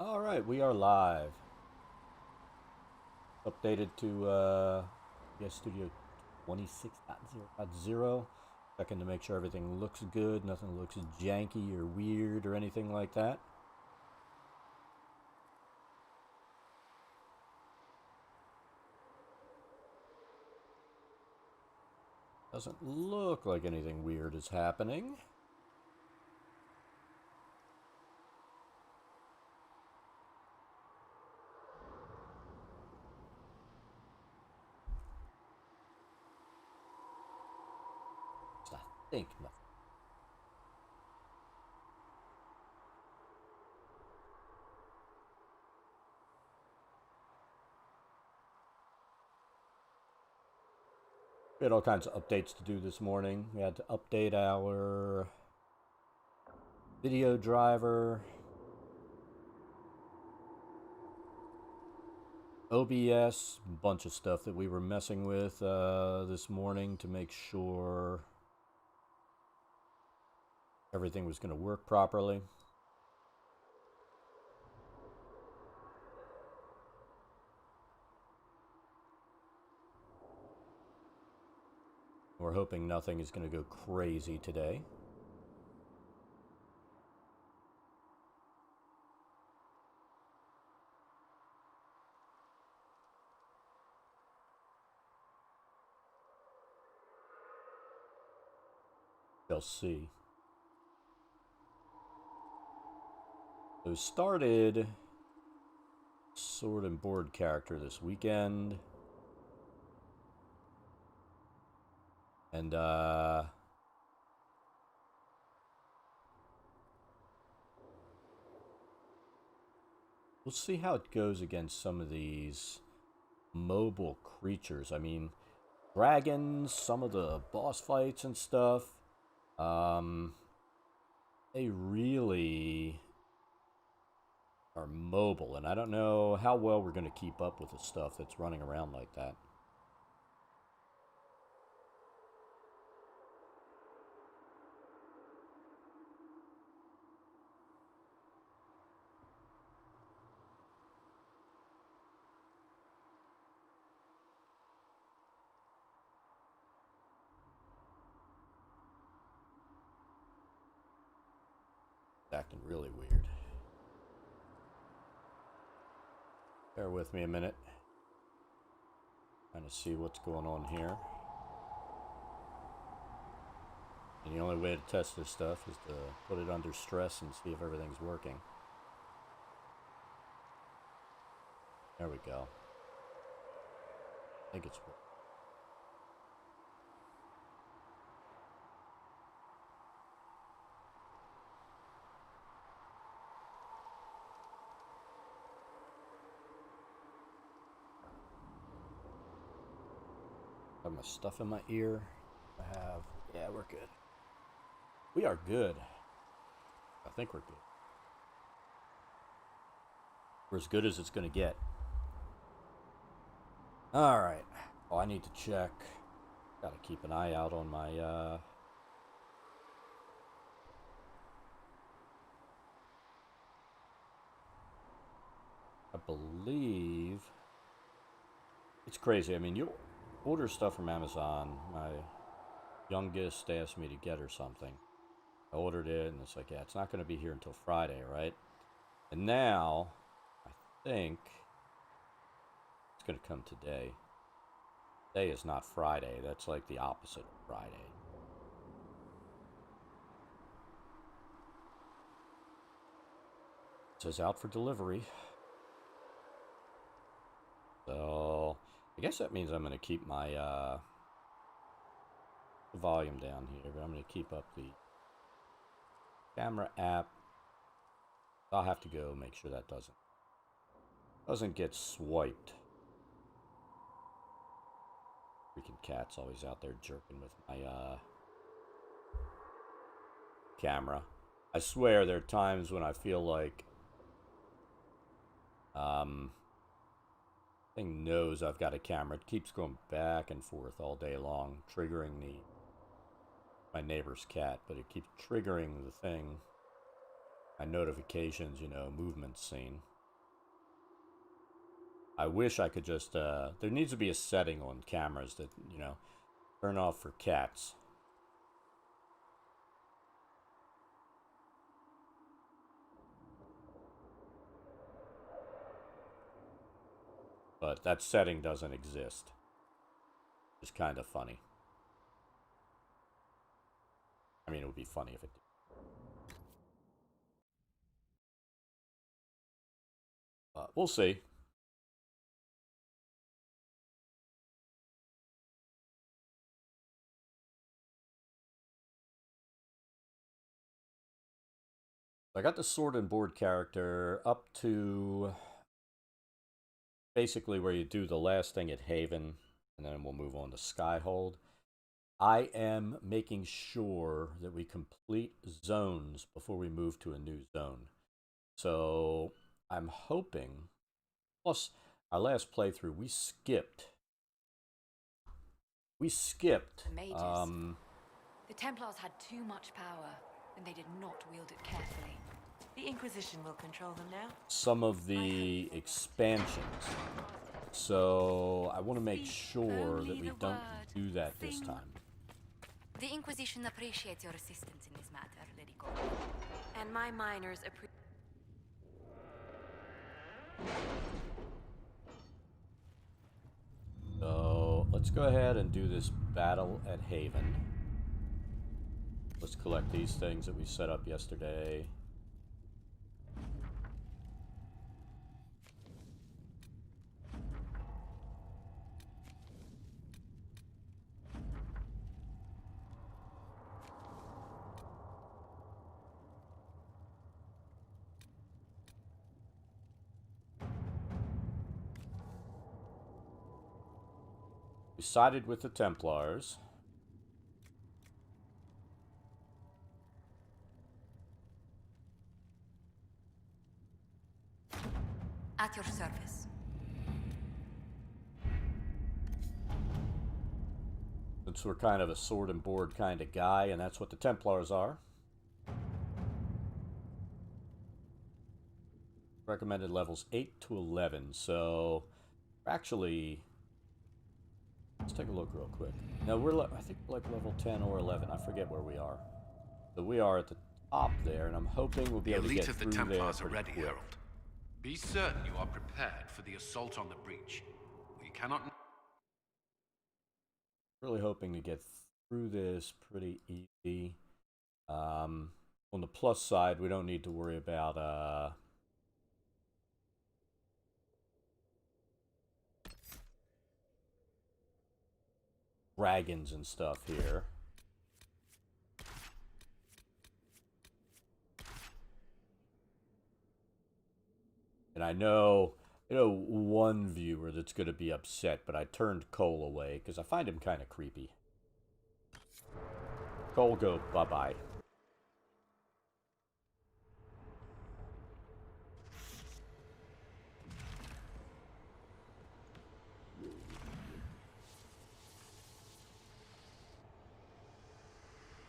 All right, we are live. Updated to Studio 26.0.0. Checking to make sure everything looks good, nothing looks janky or weird or anything like that. Doesn't look like anything weird is happening. I think nothing. We had all kinds of updates to do this morning. We had to update our video driver, OBS, bunch of stuff that we were messing with this morning to make sure everything was going to work properly. We're hoping nothing is going to go crazy today. They'll see. So started Sword and Board character this weekend. And we'll see how it goes against some of these mobile creatures. I mean, dragons, some of the boss fights and stuff. They really are mobile, and I don't know how well we're going to keep up with the stuff that's running around like that. Acting really weird. Bear with me a minute. Trying to see what's going on here. And the only way to test this stuff is to put it under stress and see if everything's working. There we go. I think it's working. Have my stuff in my ear. Yeah, we're good. We are good. I think we're good. We're as good as it's going to get. All right. Oh, I need to check. Got to keep an eye out on my I believe it's crazy. I mean, you order stuff from Amazon. My youngest asked me to get her something. I ordered it, and it's like, yeah, it's not going to be here until Friday, right? And now, I think it's going to come today. Today is not Friday. That's like the opposite of Friday. It says out for delivery. So, I guess that means I'm going to keep my volume down here, but I'm going to keep up the camera app. I'll have to go make sure that doesn't get swiped. Freaking cat's always out there jerking with my camera. I swear there are times when I feel like thing knows I've got a camera. It keeps going back and forth all day long, triggering my neighbor's cat, but it keeps triggering the thing. my notifications, you know, movement scene. I wish I could just, there needs to be a setting on cameras that, you know, turn off for cats. But that setting doesn't exist. It's kind of funny. I mean, it would be funny if it did. We'll see. I got the sword and board character up to basically where you do the last thing at Haven, and then we'll move on to Skyhold. I am making sure that we complete zones before we move to a new zone. So I'm hoping, plus our last playthrough, we skipped. The Templars had too much power, and they did not wield it carefully. The Inquisition will control them now. Some of the expansions. So I want to make sure that we don't do that this time. The Inquisition appreciates your assistance in this matter, Lady Cole. And my miners appreciate. So let's go ahead and do this battle at Haven. Let's collect these things that we set up yesterday. We sided with the Templars. At your service. Since we're kind of a sword and board kind of guy, and that's what the Templars are. Recommended levels 8 to 11, so we're actually... Let's take a look real quick. No, I think we're like level 10 or 11. I forget where we are. So we are at the top there, and I'm hoping we'll be able to get through there. The elite of the Templars are ready, quick. Herald. Be certain you are prepared for the assault on the breach. We cannot... Really hoping to get through this pretty easy. On the plus side, we don't need to worry about... dragons and stuff here. And I know one viewer that's going to be upset, but I turned Cole away because I find him kind of creepy. Cole, go bye-bye.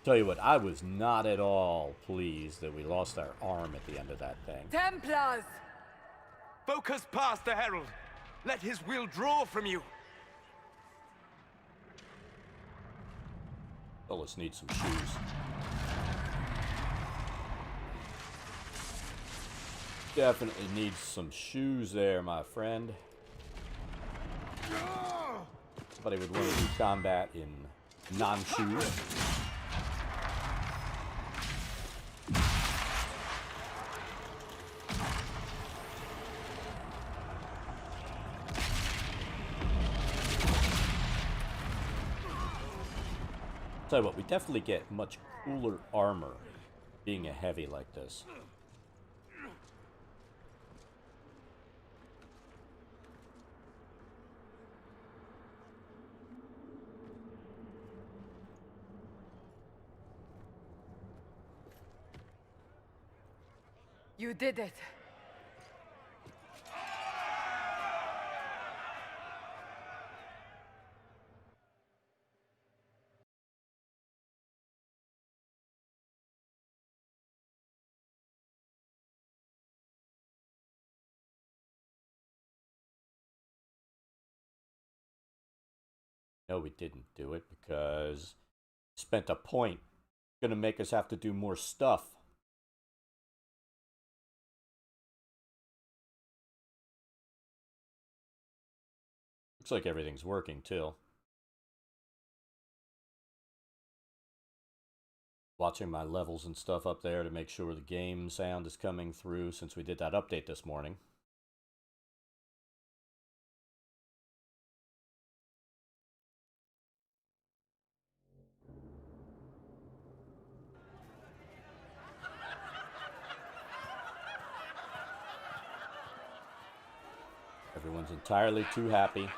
Tell you what, I was not at all pleased that we lost our arm at the end of that thing. Templars! Focus past the Herald. Let his will draw from you. Fellas need some shoes. Definitely needs some shoes there, my friend. Somebody would want to do combat in non-shoes. Tell you what, we definitely get much cooler armor being a heavy like this. You did it. No, we didn't do it because spent a point. Gonna make us have to do more stuff. Looks like everything's working too. Watching my levels and stuff up there to make sure the game sound is coming through since we did that update this morning. Everyone's entirely too happy.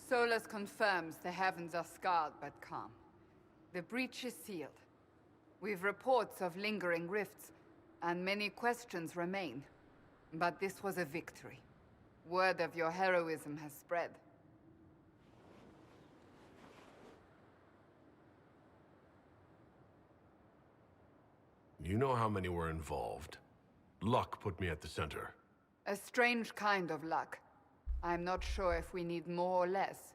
Solus confirms the heavens are scarred but calm. The breach is sealed. We've reports of lingering rifts, and many questions remain. But this was a victory. Word of your heroism has spread. You know how many were involved. Luck put me at the center. A strange kind of luck. I'm not sure if we need more or less.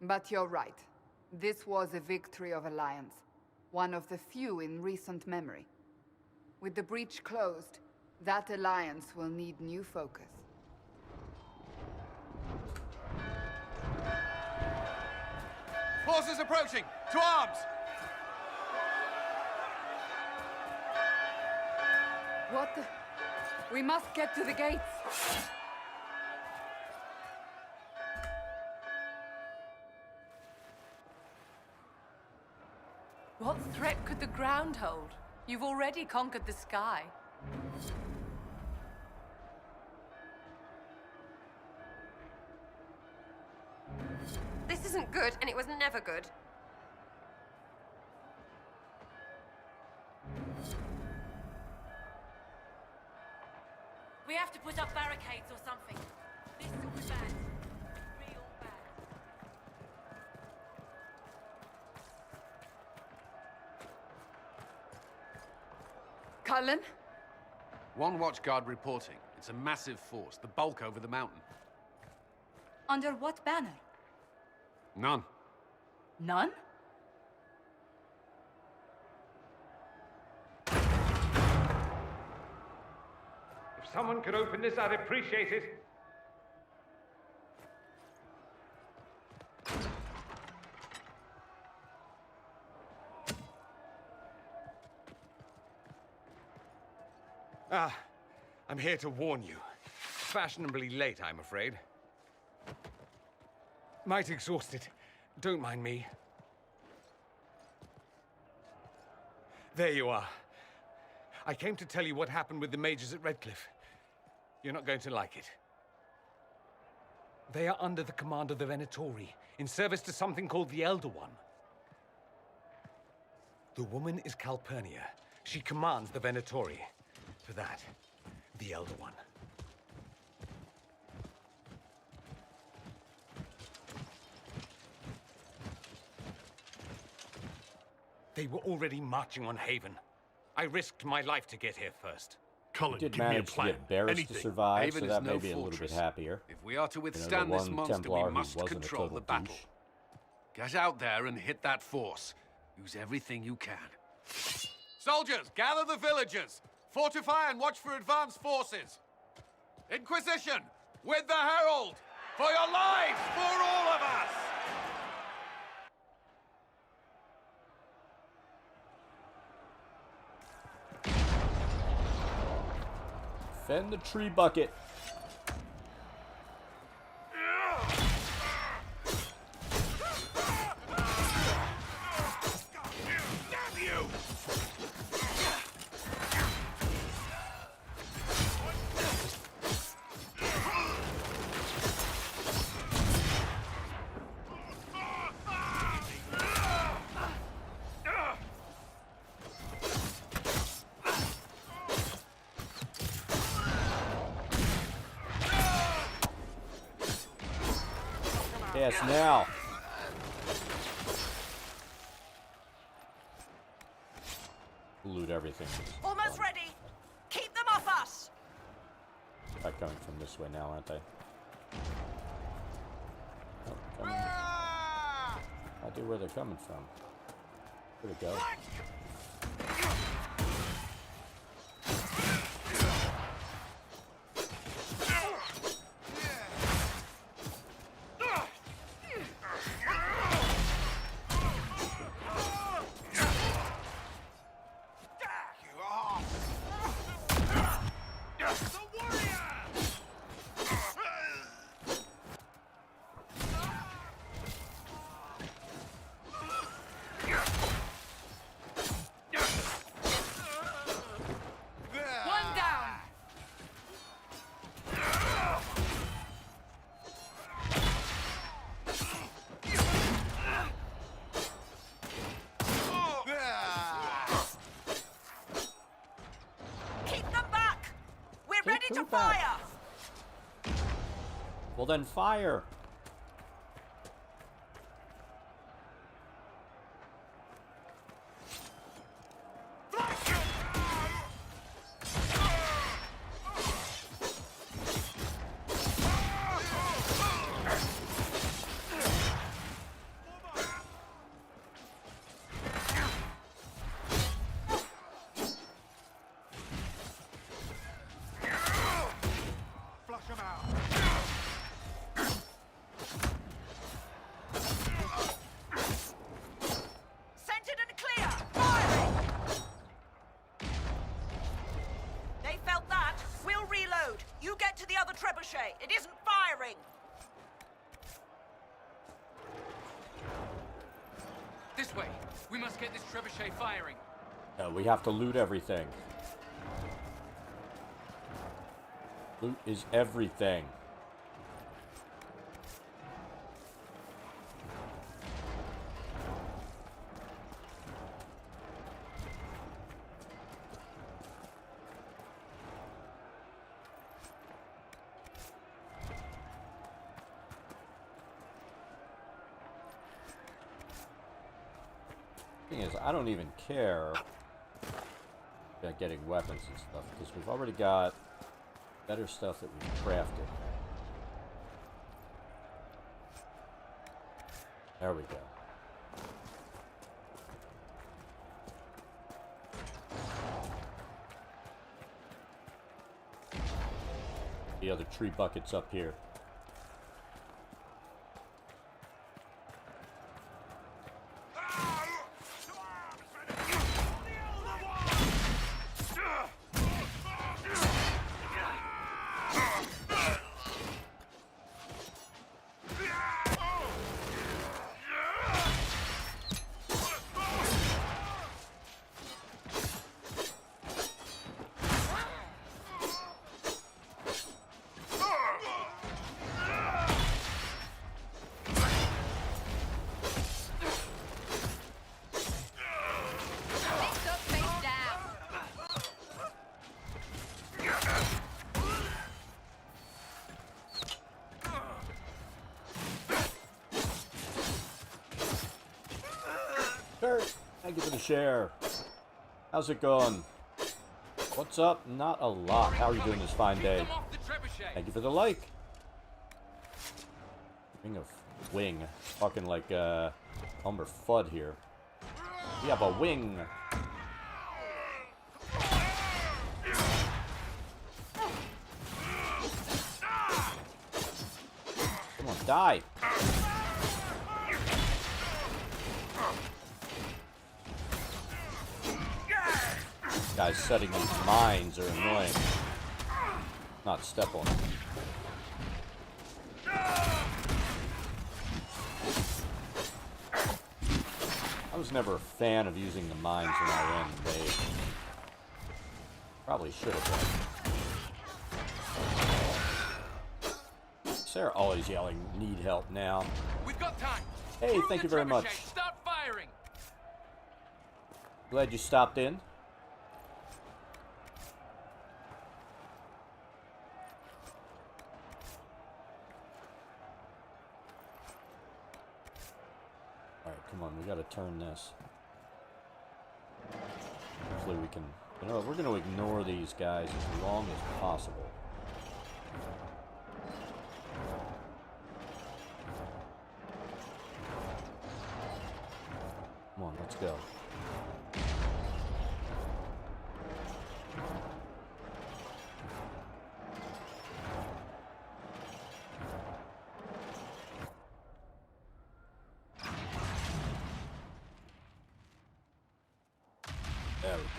But you're right. This was a victory of Alliance. One of the few in recent memory. With the breach closed, that alliance will need new focus. Forces approaching! To arms! What the... We must get to the gates! What threat could the ground hold? You've already conquered the sky. This isn't good, and it was never good. We have to put up barricades or something. This will be bad. Real bad. Cullen? One watchguard reporting. It's a massive force, the bulk over the mountain. Under what banner? None. None? If someone could open this, I'd appreciate it. I'm here to warn you. Fashionably late, I'm afraid. Might exhausted. Don't mind me. There you are. I came to tell you what happened with the mages at Redcliffe. You're not going to like it. They are under the command of the Venatori, in service to something called the Elder One. The woman is Calpurnia. She commands the Venatori. For that, the Elder One. They were already marching on Haven. I risked my life to get here first. Cullen, Did give me a manage to plan. get Barris to Anything. survive, Haven so is that no may be a little bit fortress. happier. If we are to The withstand this one monster, Templar we who must wasn't a control total the battle. douche. Get out there and hit that force. Use everything you can. Soldiers, gather the villagers. Fortify and watch for advanced forces. Inquisition, with the Herald! For your lives, for all of us! Fend the tree bucket. Yes, now. Loot everything. Almost ready. Keep them off us. They're coming from this way now, aren't they? Oh, coming. Idea where they're coming from. Where'd it go? One down. Keep them back. We're ready to who back? fire. Well, then fire. Centered and clear. Firing. They felt that. We'll reload. You get to the other trebuchet. It isn't firing. This way. We must get this trebuchet firing. We have to loot everything. Loot is everything. Thing is, I don't even care about getting weapons and stuff because we've already got better stuff that we've crafted. There we go. The other tree buckets up here. Mix up, face down. Sure. Thank you for the share. How's it going? What's up? Not a lot. How are you doing this fine day? Keep them off the trebuchet. Thank you for the like. Ring of wing. Talking like Elmer Fudd here. We have a wing. Come on, die. Guys setting these mines are annoying. Not step on them. I was never a fan of using the mines when I ran the base. Probably should have been. Sarah always yelling, need help now. We've got time. Hey, Through thank the you very trebuchet. much. Start firing. Glad you stopped in. turn this. Hopefully we can... You know what, we're going to ignore these guys as long as possible. Come on, let's go. There we go.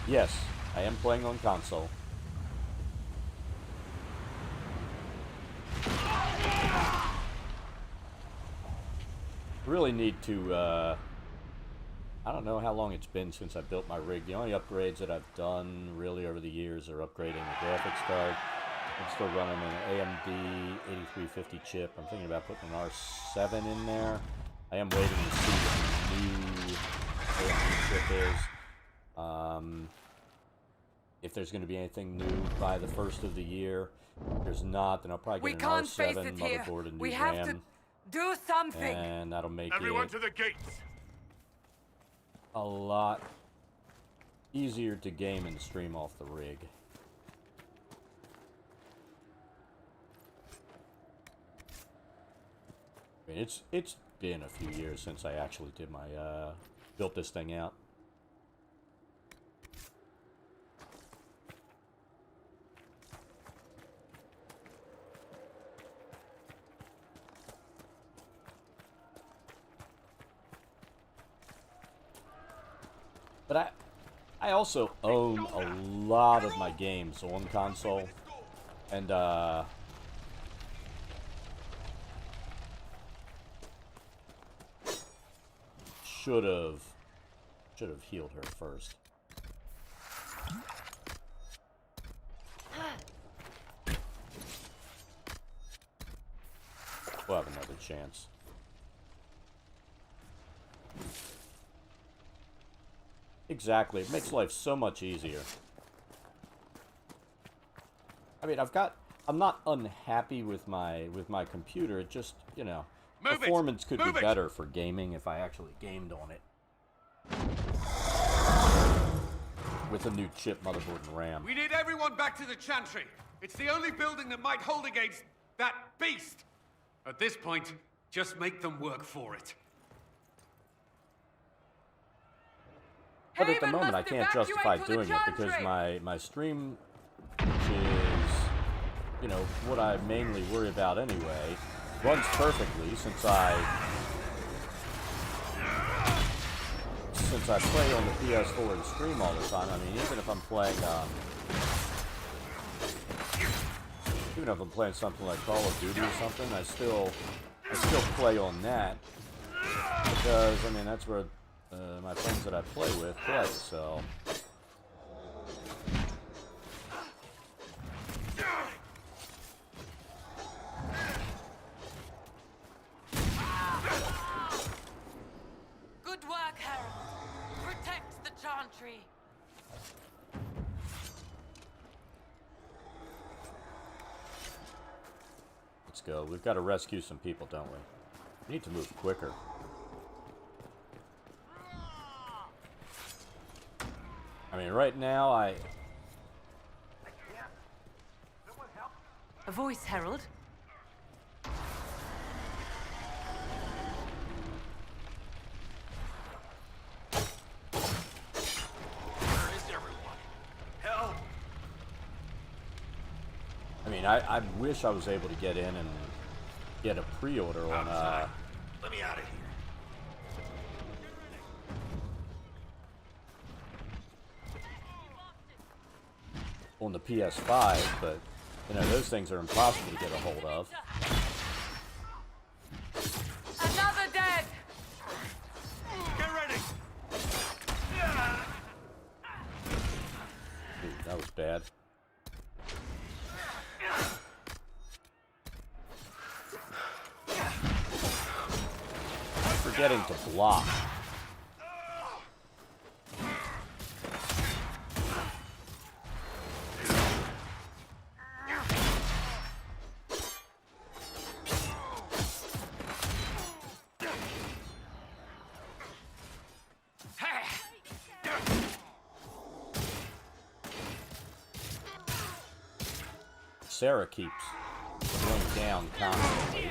Yes, I am playing on console. Really need to, I don't know how long it's been since I built my rig. The only upgrades that I've done really over the years are upgrading the graphics card. I'm still running an AMD 8350 chip. I'm thinking about putting an R7 in there. I am waiting to see what the new AMD chip is. If there's going to be anything new by the first of the year. If there's not, then I'll probably get an R7 motherboard and new RAM. Do something! And that'll make Everyone it to the gates! a lot easier to game and stream off the rig. I mean, it's been a few years since I actually did my built this thing out. But I also own a lot of my games on console, and should have healed her first. We'll have another chance. Exactly. It makes life so much easier. I mean, I'm not unhappy with my computer. It just, you know, performance could be better for gaming if I actually gamed on it. With a new chip, motherboard, and RAM. We need everyone back to the Chantry. It's the only building that might hold against that beast. At this point, just make them work for it. But at the moment, I can't justify doing it because my stream, which is, you know, what I mainly worry about anyway, runs perfectly since I play on the PS4 and stream all the time. I mean, even if I'm playing, something like Call of Duty or something, I still play on that because I mean that's where my friends that I play with play. So. Good work, Harold. Protect the Chantry. Let's go. We've got to rescue some people, don't we? We need to move quicker. I mean, right now, A voice, Harold. I mean, I wish I was able to get in and get a pre-order on, Let me out of here. on the PS5, but, you know, those things are impossible to get a hold of. Another dead. Get ready! Ooh, that was bad. I'm forgetting to block. Sarah keeps going down constantly.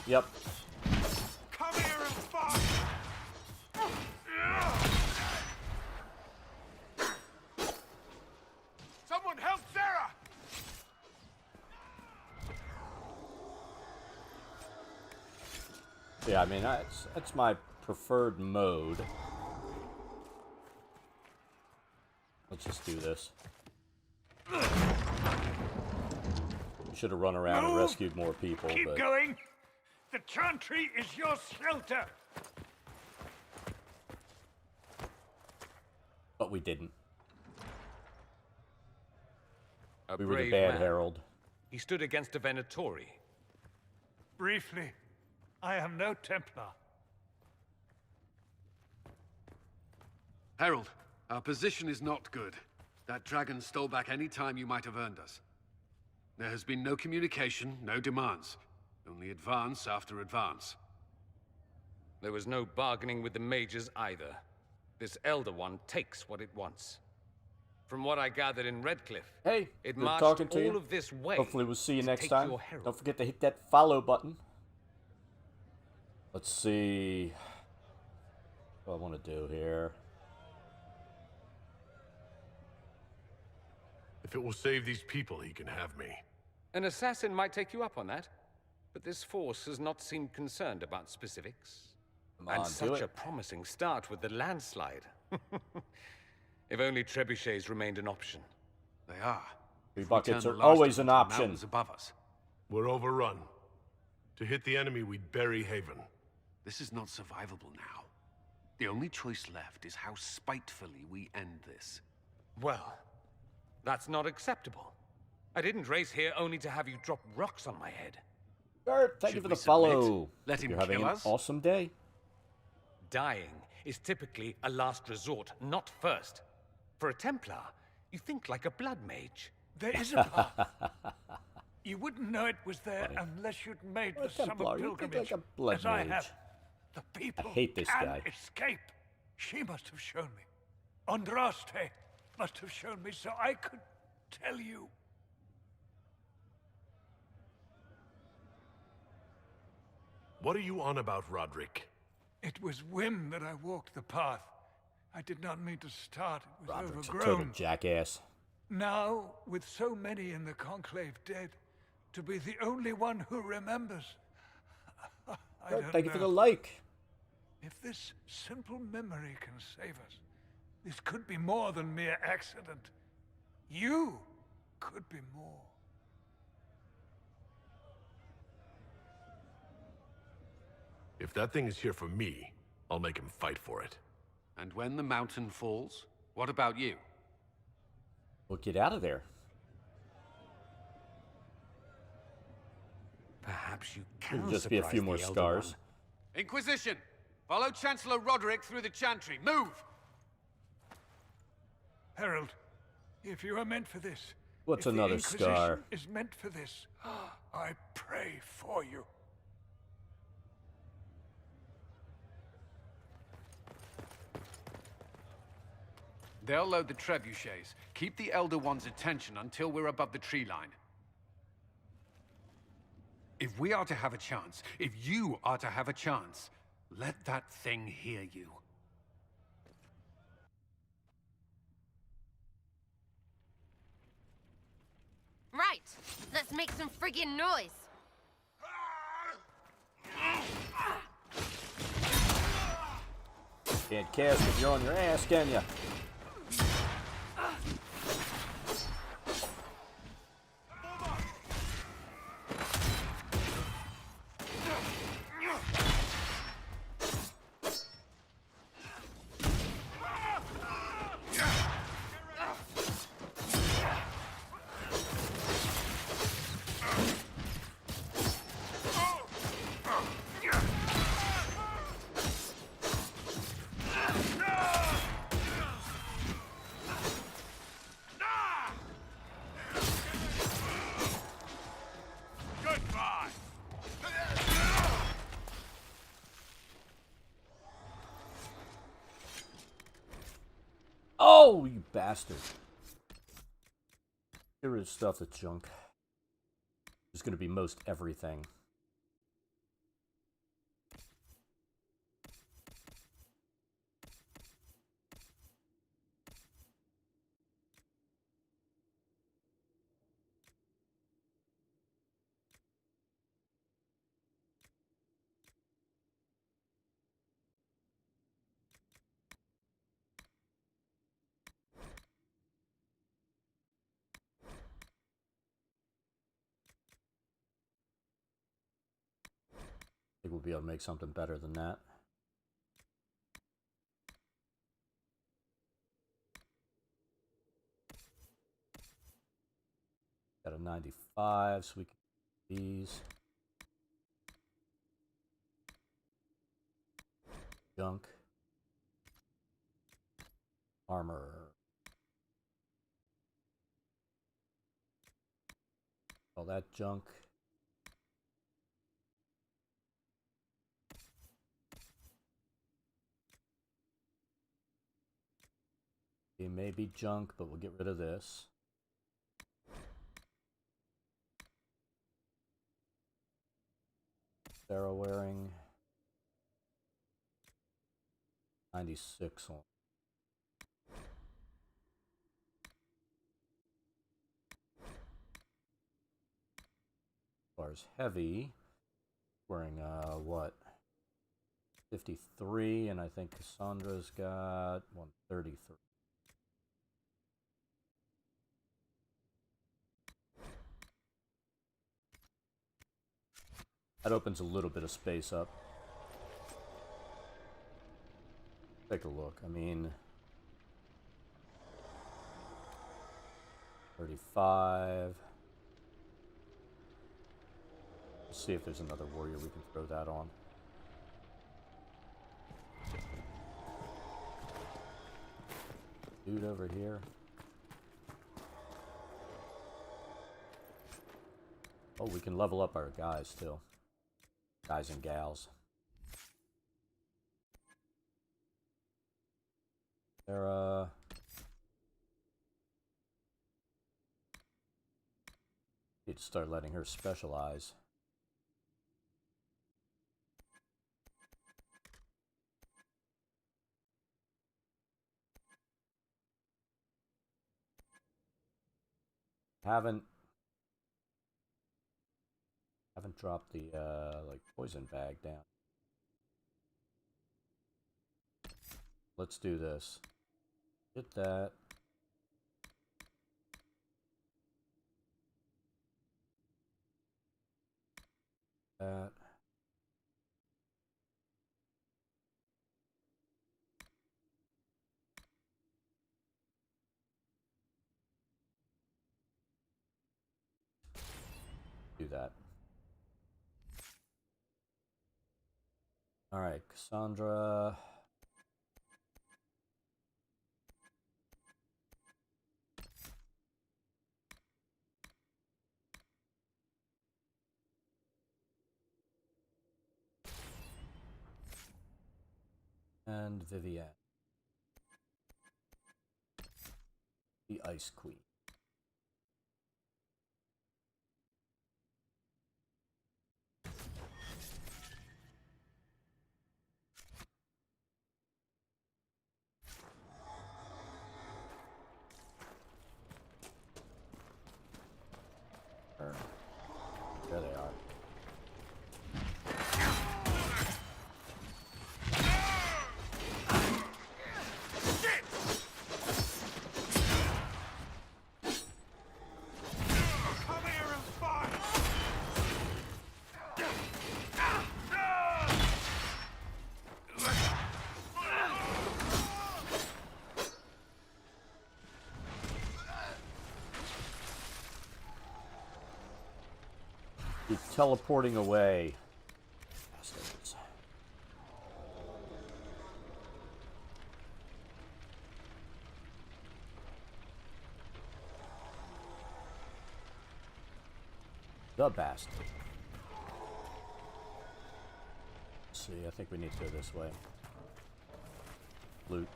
Yep. Come here and fight! Someone help Sarah! Yeah, I mean, that's my preferred mode. Let's just do this. Should have run around and rescued more people, Keep but going. The chantry is your shelter. we didn't. A We were the brave bad man. herald. He stood against a Venatori. Briefly, I am no Templar. Herald, our position is not good. That dragon stole back any time you might have earned us. There has been no communication, no demands. Only advance after advance. There was no bargaining with the mages either. This Elder One takes what it wants. From what I gathered in Redcliffe, Hey, it good marched talking to all you. of this way. Hopefully we'll see you to next take time. your herald. Don't forget to hit that follow button. Let's see what I want to do here. If it will save these people, he can have me. An assassin might take you up on that, but this force has not seemed concerned about specifics. Come And on, do such it. a promising start with the landslide. If only trebuchets remained an option. They are. Three If we buckets turn are the last always of an them to option. mountains above us. We're overrun. To hit the enemy, we'd bury Haven. This is not survivable now. The only choice left is how spitefully we end this. Well, that's not acceptable. I didn't race here only to have you drop rocks on my head. Bert, thank you Should for we the follow. submit? Let him You're having kill an us? awesome day. Dying is typically a last resort, not first. For a Templar, you think like a blood mage. There is a path. You wouldn't know it was there unless you'd made Well, the summer Templar, you think pilgrimage, like a blood as I mage. have. The people hate this can guy. escape. She must have shown me. Andraste must have shown me so I could tell you. What are you on about, Roderick? It was whim that I walked the path. I did not mean to start. It was Roderick's a total overgrown. jackass. Now, with so many in the Conclave dead, to be the only one who remembers. I Bert, don't thank you for know. the like. If this simple memory can save us, this could be more than mere accident. You could be more. If that thing is here for me, I'll make him fight for it. And when the mountain falls, what about you? Well, get out of there. Perhaps you can It'll just be a surprise few more the Elder scars. One. Inquisition! Follow Chancellor Roderick through the Chantry. Move! Herald, if you are meant for this, What's if another the Inquisition scar? is meant for this, I pray for you. They'll load the trebuchets. Keep the Elder One's attention until we're above the tree line. If we are to have a chance, if you are to have a chance, let that thing hear you. Right, let's make some friggin' noise. Can't cast if you're on your ass, can ya? Oh, you bastard. Get rid of stuff that's junk. There's going to be most everything. I think we'll be able to make something better than that. Got a 95, so we can do these. Junk. Armor. All that junk. It may be junk, but we'll get rid of this. Sarah wearing 96 on. As far as heavy, wearing what? 53, and I think Cassandra's got 133. That opens a little bit of space up. Take a look. I mean, 35. Let's see if there's another warrior we can throw that on. Dude over here. Oh, we can level up our guys too. Guys and gals. Sarah. Need to start letting her specialize. Haven't dropped the like poison bag down. Let's do this. Get that. That. Do that. All right, Cassandra. And Vivienne. The Ice Queen. There they are. He's teleporting away. Bastards. The bastard. Let's see, I think we need to go this way. Loot.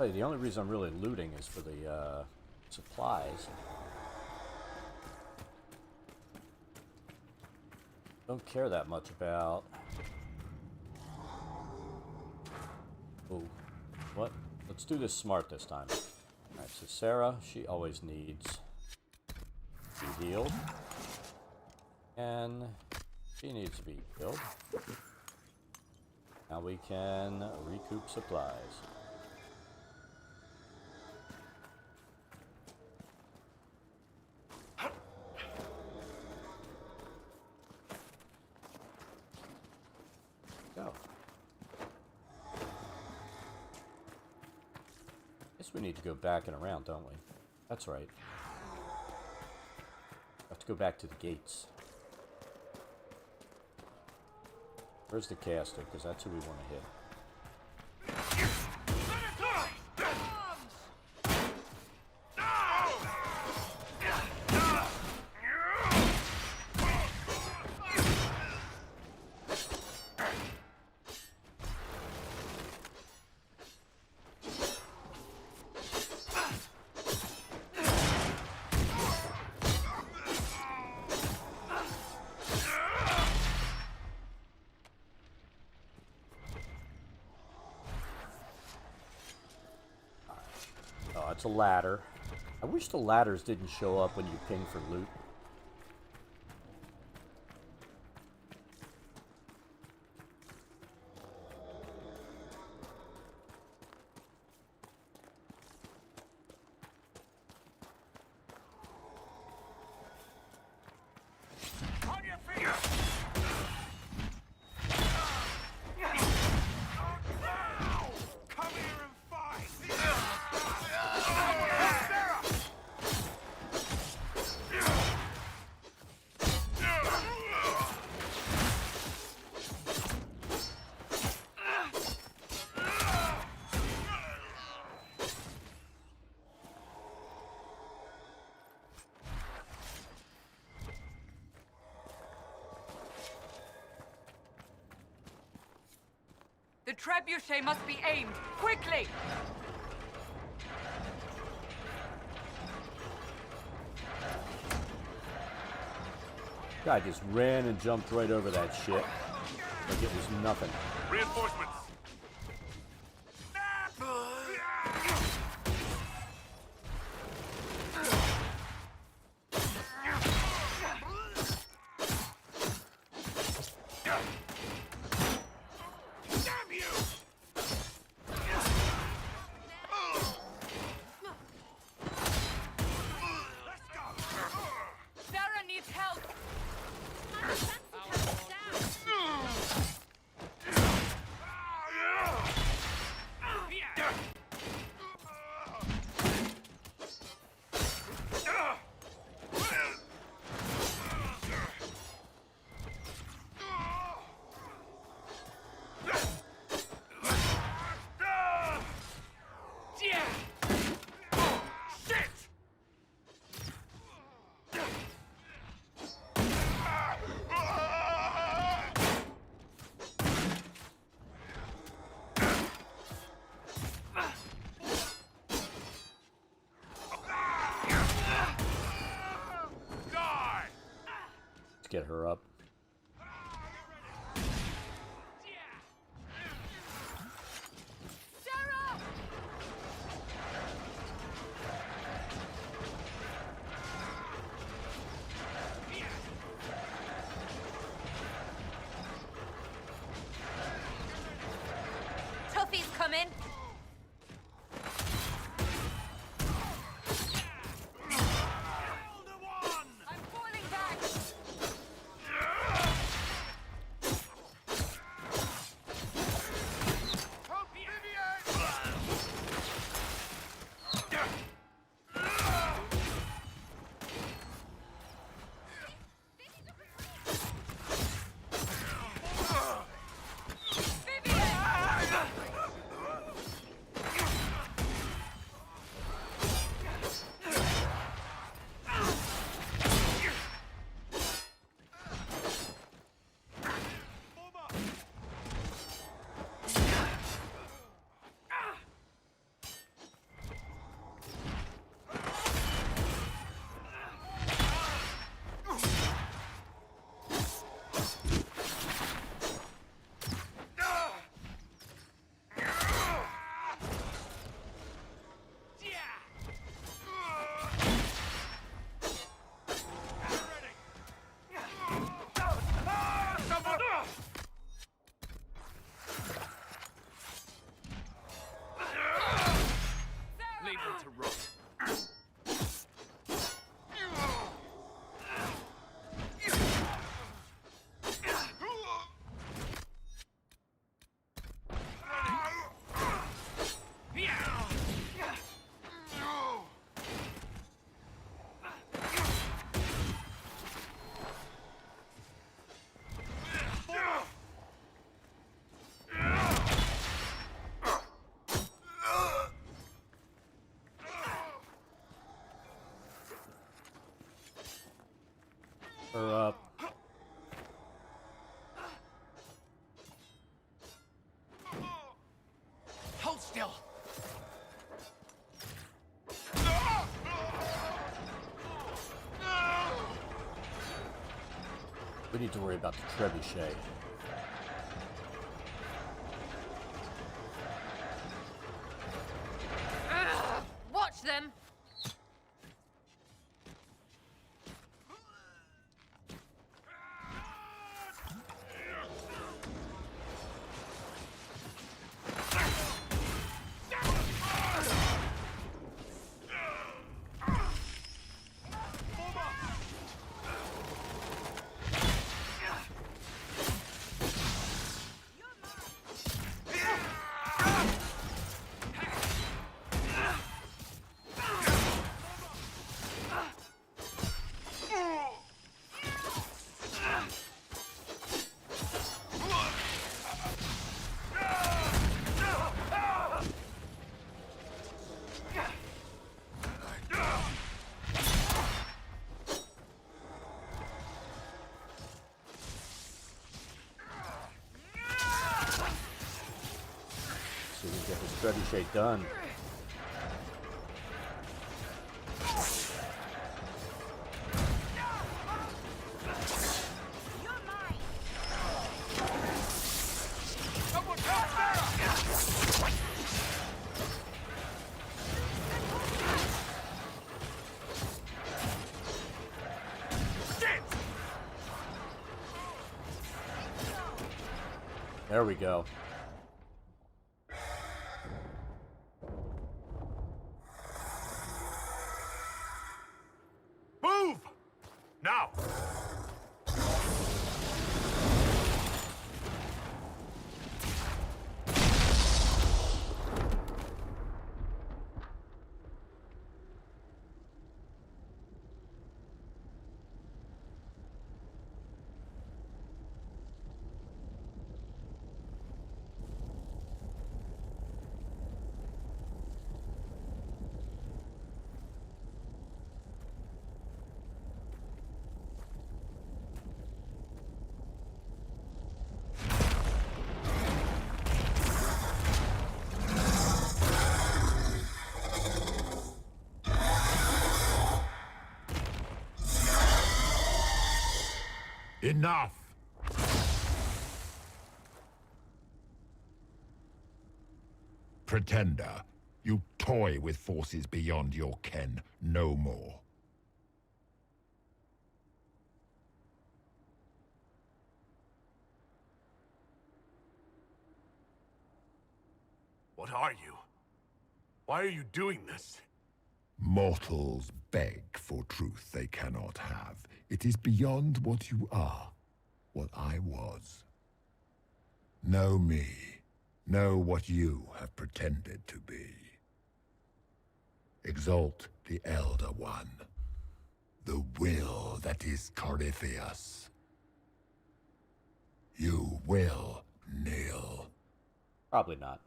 Hey, the only reason I'm really looting is for the supplies. Don't care that much about... Oh, what? Let's do this smart this time. Alright, so Sarah, she always needs to be healed. And she needs to be healed. Now we can recoup supplies. Go. Guess we need to go back and around, don't we? That's right. Have to go back to the gates. Where's the caster? Because that's who we want to hit. It's a ladder. I wish the ladders didn't show up when you ping for loot. On your feet! Come here and fight! The trebuchet must be aimed. Quickly! Guy just ran and jumped right over that shit. Like it was nothing. Reinforcements! Sarah needs help! Let's get her up. Tuffy's coming. I'm falling back! We need to worry about the trebuchet. Watch them! See if we can get this trebuchet done. There we go. Move! Now! Enough! Pretender, you toy with forces beyond your ken, no more. What are you? Why are you doing this? Mortals beg for truth they cannot have. It is beyond what you are, what I was. Know me. Know what you have pretended to be. Exalt the Elder One. The will that is Corypheus. You will kneel. Probably not.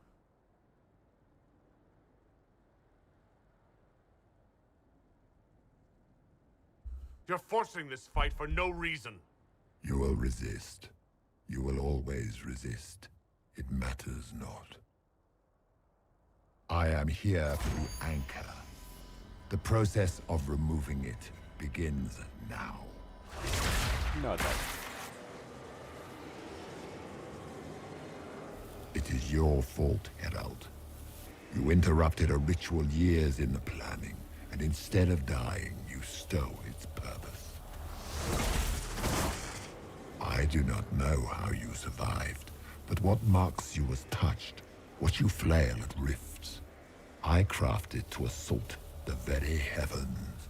You're forcing this fight for no reason. You will resist. You will always resist. It matters not. I am here for the anchor. The process of removing it begins now. No, it doesn't. It is your fault, Herald. You interrupted a ritual years in the planning, and instead of dying, you stole its purpose. I do not know how you survived, but what marks you as touched, what you flail at rifts, I crafted to assault the very heavens.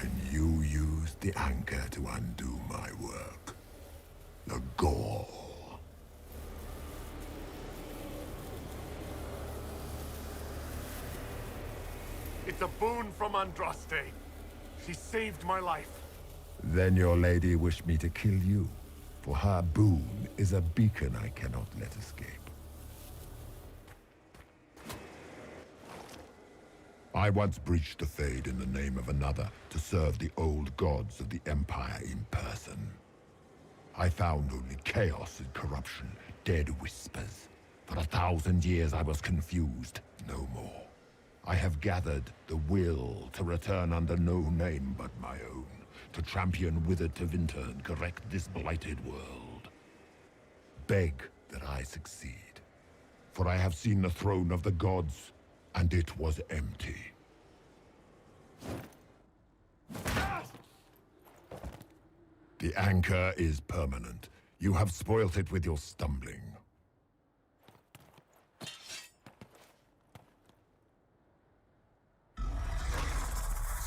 And you used the anchor to undo my work. The gall. It's a boon from Andraste. She saved my life. Then your lady wished me to kill you, for her boon is a beacon I cannot let escape. I once breached the Fade in the name of another to serve the old gods of the Empire in person. I found only chaos and corruption, dead whispers. For 1,000 years I was confused, no more. I have gathered the will to return under no name but my own, to champion withered Tevinter and correct this blighted world. Beg that I succeed, for I have seen the throne of the gods, and it was empty. The anchor is permanent. You have spoilt it with your stumbling.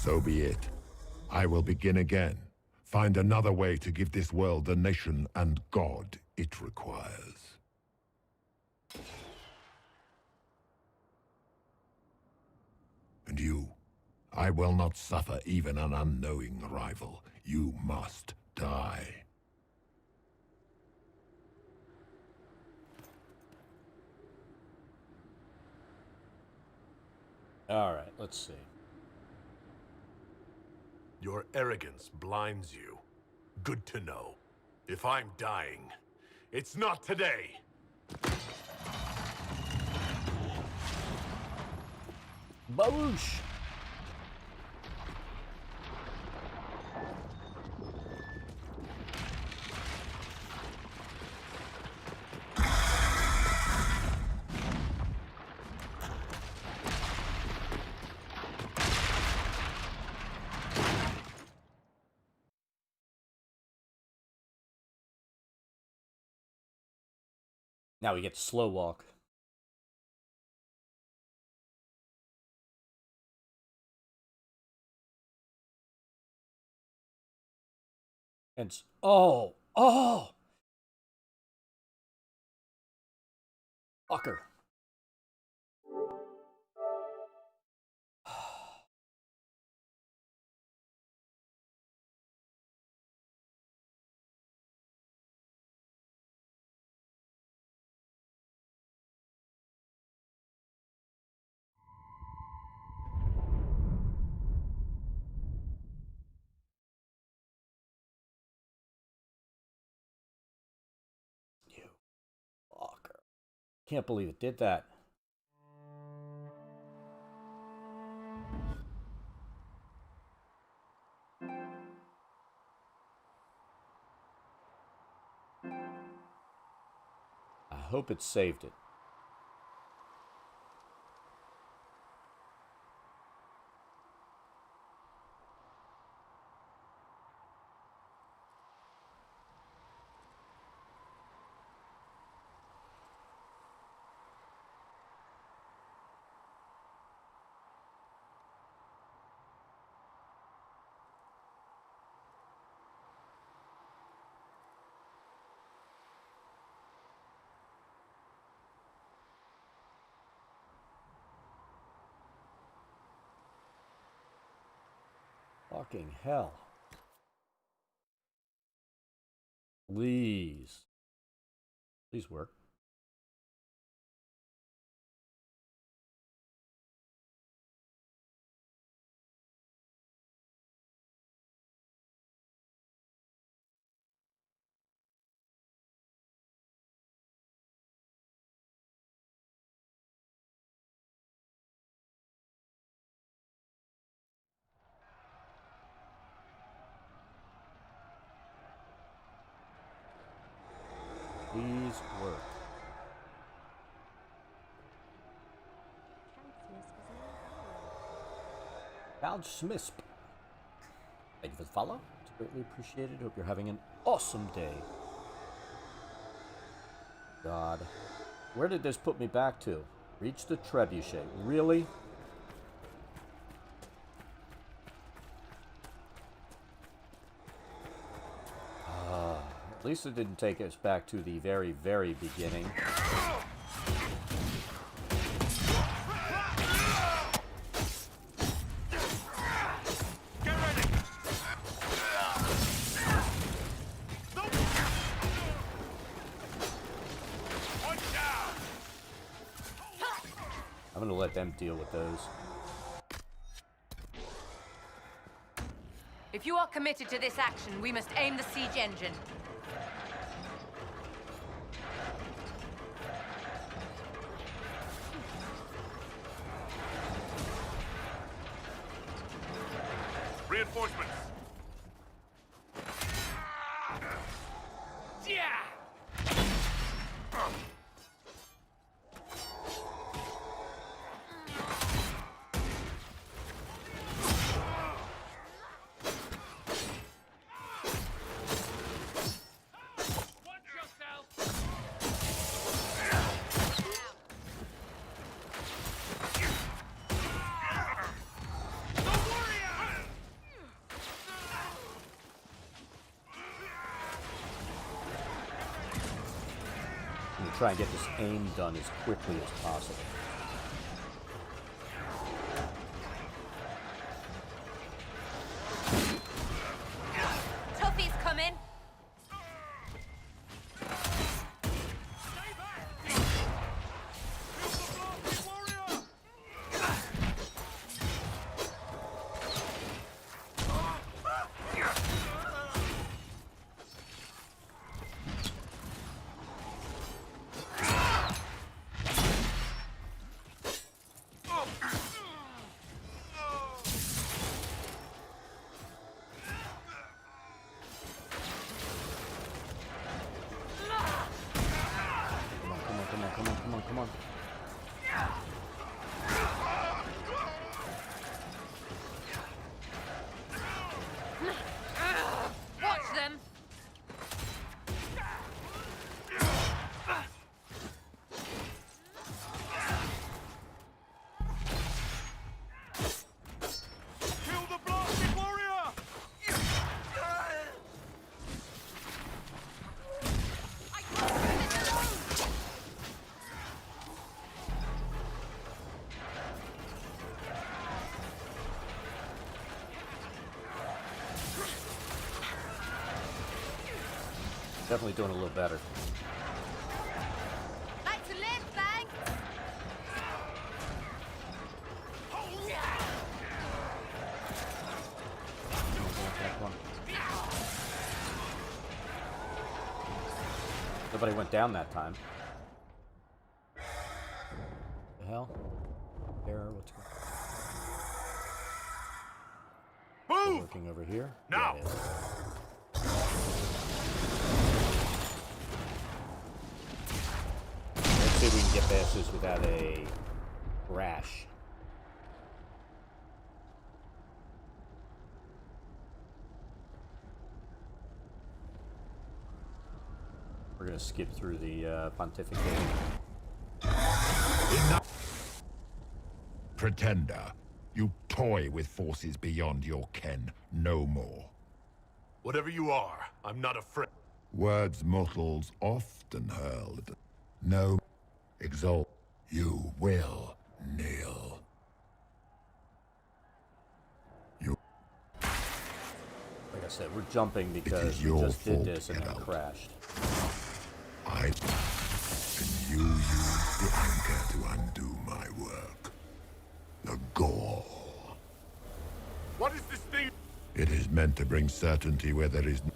So be it. I will begin again. Find another way to give this world the nation and God it requires. And you, I will not suffer even an unknowing rival. You must die. All right, let's see. Your arrogance blinds you. Good to know. If I'm dying, it's not today. Boosh! Now we get to slow walk. And oh, fucker. You fucker. Can't believe it did that. I hope it saved it. Fucking hell. Please. Please work. Please work. Count Smith. Thank you for the follow. It's greatly appreciated. Hope you're having an awesome day. God. Where did this put me back to? Reach the trebuchet. Really? At least it didn't take us back to the very, very beginning. Get ready! Watch out! I'm gonna let them deal with those. If you are committed to this action, we must aim the siege engine. reinforcements. I'm gonna try and get this aim done as quickly as possible. Tuffy's coming. Come on. Watch them. Kill the blasted warrior! Definitely doing a little better. Like to live, bang. Come on. Nobody went down that time. The hell? Error, what's going on? Move! Working over here. Now! Yeah, it is. Let's see if we can get past this without a crash. We're gonna skip through the pontificating. Pretender, you toy with forces beyond your ken, no more. Whatever you are, I'm not afraid. Words mortals often hurled. No, exalt. You will kneel. You. Like I said, we're jumping because we your just did fault, this and then Geralt. crashed. And you use the anchor to undo my work. The gall. What is this thing? It is meant to bring certainty where there is no.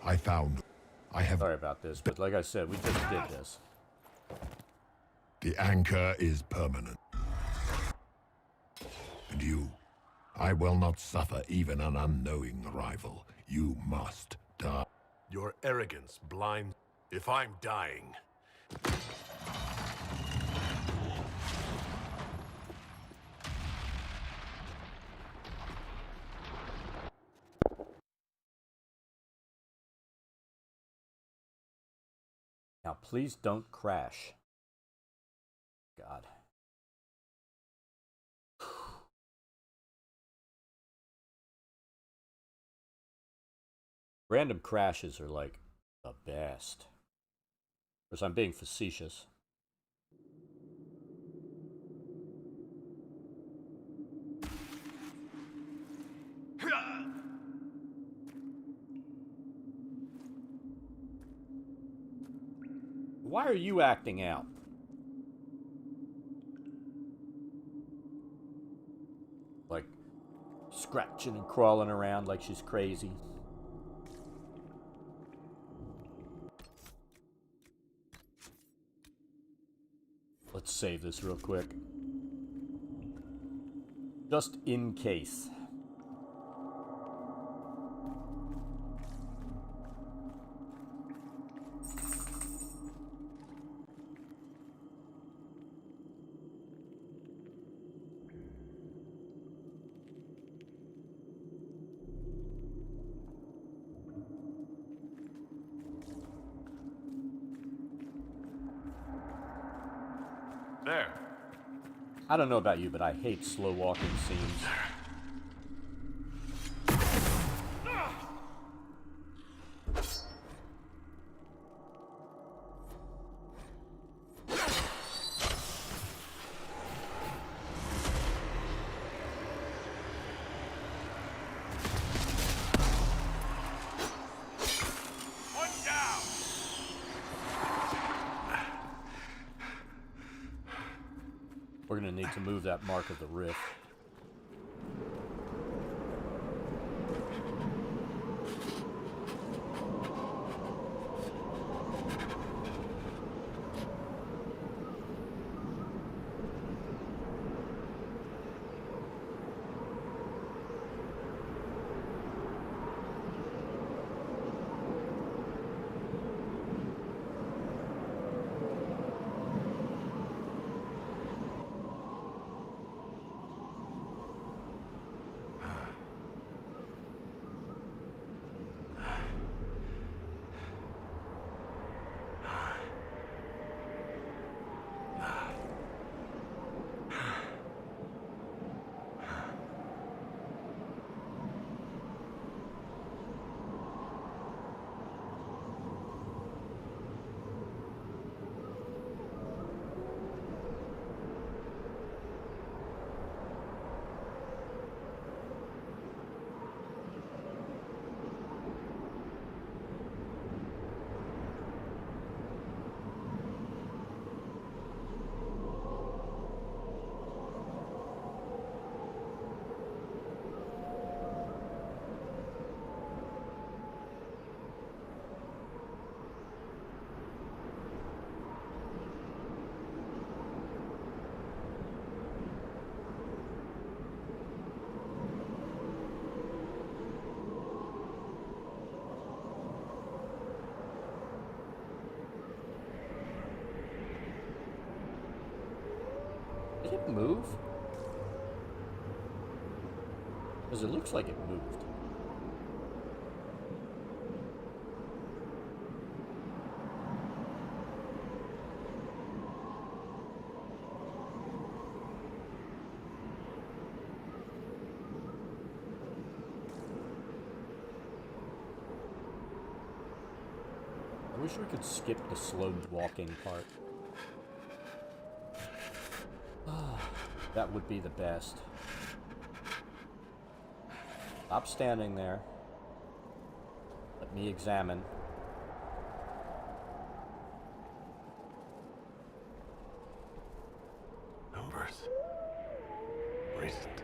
I have. Sorry about this, but like I said, we just did this. The anchor is permanent. And you, I will not suffer even an unknowing rival. You must die. Your arrogance blinds. If I'm dying, Now, please don't crash. God. Random crashes are like the best. Of course, I'm being facetious. Why are you acting out? Like, scratching and crawling around like she's crazy. Let's save this real quick. Just in case. There. I don't know about you, but I hate slow walking scenes. We're gonna need to move that mark of the rift. Did it move? Because it looks like it moved. I wish we could skip the slow walking part. That would be the best. Stop standing there. Let me examine. Numbers. Recent.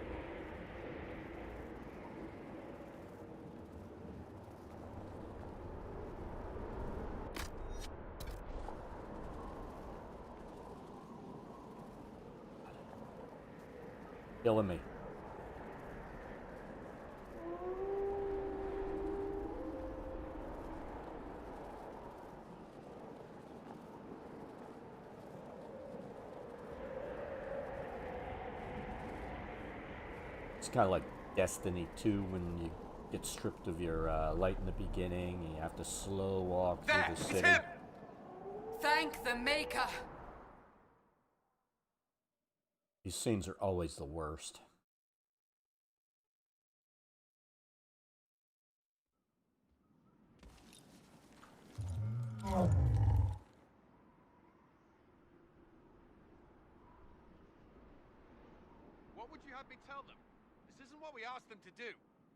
Killing me. It's kind of like Destiny 2 when you get stripped of your light in the beginning and you have to slow walk through the city. Thank the Maker! These scenes are always the worst. What would you have me tell them? This isn't what we asked them to do.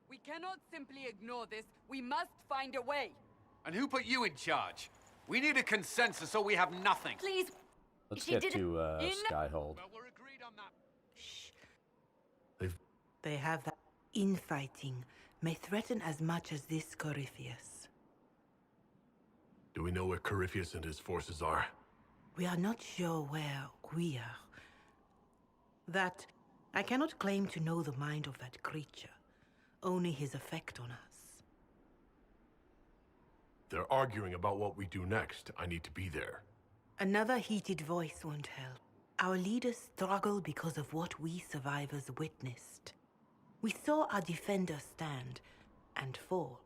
We cannot simply ignore this. We must find a way. And who put you in charge? We need a consensus or we have nothing. Please. Let's She get didn't- to Skyhold. Well, we're agreed on that. They have that infighting may threaten as much as this Corypheus. Do we know where Corypheus and his forces are? We are not sure where we are. That I cannot claim to know the mind of that creature, only his effect on us. They're arguing about what we do next. I need to be there. Another heated voice won't help. Our leaders struggle because of what we survivors witnessed. We saw our defender stand and fall.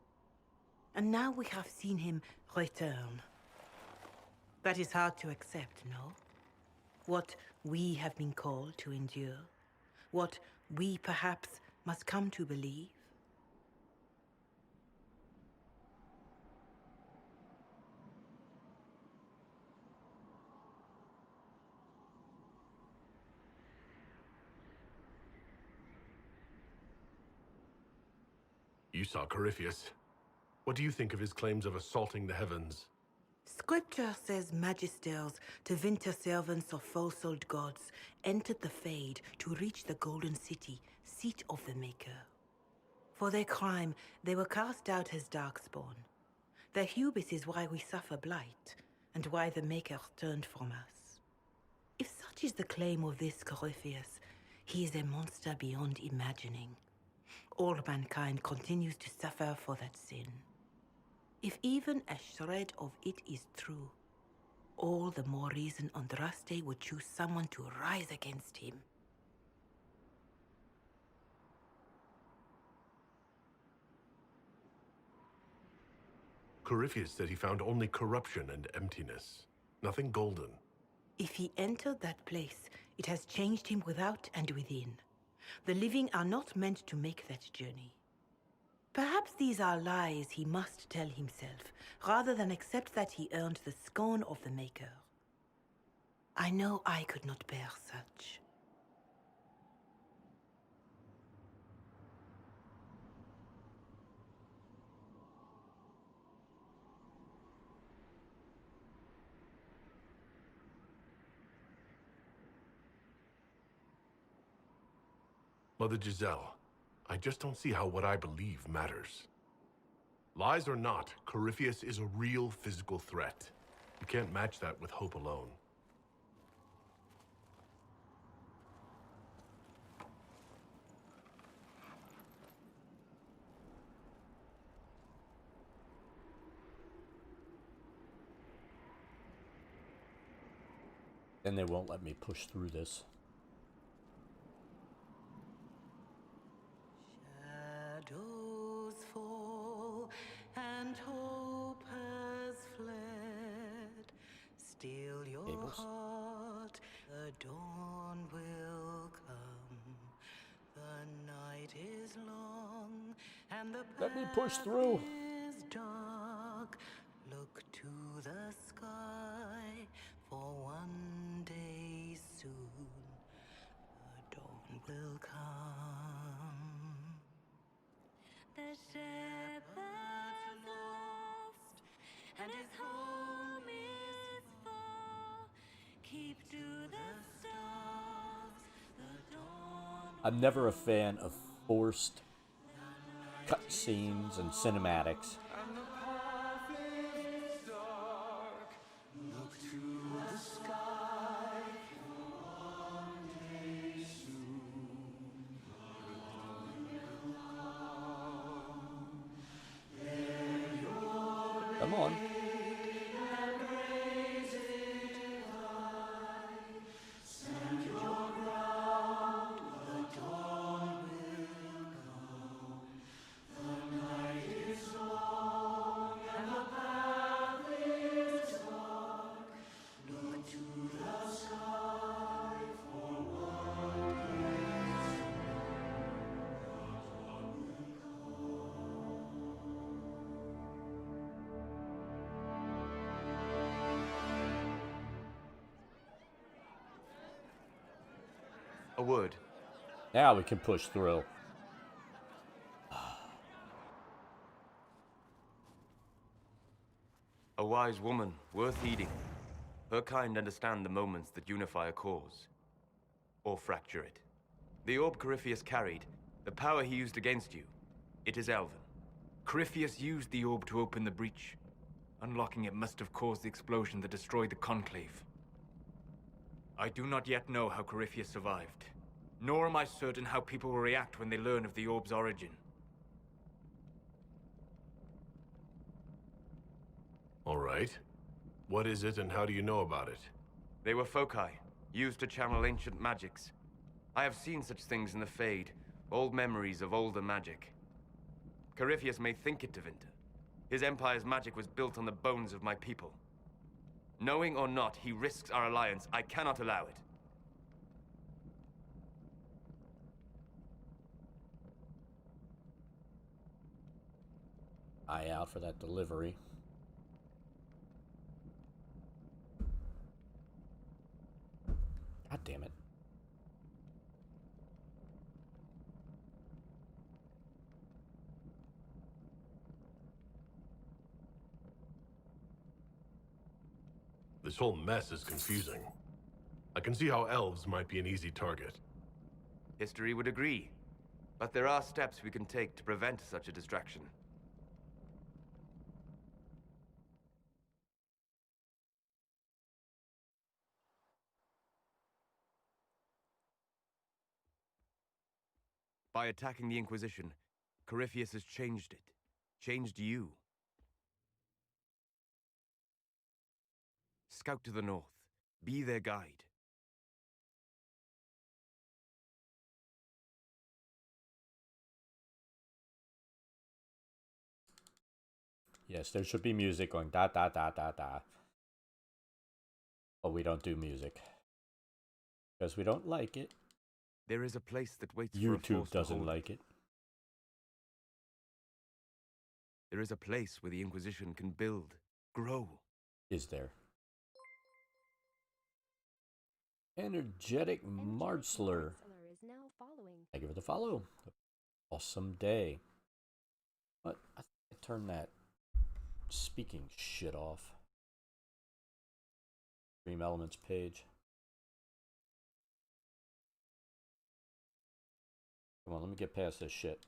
And now we have seen him return. That is hard to accept, no? What we have been called to endure. What we perhaps must come to believe. You saw Corypheus. What do you think of his claims of assaulting the heavens? Scripture says magisters, divinter servants of false-souled gods, entered the Fade to reach the Golden City, seat of the Maker. For their crime, they were cast out as Darkspawn. Their hubris is why we suffer blight, and why the Maker turned from us. If such is the claim of this Corypheus, he is a monster beyond imagining. All mankind continues to suffer for that sin. If even a shred of it is true, all the more reason Andraste would choose someone to rise against him. Corypheus said he found only corruption and emptiness. Nothing golden. If he entered that place, it has changed him without and within. The living are not meant to make that journey. Perhaps these are lies he must tell himself, rather than accept that he earned the scorn of the Maker. I know I could not bear such. Mother Giselle, I just don't see how what I believe matters. Lies or not, Corypheus is a real physical threat. You can't match that with hope alone. And they won't let me push through this. Shadows fall and hope has fled. Still your Cables. heart, the dawn will come. The night is long and the Let me push through. path is dark. Look to the sky for one day soon. The dawn will come. The shepherd's lost, and his home is far. Keep to the stars, the dawn. I'm never a fan of forced cutscenes and cinematics. And the path is dark. Look to the sky for one day soon. Come on. A word. Now we can push through. A wise woman, worth heeding. Her kind understand the moments that unify a cause. Or fracture it. The orb Corypheus carried, the power he used against you, it is Elven. Corypheus used the orb to open the breach. Unlocking it must have caused the explosion that destroyed the Conclave. I do not yet know how Corypheus survived. Nor am I certain how people will react when they learn of the orb's origin. All right. What is it and how do you know about it? They were foci, used to channel ancient magics. I have seen such things in the Fade, old memories of older magic. Corypheus may think it Tevinter. His empire's magic was built on the bones of my people. Knowing or not, he risks our alliance. I cannot allow it. Eye out for that delivery. God damn it. This whole mess is confusing. I can see how elves might be an easy target. History would agree. But there are steps we can take to prevent such a distraction. By attacking the Inquisition, Corypheus has changed it. Changed you. Scout to the north. Be their guide. Yes, there should be music going da da da da da. But we don't do music. Because we don't like it. There is a place that waits for a YouTube force to doesn't hold like it. There is a place where the Inquisition can build, grow. Is there? Energetic Martzler. Is now following. Thank you for the follow. Awesome day. What? I turned that speaking shit off. Dream Elements page. Come on, let me get past this shit.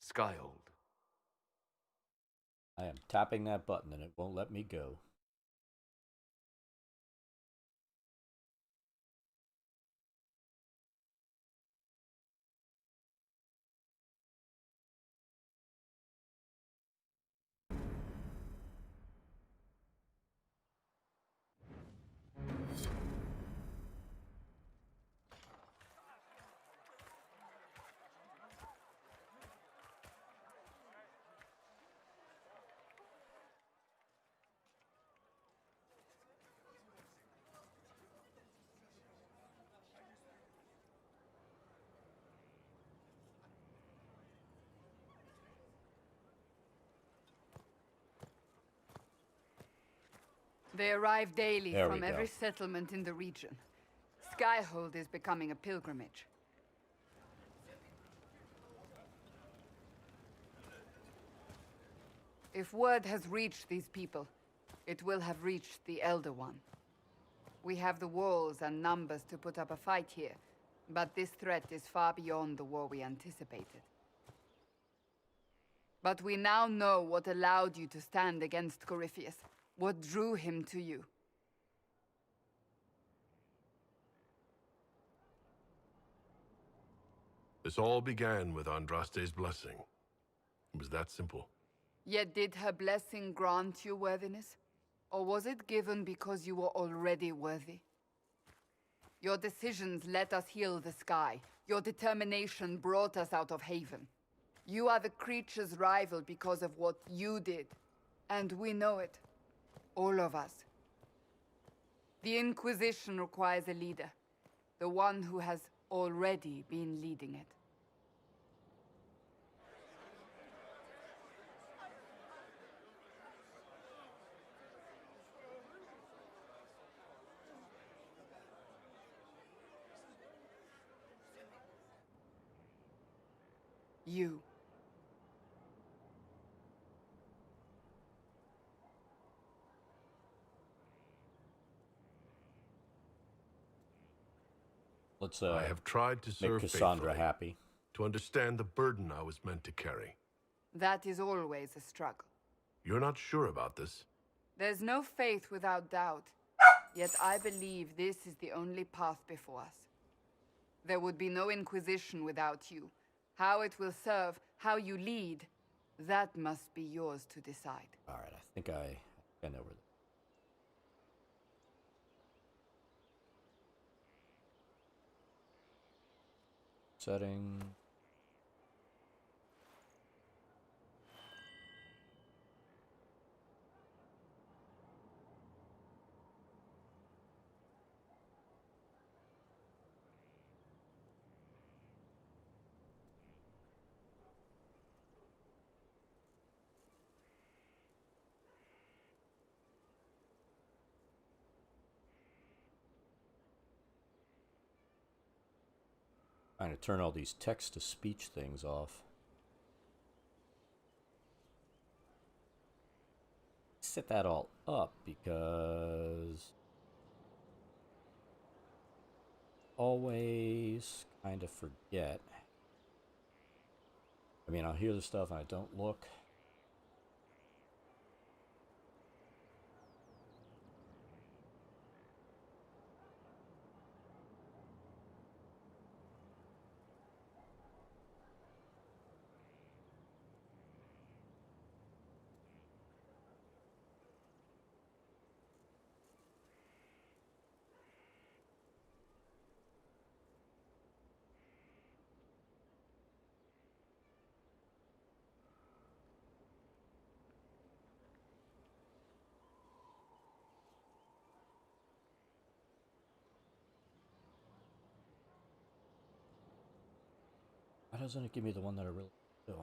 Skyhold. I am tapping that button and it won't let me go. They arrive daily There we from every go. settlement in the region. Skyhold is becoming a pilgrimage. If word has reached these people, it will have reached the Elder One. We have the walls and numbers to put up a fight here, but this threat is far beyond the war we anticipated. But we now know what allowed you to stand against Corypheus, what drew him to you. This all began with Andraste's blessing. It was that simple. Yet did her blessing grant you worthiness? Or was it given because you were already worthy? Your decisions let us heal the sky. Your determination brought us out of Haven. You are the creature's rival because of what you did. And we know it. All of us. The Inquisition requires a leader. The one who has already been leading it. You. Let's I have tried to make serve Cassandra faithfully. happy. to understand the burden I was meant to carry. That is always a struggle. You're not sure about this? There's no faith without doubt. Yet I believe this is the only path before us. There would be no Inquisition without you. How it will serve, how you lead, that must be yours to decide. Alright, I think I know where. Setting. Trying to turn all these text-to-speech things off. Set that all up because always kind of forget. I mean, I'll hear the stuff and I don't look. Why doesn't it give me the one that I really do?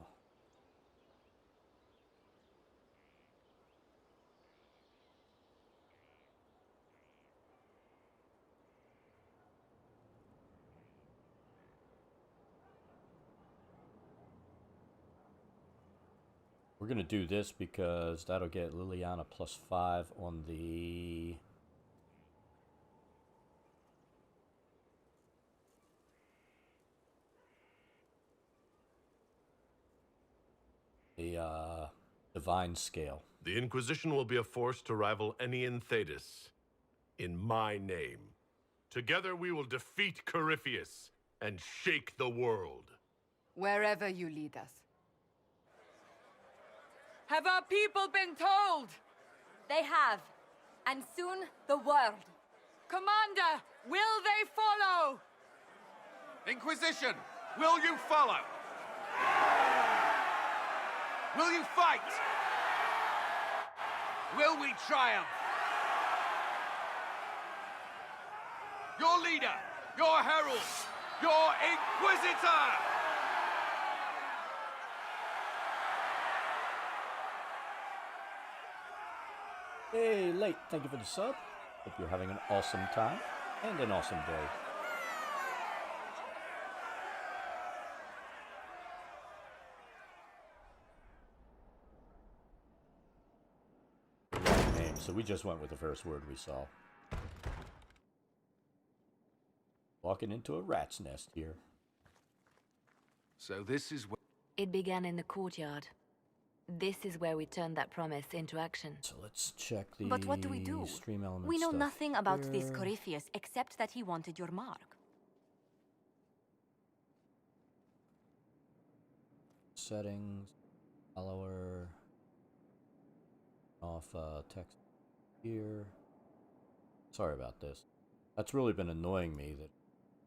We're going to do this because that'll get Liliana +5 on the... divine scale. The Inquisition will be a force to rival any in Thedas. In my name. Together we will defeat Corypheus and shake the world. Wherever you lead us. Have our people been told? They have. And soon, the world. Commander, will they follow? Inquisition, will you follow? Will you fight? Will we triumph? Your leader, your herald, your Inquisitor! Hey, Late, thank you for the sub. Hope you're having an awesome time and an awesome day. Right name, so we just went with the first word we saw. Walking into a rat's nest here. So this is where... It began in the courtyard. This is where we turned that promise into action. So let's check the But what do we do? stream element We know stuff nothing about this here. Corypheus except that he wanted your mark. Settings, follower, off text here. Sorry about this. That's really been annoying me that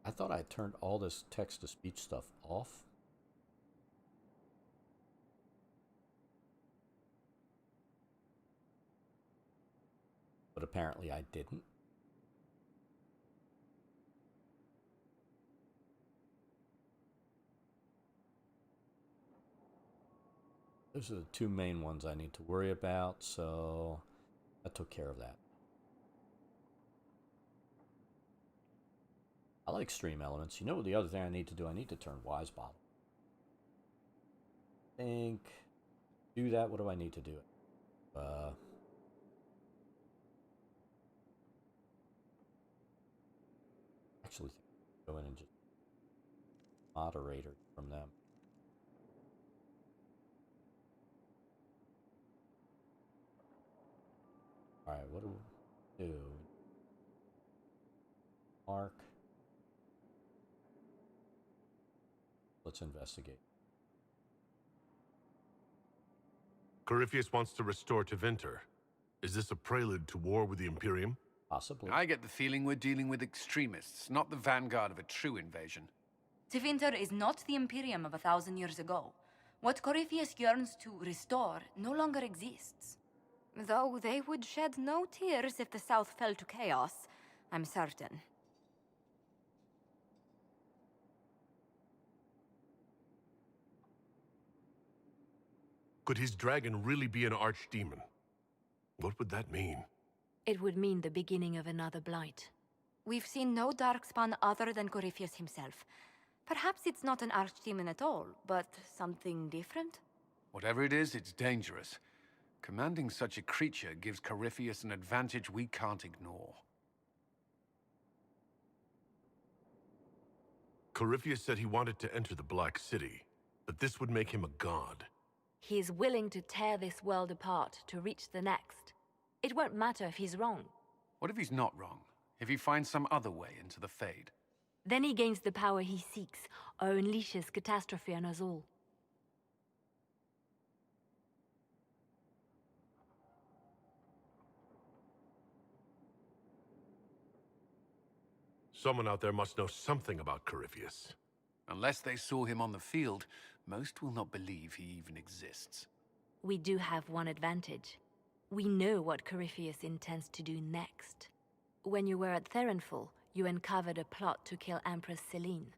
I thought I turned all this text-to-speech stuff off. But apparently I didn't. Those are the two main ones I need to worry about, so I took care of that. I like stream elements. You know the other thing I need to do? I need to turn Wise Bottle. Think. Do that. What do I need to do? Actually, go in and just moderator from them. Alright, what do we do? Mark. Let's investigate. Corypheus wants to restore Tevinter. Is this a prelude to war with the Imperium? Possibly. I get the feeling we're dealing with extremists, not the vanguard of a true invasion. Tevinter is not the Imperium of 1,000 years ago. What Corypheus yearns to restore no longer exists. Though they would shed no tears if the South fell to chaos, I'm certain. Could his dragon really be an archdemon? What would that mean? It would mean the beginning of another blight. We've seen no darkspawn other than Corypheus himself. Perhaps it's not an archdemon at all, but something different? Whatever it is, it's dangerous. Commanding such a creature gives Corypheus an advantage we can't ignore. Corypheus said he wanted to enter the Black City, that this would make him a god. He is willing to tear this world apart to reach the next. It won't matter if he's wrong. What if he's not wrong? If he finds some other way into the Fade? Then he gains the power he seeks, or unleashes catastrophe on us all. Someone out there must know something about Corypheus. Unless they saw him on the field, most will not believe he even exists. We do have one advantage. We know what Corypheus intends to do next. When you were at Therenfall, you uncovered a plot to kill Empress Celine.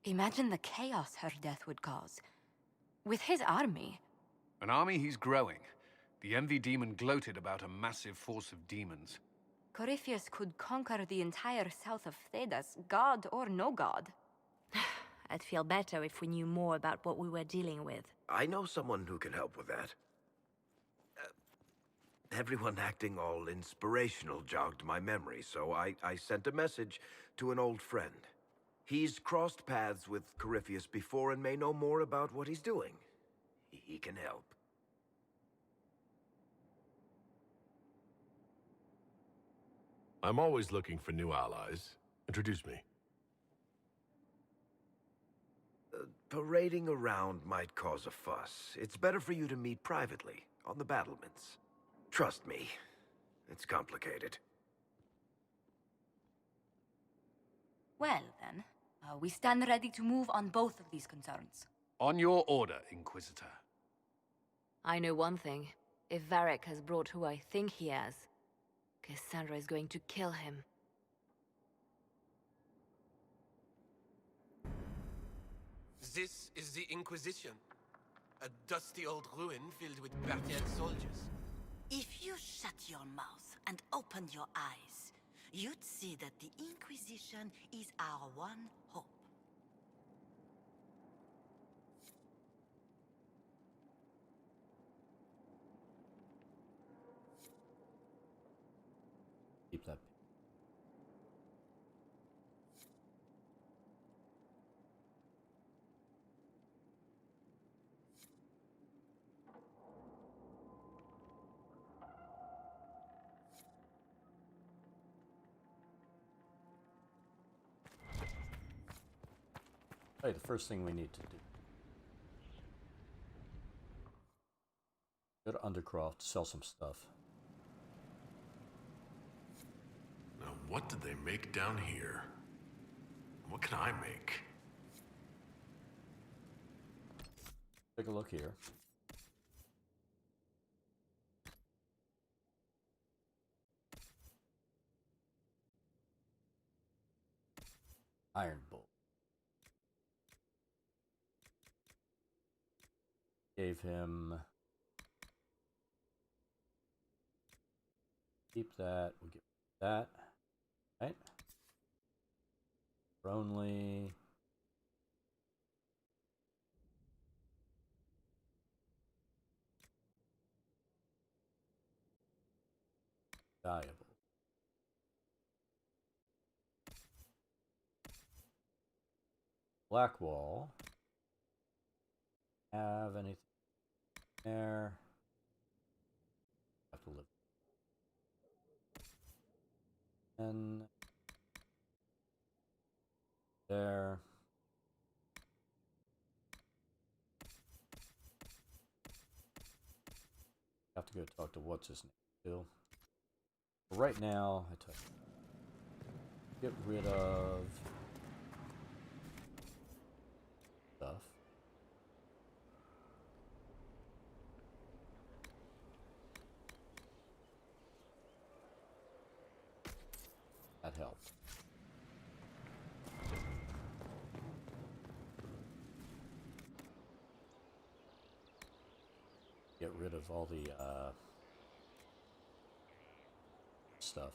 Imagine the chaos her death would cause. With his army... An army he's growing. The Envy Demon gloated about a massive force of demons. Corypheus could conquer the entire south of Thedas, god or no god. I'd feel better if we knew more about what we were dealing with. I know someone who can help with that. Everyone acting all inspirational jogged my memory, so I sent a message to an old friend. He's crossed paths with Corypheus before and may know more about what he's doing. He can help. I'm always looking for new allies. Introduce me. Parading around might cause a fuss. It's better for you to meet privately, on the battlements. Trust me, it's complicated. Well, then, we stand ready to move on both of these concerns. On your order, Inquisitor. I know one thing. If Varric has brought who I think he has, Cassandra is going to kill him. This is the Inquisition. A dusty old ruin filled with Parthian soldiers. If you shut your mouth and open your eyes, you'd see that the Inquisition is our one hope. Keep that. Hey, the first thing we need to do. Go to Undercroft, sell some stuff. Now, what did they make down here? What can I make? Take a look here. Iron Bolt. Gave him... Keep that. We'll get that. Right? Only... Valuable. Black wall. Have anything there? Have to live. And there. Have to go talk to what's his name still. But right now, I tell you, get rid of stuff. That helped. Get rid of all the stuff.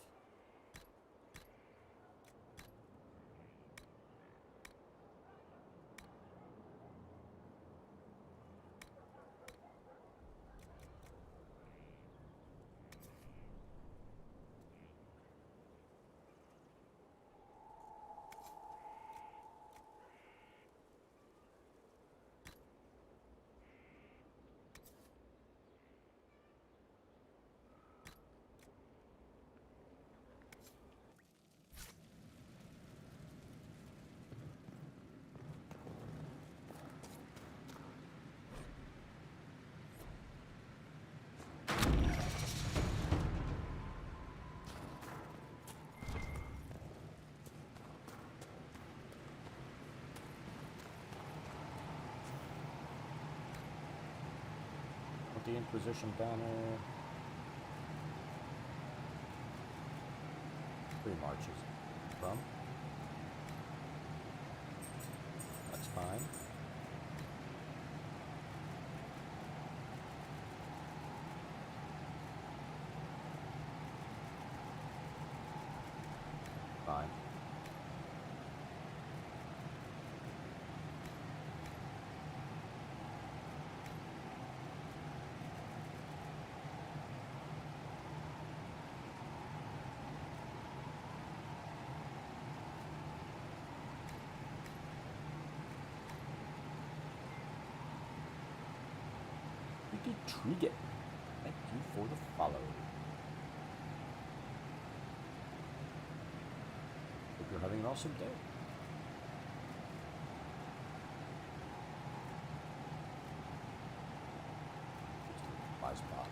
The Inquisition banner. 3 marches from. That's fine. Fine. Trigger. Thank you for the follow. Hope you're having an awesome day. Buy spot.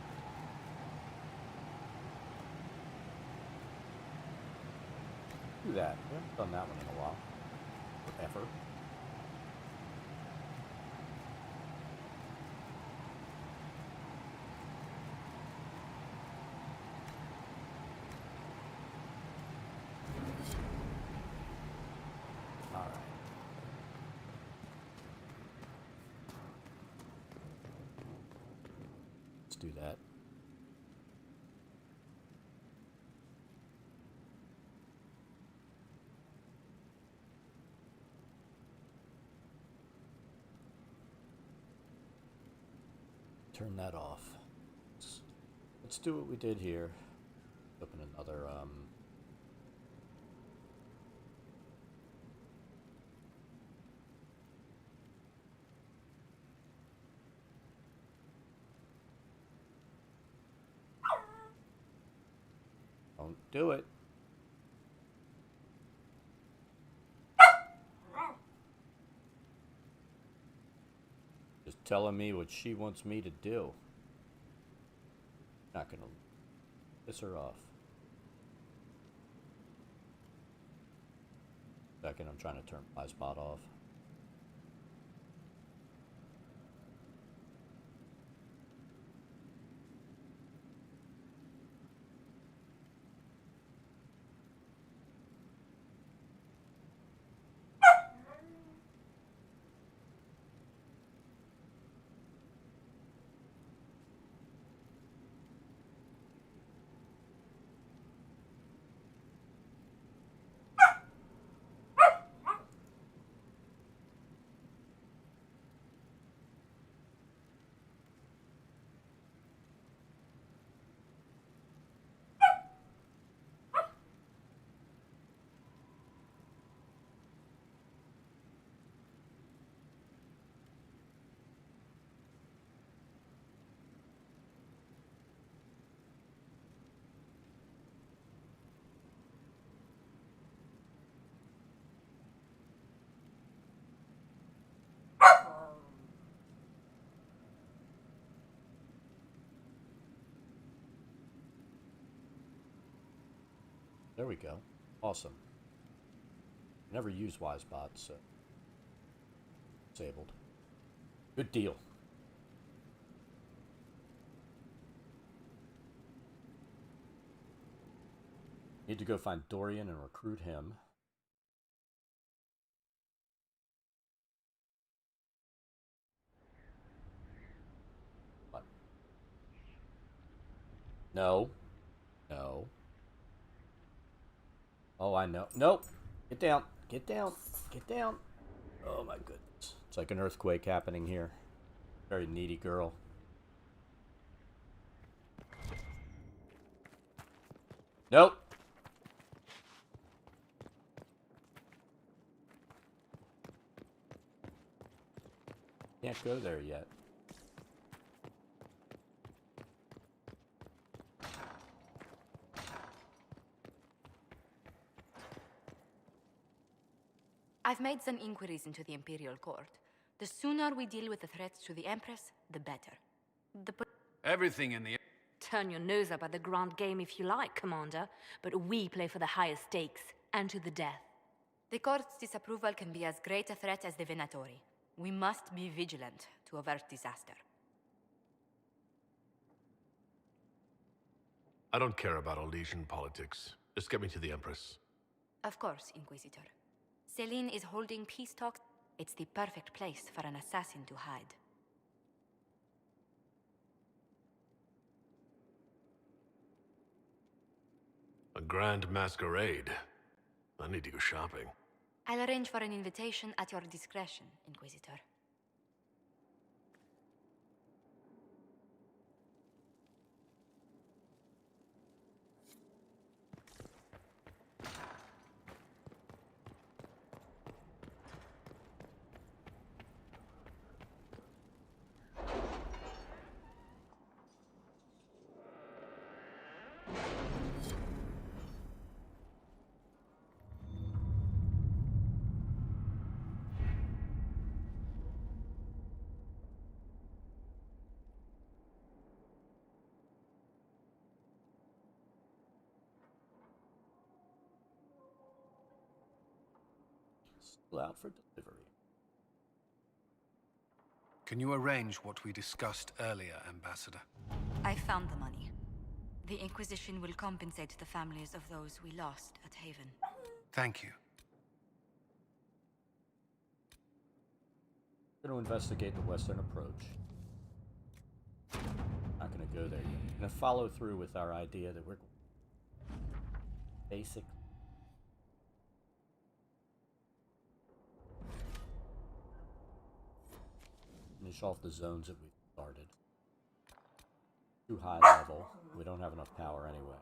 Do that. We haven't done that one in a while. Forever. Do that. Turn that off. Let's do what we did here. Open another Don't do it. Just telling me what she wants me to do. Not gonna piss her off. Second, I'm trying to turn my spot off. There we go. Awesome. Never use wise bots, so disabled. Good deal. Need to go find Dorian and recruit him. What? No. No. Oh, I know. Nope. Get down. Get down. Get down. Oh my goodness. It's like an earthquake happening here. Very needy girl. Nope. Can't go there yet. I've made some inquiries into the Imperial Court. The sooner we deal with the threats to the Empress, the better. Everything in the... Turn your nose up at the grand game if you like, Commander, but we play for the highest stakes, and to the death. The Court's disapproval can be as great a threat as the Venatori. We must be vigilant to avert disaster. I don't care about Elysian politics. Just get me to the Empress. Of course, Inquisitor. Celine is holding peace talks. It's the perfect place for an assassin to hide. A grand masquerade. I need to go shopping. I'll arrange for an invitation at your discretion, Inquisitor. Still out for delivery. Can you arrange what we discussed earlier, Ambassador? I found the money. The Inquisition will compensate the families of those we lost at Haven. Thank you. We're going to investigate the western approach. Not going to go there yet. We're going to follow through with our idea that we're basic. Finish off the zones that we've started. Too high level. We don't have enough power anyway.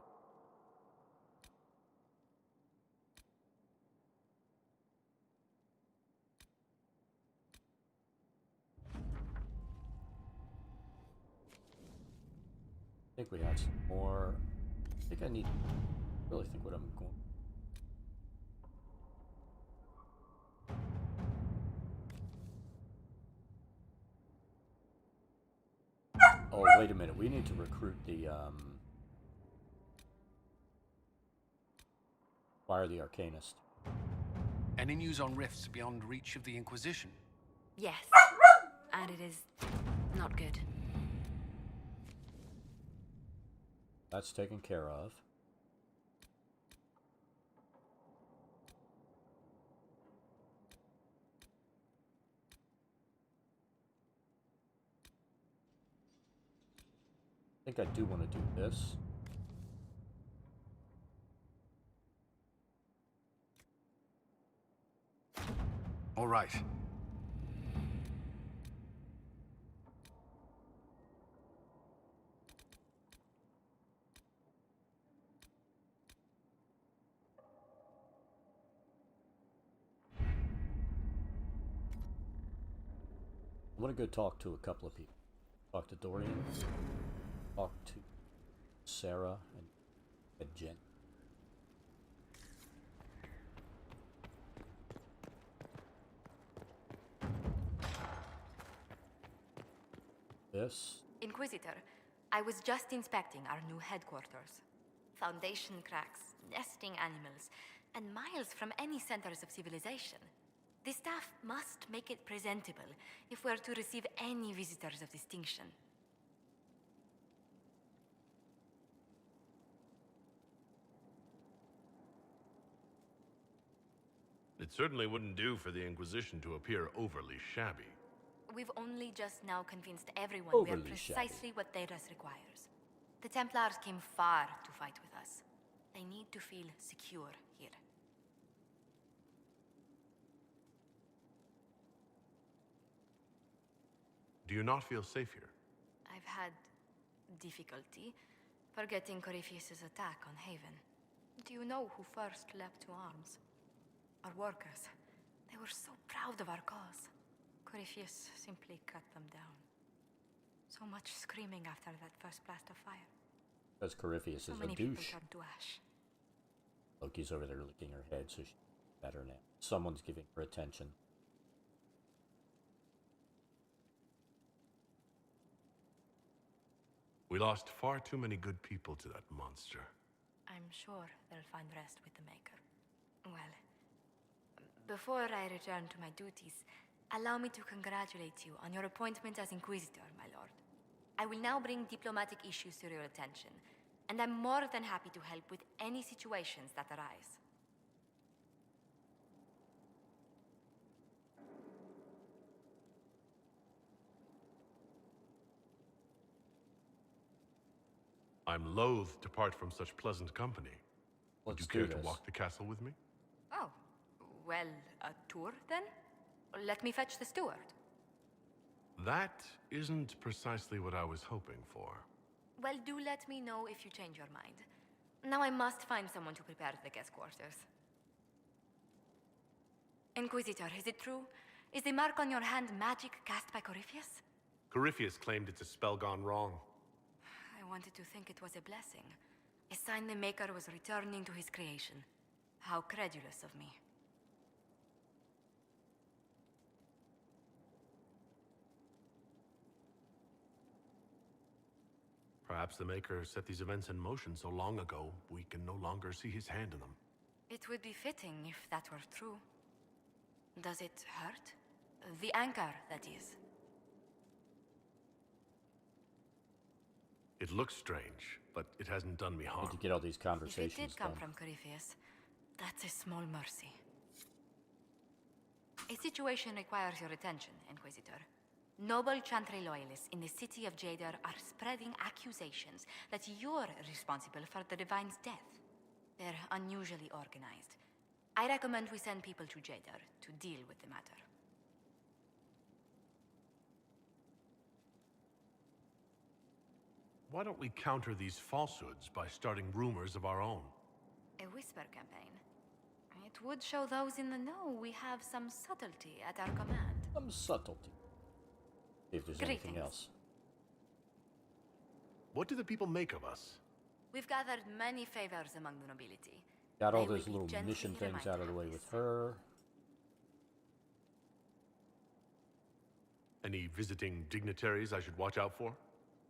I think we have some more. I think I need. Really think what I'm going. Oh, wait a minute. We need to recruit the, Fire the Arcanist. Any news on rifts beyond reach of the Inquisition? Yes. And it is not good. That's taken care of. I think I do want to do this. All right. I want to go talk to a couple of people. Talk to Dorian. Talk to Sarah and Jen. This. Inquisitor, I was just inspecting our new headquarters. foundation cracks, nesting animals, and miles from any centers of civilization. The staff must make it presentable if we're to receive any visitors of distinction. It certainly wouldn't do for the Inquisition to appear overly shabby. We've only just now convinced everyone we're Overly precisely what Thedas requires. The Templars came far to fight with us. They need to feel secure here. Do you not feel safe here? I've had difficulty forgetting Corypheus' attack on Haven. Do you know who first leapt to arms? Our workers. They were so proud of our cause. Corypheus simply cut them down. So much screaming after that first blast of fire. Because Corypheus So is a many people douche. turned to ash. Loki's over there licking her head, so she's better now. Someone's giving her attention. We lost far too many good people to that monster. I'm sure they'll find rest with the Maker. Well, before I return to my duties, allow me to congratulate you on your appointment as Inquisitor, my lord. I will now bring diplomatic issues to your attention, and I'm more than happy to help with any situations that arise. I'm loath to part from such pleasant company. Would you Let's do care to this. walk the castle with me? Oh, well, a tour then? Let me fetch the steward. That isn't precisely what I was hoping for. Well, do let me know if you change your mind. Now I must find someone to prepare the guest quarters. Inquisitor, is it true? Is the mark on your hand magic cast by Corypheus? Corypheus claimed it's a spell gone wrong. I wanted to think it was a blessing. A sign the Maker was returning to his creation. How credulous of me. Perhaps the Maker set these events in motion so long ago, we can no longer see his hand in them. It would be fitting if that were true. Does it hurt? The anchor, that is. It looks strange, but it hasn't done me harm. Need to get all these If conversations it did come done. from Corypheus, that's a small mercy. A situation requires your attention, Inquisitor. Noble Chantry loyalists in the city of Jadar are spreading accusations that you're responsible for the Divine's death. They're unusually organized. I recommend we send people to Jadar to deal with the matter. Why don't we counter these falsehoods by starting rumors of our own? A whisper campaign. It would show those in the know we have some subtlety at our command. Some subtlety. See if there's anything Greetings. else. What do the people make of us? We've gathered many favors among the nobility. Got all They will those be little gently mission things reminded out of the of way this. with her. Any visiting dignitaries I should watch out for?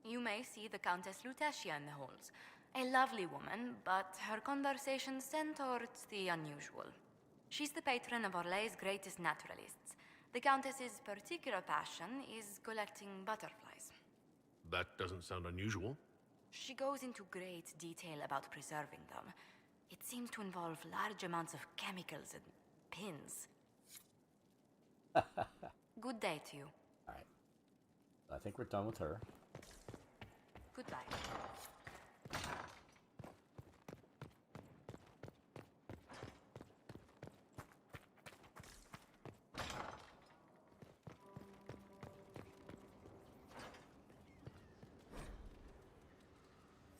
You may see the Countess Lutetia in the halls. A lovely woman, but her conversations tend towards the unusual. She's the patron of Orlay's greatest naturalists. The Countess's particular passion is collecting butterflies. That doesn't sound unusual. She goes into great detail about preserving them. It seems to involve large amounts of chemicals and pins. Good day to you. Alright. I think we're done with her. Goodbye.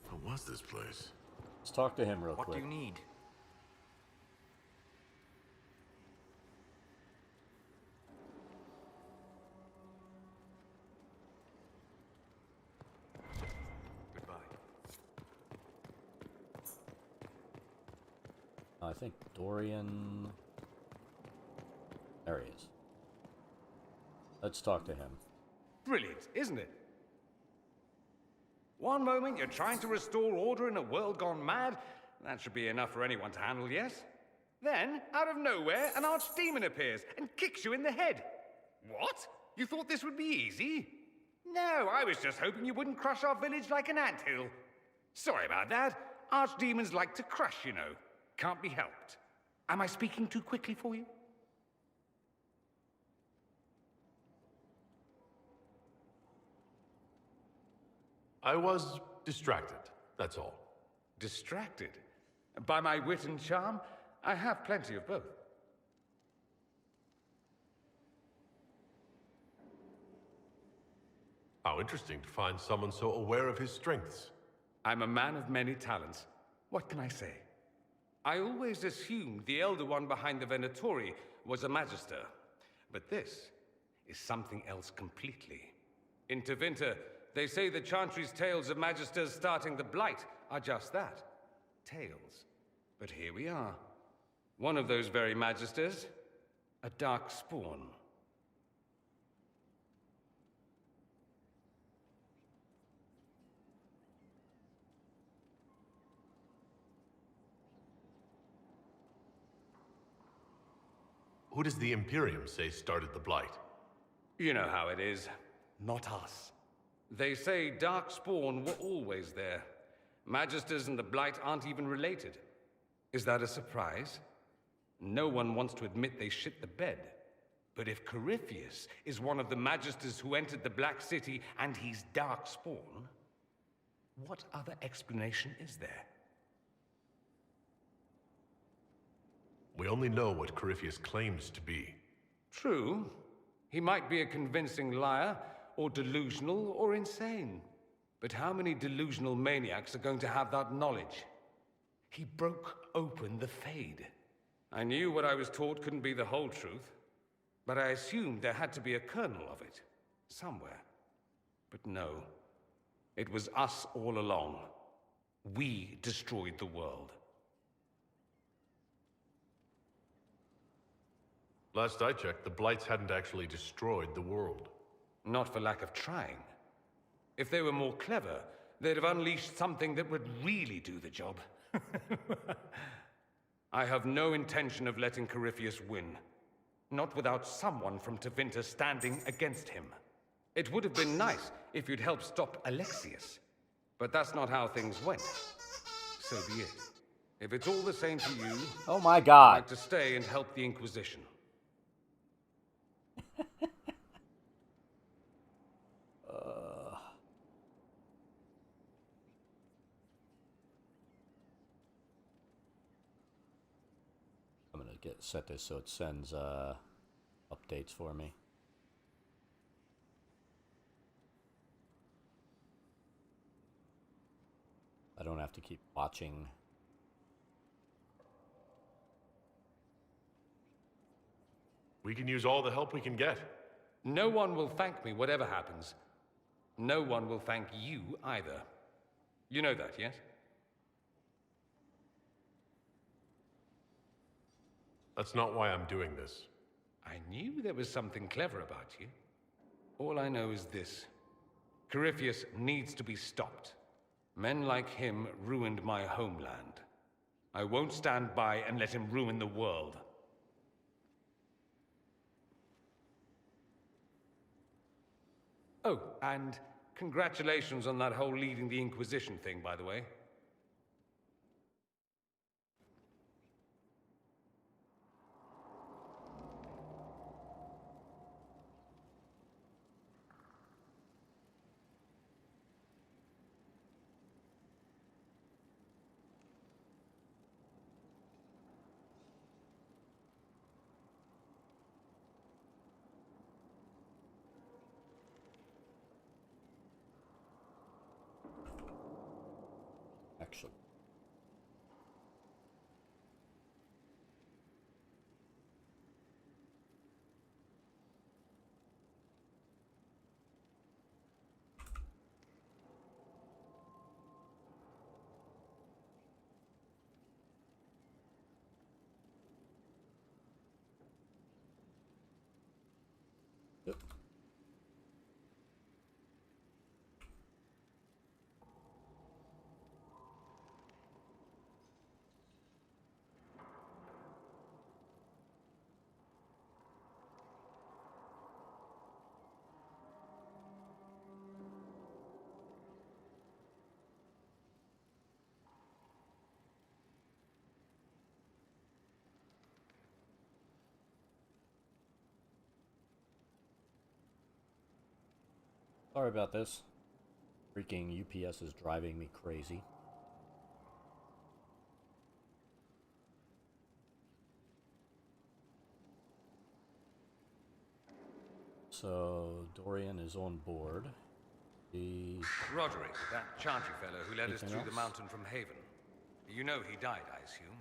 What was this place? Let's talk to him real What quick. do you need? Goodbye. I think Dorian... There he is. Let's talk to him. Brilliant, isn't it? One moment you're trying to restore order in a world gone mad. That should be enough for anyone to handle, yes? Then, out of nowhere, an archdemon appears and kicks you in the head. What? You thought this would be easy? No, I was just hoping you wouldn't crush our village like an anthill. Sorry about that. Archdemons like to crush, you know. Can't be helped. Am I speaking too quickly for you? I was distracted, that's all. Distracted? By my wit and charm? I have plenty of both. How interesting to find someone so aware of his strengths. I'm a man of many talents. What can I say? I always assumed the Elder One behind the Venatori was a Magister. But this is something else completely. In Tevinter, they say the Chantry's tales of Magisters starting the Blight are just that. Tales. But here we are. One of those very Magisters, a dark spawn. Who does the Imperium say started the Blight? You know how it is. Not us. They say Darkspawn were always there. Magisters and the Blight aren't even related. Is that a surprise? No one wants to admit they shit the bed. But if Corypheus is one of the Magisters who entered the Black City and he's Darkspawn, what other explanation is there? We only know what Corypheus claims to be. True. He might be a convincing liar, or delusional, or insane. But how many delusional maniacs are going to have that knowledge? He broke open the Fade. I knew what I was taught couldn't be the whole truth, but I assumed there had to be a kernel of it, somewhere. But no, it was us all along. We destroyed the world. Last I checked, the Blights hadn't actually destroyed the world. Not for lack of trying. If they were more clever, they'd have unleashed something that would really do the job. I have no intention of letting Corypheus win. Not without someone from Tevinter standing against him. It would have been nice if you'd helped stop Alexius. But that's not how things went. So be it. If it's all the same to you... Oh my God. I'd like to stay and help the Inquisition. I'm gonna set this so it sends updates for me. I don't have to keep watching. We can use all the help we can get. No one will thank me, whatever happens. No one will thank you either. You know that, yes? That's not why I'm doing this. I knew there was something clever about you. All I know is this. Corypheus needs to be stopped. Men like him ruined my homeland. I won't stand by and let him ruin the world. Oh, and congratulations on that whole leading the Inquisition thing, by the way. Excellent. Sorry about this. Freaking UPS is driving me crazy. So Dorian is on board. Roderick, that Chantry fellow who led us Anything through the else? mountain from Haven. You know he died, I assume.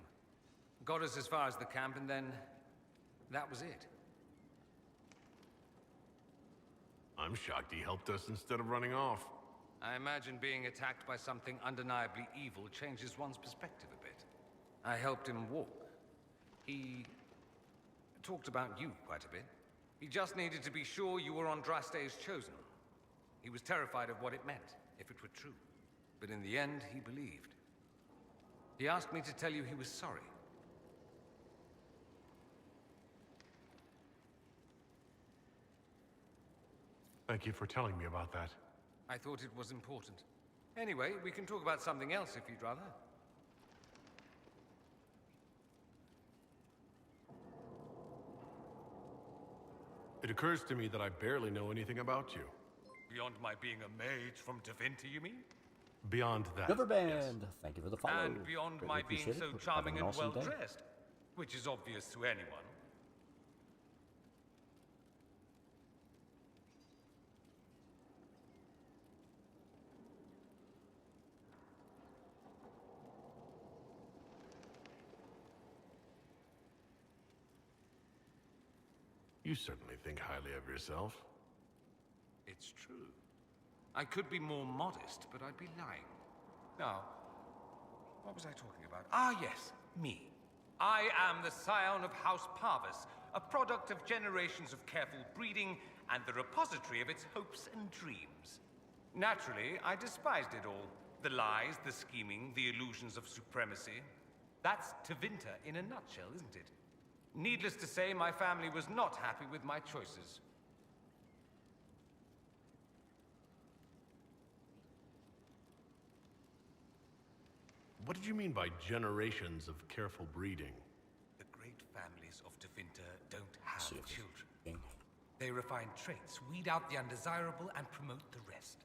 Got us as far as the camp, and then that was it. I'm shocked he helped us instead of running off. I imagine being attacked by something undeniably evil changes one's perspective a bit. I helped him walk. He talked about you quite a bit. He just needed to be sure you were Andraste's chosen. He was terrified of what it meant, if it were true. But in the end, he believed. He asked me to tell you he was sorry. Thank you for telling me about that. I thought it was important. Anyway, we can talk about something else if you'd rather. It occurs to me that I barely know anything about you. Beyond my being a mage from Tevinter, you mean? Beyond that. Cover band. Thank you for the follow. And beyond Greatly my being appreciate it. so Hope you're charming having an and awesome day. well-dressed, which is obvious to anyone. You certainly think highly of yourself. It's true. I could be more modest, but I'd be lying. Now, what was I talking about? Ah, yes, me. I am the scion of House Parvis, a product of generations of careful breeding and the repository of its hopes and dreams. Naturally, I despised it all. The lies, the scheming, the illusions of supremacy. That's Tevinter in a nutshell, isn't it? Needless to say, my family was not happy with my choices. What did you mean by generations of careful breeding? The great families of Tevinter don't have See if it's children. They refine traits, weed out the undesirable, and promote the rest.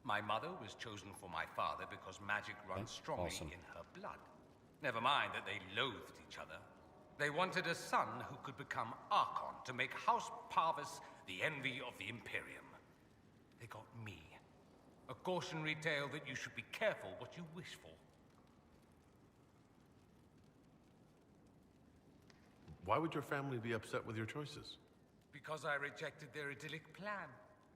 My mother was chosen for my father because magic runs strongly awesome. in her blood. Never mind that they loathed each other. They wanted a son who could become Archon to make House Parvis the envy of the Imperium. They got me. A cautionary tale that you should be careful what you wish for. Why would your family be upset with your choices? Because I rejected their idyllic plan.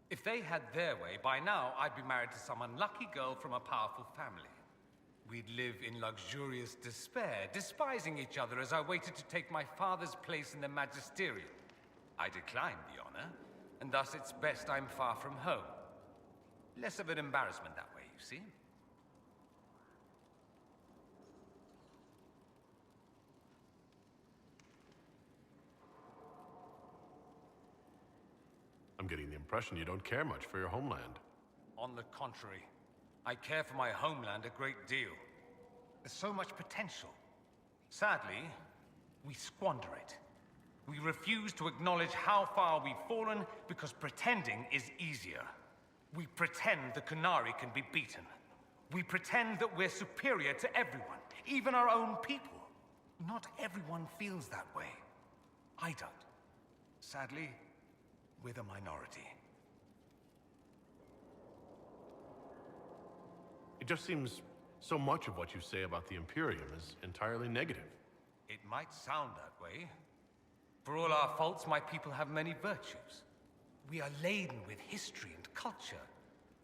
If they had their way, by now I'd be married to some unlucky girl from a powerful family. We'd live in luxurious despair, despising each other as I waited to take my father's place in the magisterium. I declined the honor, and thus it's best I'm far from home. Less of an embarrassment that way, you see? I'm getting the impression you don't care much for your homeland. On the contrary, I care for my homeland a great deal. There's so much potential. Sadly, we squander it. We refuse to acknowledge how far we've fallen because pretending is easier. We pretend the Qunari can be beaten. We pretend that we're superior to everyone, even our own people. Not everyone feels that way. I don't. Sadly, we're the minority. It just seems so much of what you say about the Imperium is entirely negative. It might sound that way. For all our faults, my people have many virtues. We are laden with history and culture.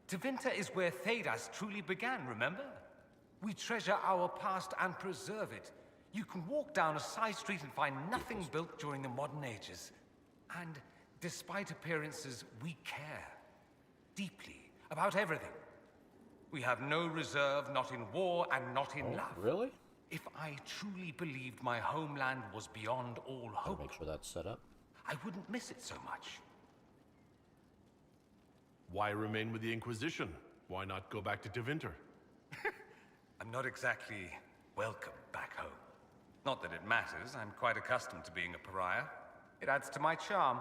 Tevinter is where Thedas truly began, remember? We treasure our past and preserve it. You can walk down a side street and find nothing built during the modern ages. And despite appearances, we care. Deeply. About everything. We have no reserve, not in war and not in love. Really? If I truly believed my homeland was beyond all hope, Make sure that's set up. I wouldn't miss it so much. Why remain with the Inquisition? Why not go back to Tevinter? I'm not exactly welcome back home. Not that it matters, I'm quite accustomed to being a pariah. It adds to my charm.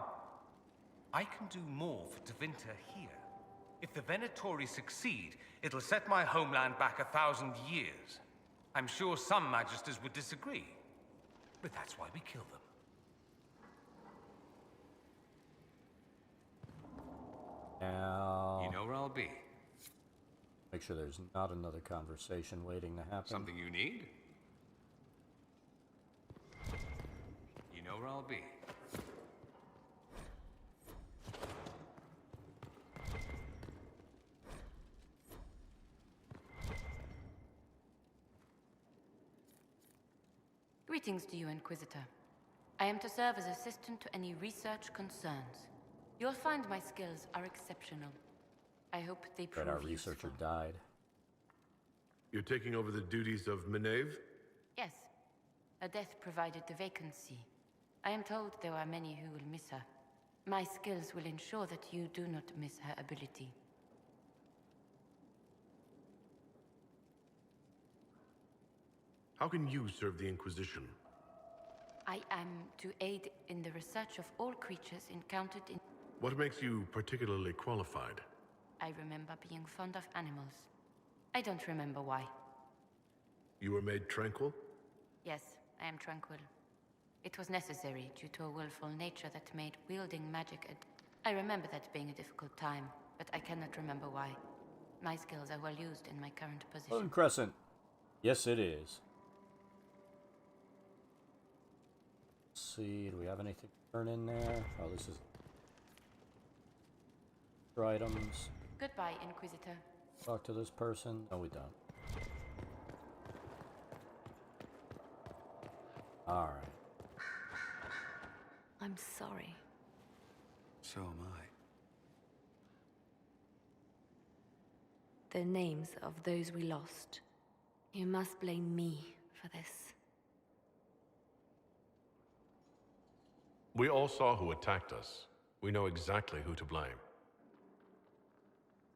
I can do more for Tevinter here. If the Venatori succeed, it'll set my homeland back 1,000 years. I'm sure some Magisters would disagree, but that's why we kill them. Now... You know where I'll be. Make sure there's not another conversation waiting to happen. Something you need? You know where I'll be. Greetings to you, Inquisitor. I am to serve as assistant to any research concerns. You'll find my skills are exceptional. I hope they prove But our useful. researcher died. You're taking over the duties of Meneve? Yes. Her death provided the vacancy. I am told there are many who will miss her. My skills will ensure that you do not miss her ability. How can you serve the Inquisition? I am to aid in the research of all creatures encountered in... What makes you particularly qualified? I remember being fond of animals. I don't remember why. You were made tranquil? Yes, I am tranquil. It was necessary due to a willful nature that made wielding magic I remember that being a difficult time, but I cannot remember why. My skills are well used in my current position. Lone Crescent. Yes, it is. Let's see, do we have anything to turn in there? Oh, this is... items. Goodbye, Inquisitor. Talk to this person. No, we don't. Alright. I'm sorry. So am I. The names of those we lost. You must blame me for this. We all saw who attacked us. We know exactly who to blame.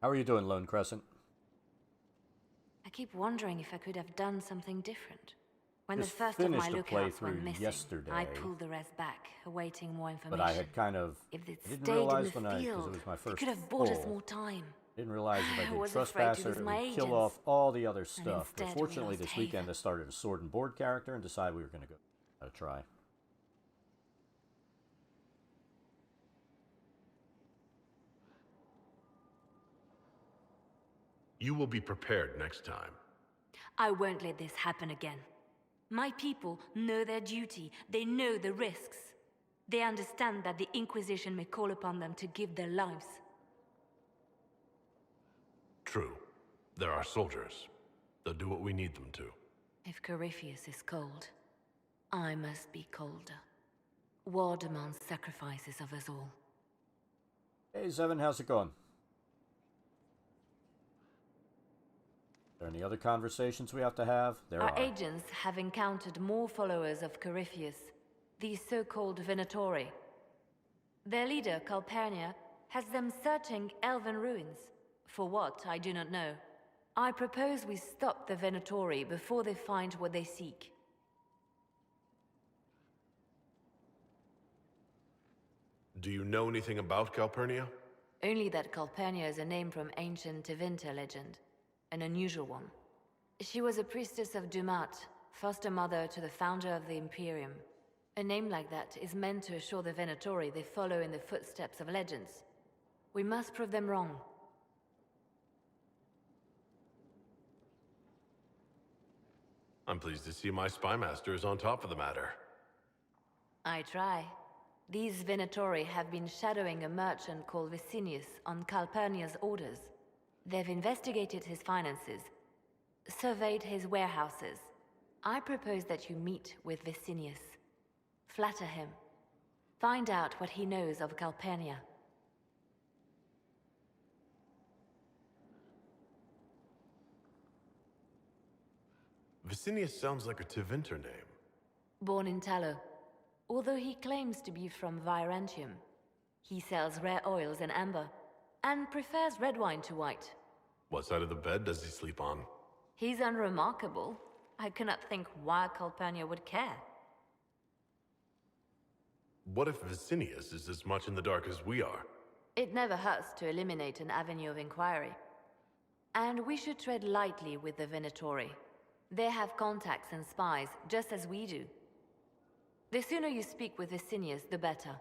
How are you doing, Lone Crescent? I keep wondering if I could have done something different. When Just the first of my finished a lookouts went playthrough missing, yesterday, I pulled the rest back, awaiting more information. But I had kind of... If they'd I didn't stayed realize in the when I... because field, it was my they first could have bought us pull. more time. Didn't realize if I I did was afraid to Trespasser, lose it my would kill agents. off all the other And stuff. But instead we fortunately, lost this weekend I Haven. started a sword and board character and decided we were going to go try. You will be prepared next time. I won't let this happen again. My people know their duty. They know the risks. They understand that the Inquisition may call upon them to give their lives. True. There are soldiers. They'll do what we need them to. If Corypheus is cold, I must be colder. War demands sacrifices of us all. Hey, Zevin, how's it going? Are there any other conversations we have to have? There Our are. agents have encountered more followers of Corypheus, these so-called Venatori. Their leader, Calpurnia, has them searching elven ruins. For what, I do not know. I propose we stop the Venatori before they find what they seek. Do you know anything about Calpurnia? Only that Calpurnia is a name from ancient Tevinter legend. An unusual one. She was a priestess of Dumat, foster mother to the founder of the Imperium. A name like that is meant to assure the Venatori they follow in the footsteps of legends. We must prove them wrong. I'm pleased to see my spymaster is on top of the matter. I try. These Venatori have been shadowing a merchant called Vicinius on Calpurnia's orders. They've investigated his finances, surveyed his warehouses. I propose that you meet with Vicinius. Flatter him. Find out what he knows of Calpurnia. Vicinius sounds like a Tevinter name. Born in Tallow. Although he claims to be from Virantium, he sells rare oils and amber, and prefers red wine to white. What side of the bed does he sleep on? He's unremarkable. I cannot think why Calpurnia would care. What if Vicinius is as much in the dark as we are? It never hurts to eliminate an avenue of inquiry. And we should tread lightly with the Venatori. They have contacts and spies, just as we do. The sooner you speak with Vicinius, the better.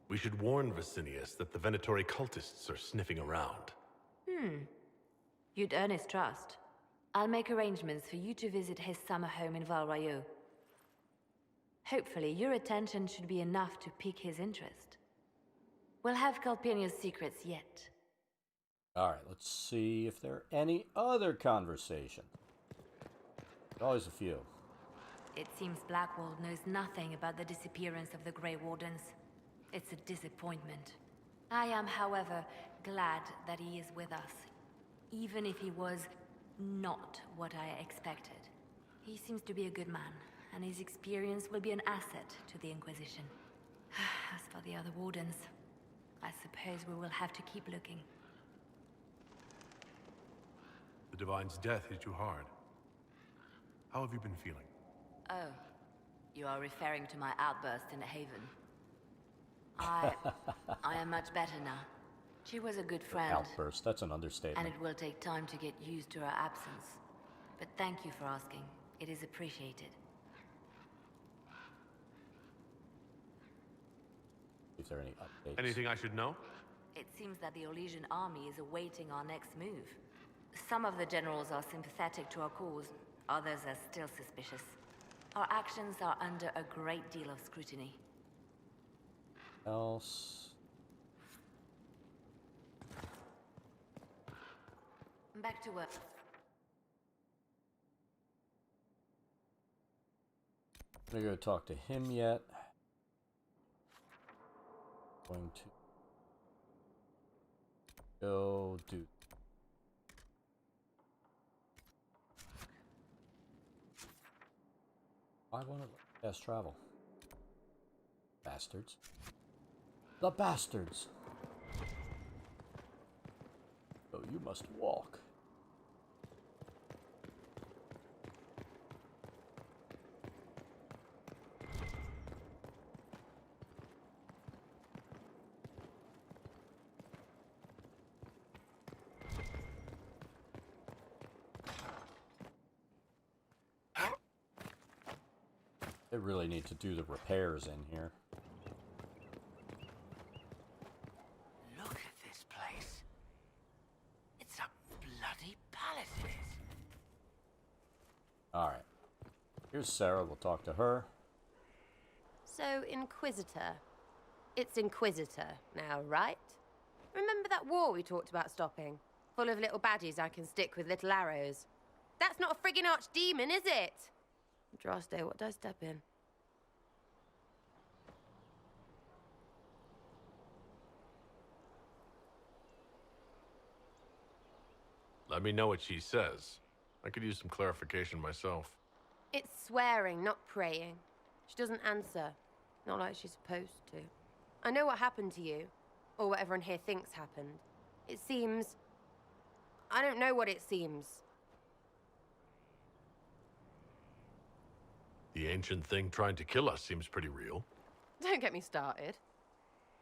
We should warn Vicinius that the Venatori cultists are sniffing around. You'd earn his trust. I'll make arrangements for you to visit his summer home in Val Royeaux. Hopefully, your attention should be enough to pique his interest. We'll have Calpurnia's secrets yet. Alright, let's see if there are any other conversation. Always a few. It seems Blackwall knows nothing about the disappearance of the Grey Wardens. It's a disappointment. I am, however, glad that he is with us, even if he was not what I expected. He seems to be a good man, and his experience will be an asset to the Inquisition. As for the other Wardens, I suppose we will have to keep looking. The Divine's death hit you hard. How have you been feeling? Oh, you are referring to my outburst in the Haven. I am much better now. She was a good friend. Outburst, that's an understatement. And it will take time to get used to her absence. But thank you for asking. It is appreciated. Is there any updates? Anything I should know? It seems that the Orlesian army is awaiting our next move. Some of the generals are sympathetic to our cause, others are still suspicious. Our actions are under a great deal of scrutiny. Else? Back to work. I'm gonna go talk to him yet. Going to go do. I want to fast travel. Bastards. The bastards. Oh, you must walk. They really need to do the repairs in here. Look at this place. It's a bloody palace, it is. Alright. Here's Sarah. We'll talk to her. So, Inquisitor. It's Inquisitor now, right? Remember that war we talked about stopping? Full of little baddies I can stick with little arrows. That's not a friggin' archdemon, is it? Droste, what did I step in? Let me know what she says. I could use some clarification myself. It's swearing, not praying. She doesn't answer. Not like she's supposed to. I know what happened to you. Or what everyone here thinks happened. It seems... I don't know what it seems. The ancient thing trying to kill us seems pretty real. Don't get me started.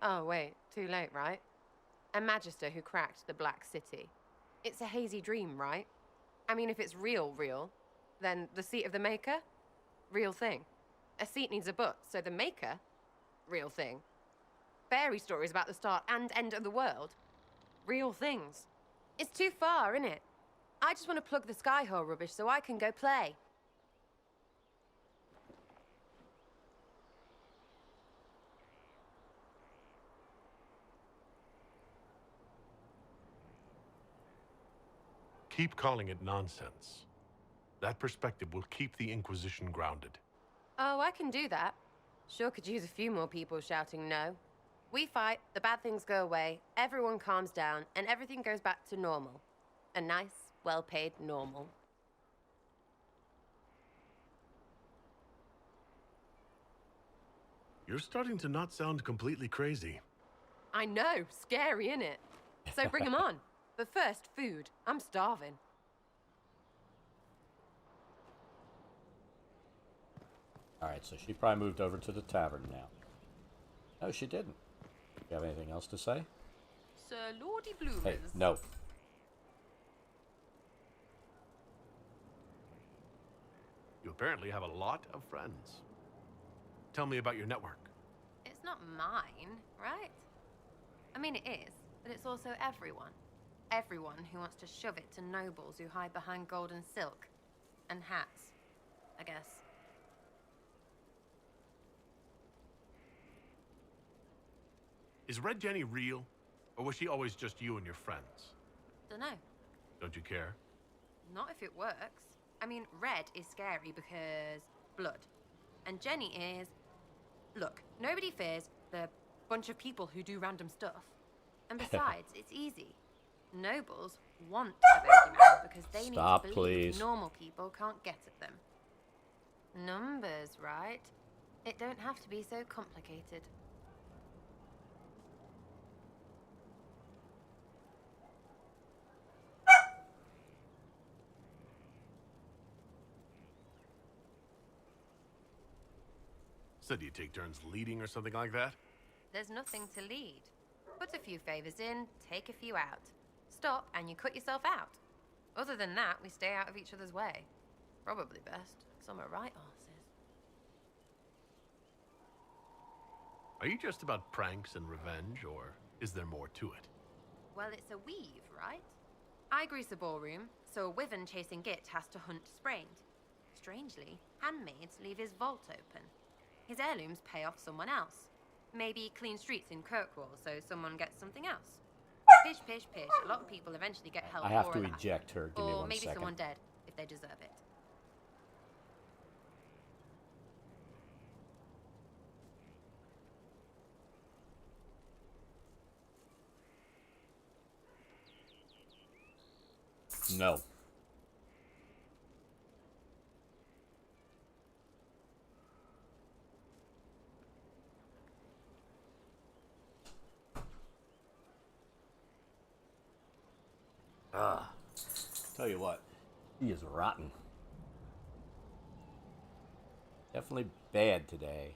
Oh, wait. Too late, right? A Magister who cracked the Black City. It's a hazy dream, right? I mean, if it's real, then the seat of the Maker? Real thing. A seat needs a book, so the Maker? Real thing. Fairy stories about the start and end of the world? Real things. It's too far, innit? I just want to plug the Skyhole rubbish so I can go play. Keep calling it nonsense. That perspective will keep the Inquisition grounded. Oh, I can do that. Sure could use a few more people shouting no. We fight, the bad things go away, everyone calms down, and everything goes back to normal. A nice, well-paid normal. You're starting to not sound completely crazy. I know, scary, innit? So bring 'em on. But first, food. I'm starving. Alright, so she probably moved over to the tavern now. No, she didn't. You have anything else to say? Sir Lordy Bloomers. Hey, no. You apparently have a lot of friends. Tell me about your network. It's not mine, right? I mean, it is, but it's also everyone. Everyone who wants to shove it to nobles who hide behind gold and silk. And hats, I guess. Is Red Jenny real? Or was she always just you and your friends? Dunno. Don't you care? Not if it works. I mean, Red is scary because blood. And Jenny is... Look, nobody fears the bunch of people who do random stuff. And besides, it's easy. Nobles want a bogeyman because they Stop, need to believe please. normal people can't get at them. Numbers, right? It don't have to be so complicated. Said you take turns leading or something like that? There's nothing to lead. Put a few favors in, take a few out. Stop, and you cut yourself out. Other than that, we stay out of each other's way. Probably best. Some are right arses. Are you just about pranks and revenge, or is there more to it? Well, it's a weave, right? I grease a ballroom, so a wyvern chasing Git has to hunt sprained. Strangely, handmaids leave his vault open. His heirlooms pay off someone else. Maybe clean streets in Kirkwall so someone gets something else. Pish, pish, pish. A lot of people eventually get help I have or to alive. eject her. Give me Or one maybe second. someone dead, if they deserve it. No. Ah. Tell you what, he is rotten. Definitely bad today.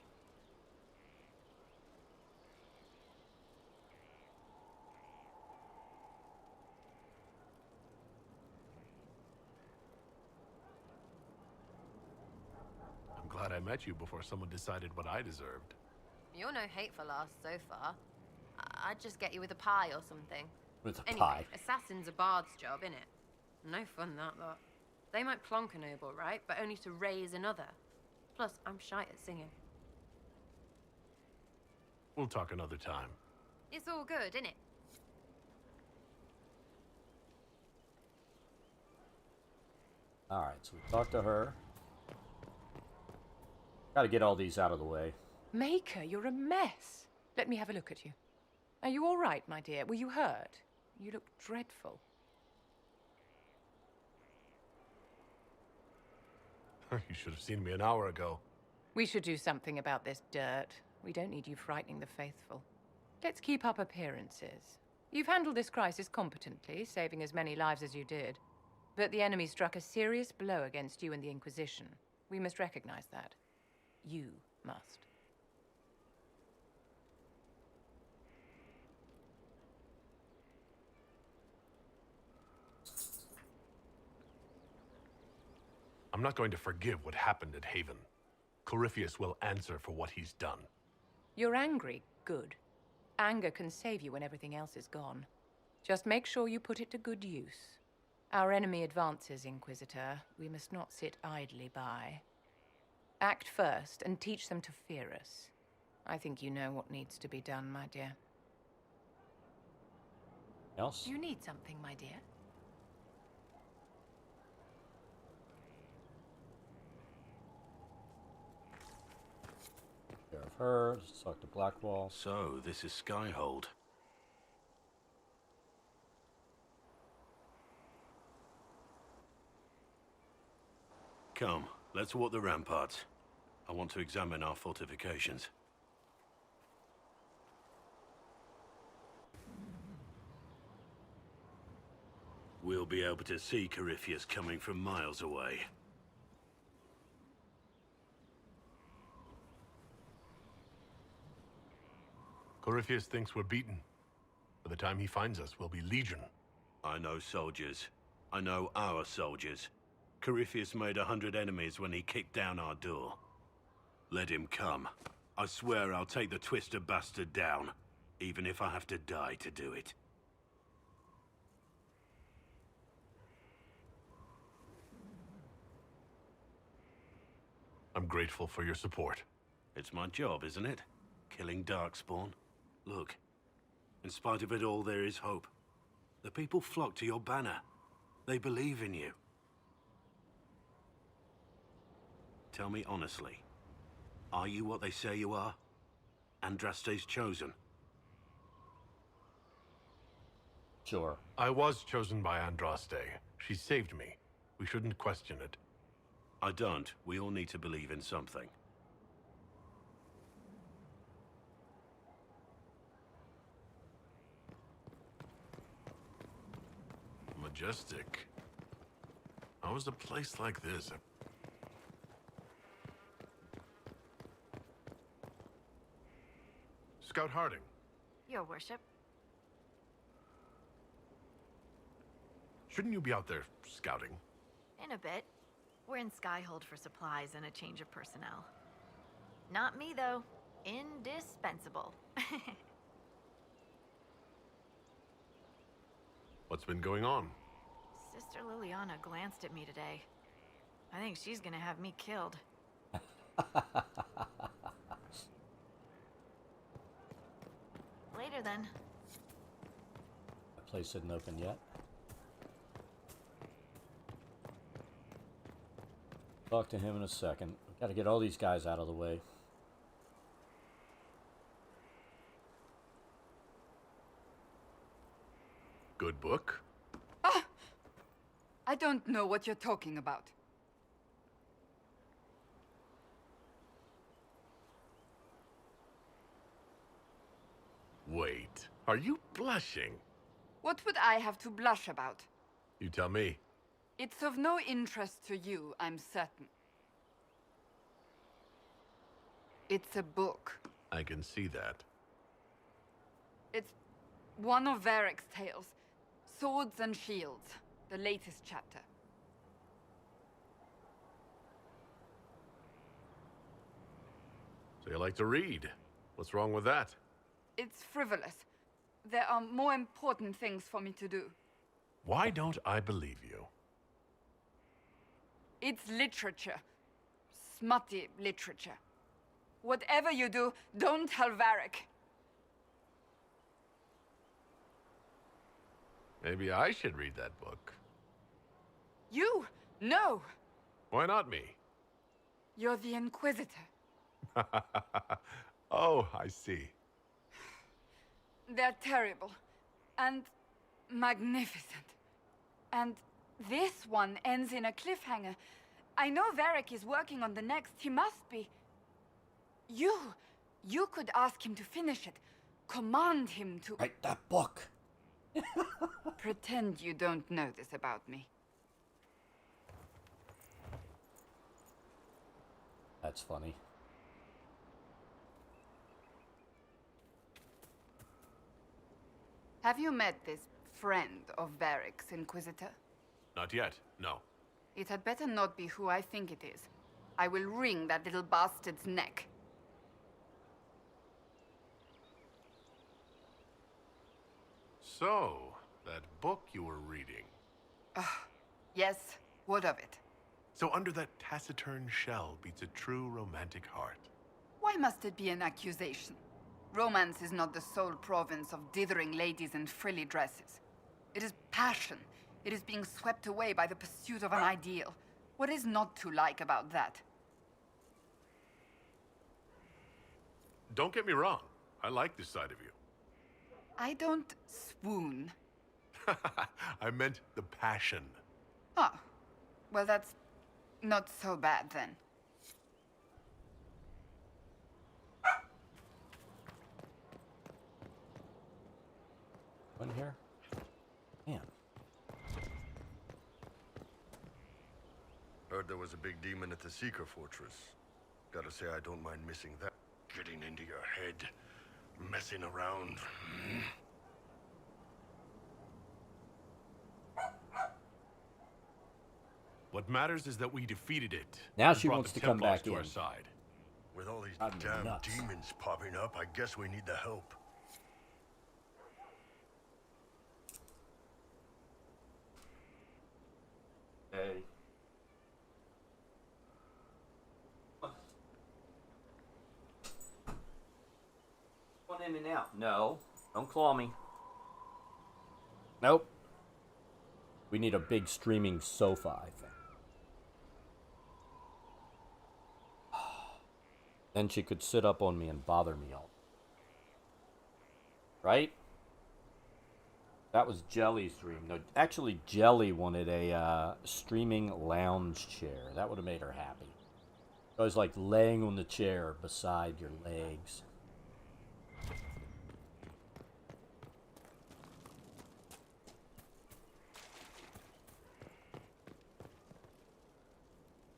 I'm glad I met you before someone decided what I deserved. You're no hateful ass so far. I'd just get you with a pie or something. With a Anyway, pie. assassin's a bard's job, innit? No fun, that lot. They might plonk a noble, right? But only to raise another. Plus, I'm shite at singing. We'll talk another time. It's all good, innit? Alright, so we talked to her. Gotta get all these out of the way. Maker, you're a mess. Let me have a look at you. Are you all right, my dear? Were you hurt? You look dreadful. You should have seen me an hour ago. We should do something about this dirt. We don't need you frightening the faithful. Let's keep up appearances. You've handled this crisis competently, saving as many lives as you did. But the enemy struck a serious blow against you and the Inquisition. We must recognize that. You must. I'm not going to forgive what happened at Haven. Corypheus will answer for what he's done. You're angry. Good. Anger can save you when everything else is gone. Just make sure you put it to good use. Our enemy advances, Inquisitor. We must not sit idly by. Act first and teach them to fear us. I think you know what needs to be done, my dear. Else? You need something, my dear? Take care of her. Let's talk to Blackwall. So, this is Skyhold. Come, let's walk the ramparts. I want to examine our fortifications. We'll be able to see Corypheus coming from miles away. Corypheus thinks we're beaten. By the time he finds us, we'll be legion. I know soldiers. I know our soldiers. Corypheus made 100 enemies when he kicked down our door. Let him come. I swear I'll take the twister bastard down, even if I have to die to do it. I'm grateful for your support. It's my job, isn't it? Killing Darkspawn. Look, in spite of it all, there is hope. The people flock to your banner. They believe in you. Tell me honestly, are you what they say you are? Andraste's chosen? Sure. I was chosen by Andraste. She saved me. We shouldn't question it. I don't. We all need to believe in something. Majestic. How is a place like this? Scout Harding. Your worship. Shouldn't you be out there scouting? In a bit. We're in Skyhold for supplies and a change of personnel. Not me, though. Indispensable. What's been going on? Sister Liliana glanced at me today. I think she's gonna have me killed. Later, then. That place isn't open yet. Talk to him in a second. Got to get all these guys out of the way. Good book? Ah! I don't know what you're talking about. Wait, are you blushing? What would I have to blush about? You tell me. It's of no interest to you, I'm certain. It's a book. I can see that. It's one of Varric's tales. Swords and Shields, the latest chapter. So you like to read? What's wrong with that? It's frivolous. There are more important things for me to do. Why don't I believe you? It's literature. Smutty literature. Whatever you do, don't tell Varric. Maybe I should read that book. You? No! Why not me? You're the Inquisitor. Oh, I see. They're terrible. And magnificent. And this one ends in a cliffhanger. I know Varric is working on the next. He must be. You could ask him to finish it. Command him to... Write that book! Pretend you don't know this about me. That's funny. Have you met this friend of Varric's, Inquisitor? Not yet, no. It had better not be who I think it is. I will wring that little bastard's neck. So, that book you were reading. Yes, what of it? So under that taciturn shell beats a true romantic heart. Why must it be an accusation? Romance is not the sole province of dithering ladies in frilly dresses. It is passion. It is being swept away by the pursuit of an ideal. What is not to like about that? Don't get me wrong. I like this side of you. I don't swoon. I meant the passion. Oh, well, that's not so bad then. One here? Man. Heard there was a big demon at the Seeker Fortress. Gotta say, I don't mind missing that. Getting into your head. Messing around. What matters is that we defeated it. Now and she brought wants the to come Templars back to in. our side. With all these I'm damn nuts. demons popping up, I guess we need the help. Hey. One in and out. No. Don't claw me. Nope. We need a big streaming sofa, I think. Then she could sit up on me and bother me all. Right? That was Jelly's dream. No, actually, Jelly wanted a streaming lounge chair. That would have made her happy. It was like laying on the chair beside your legs.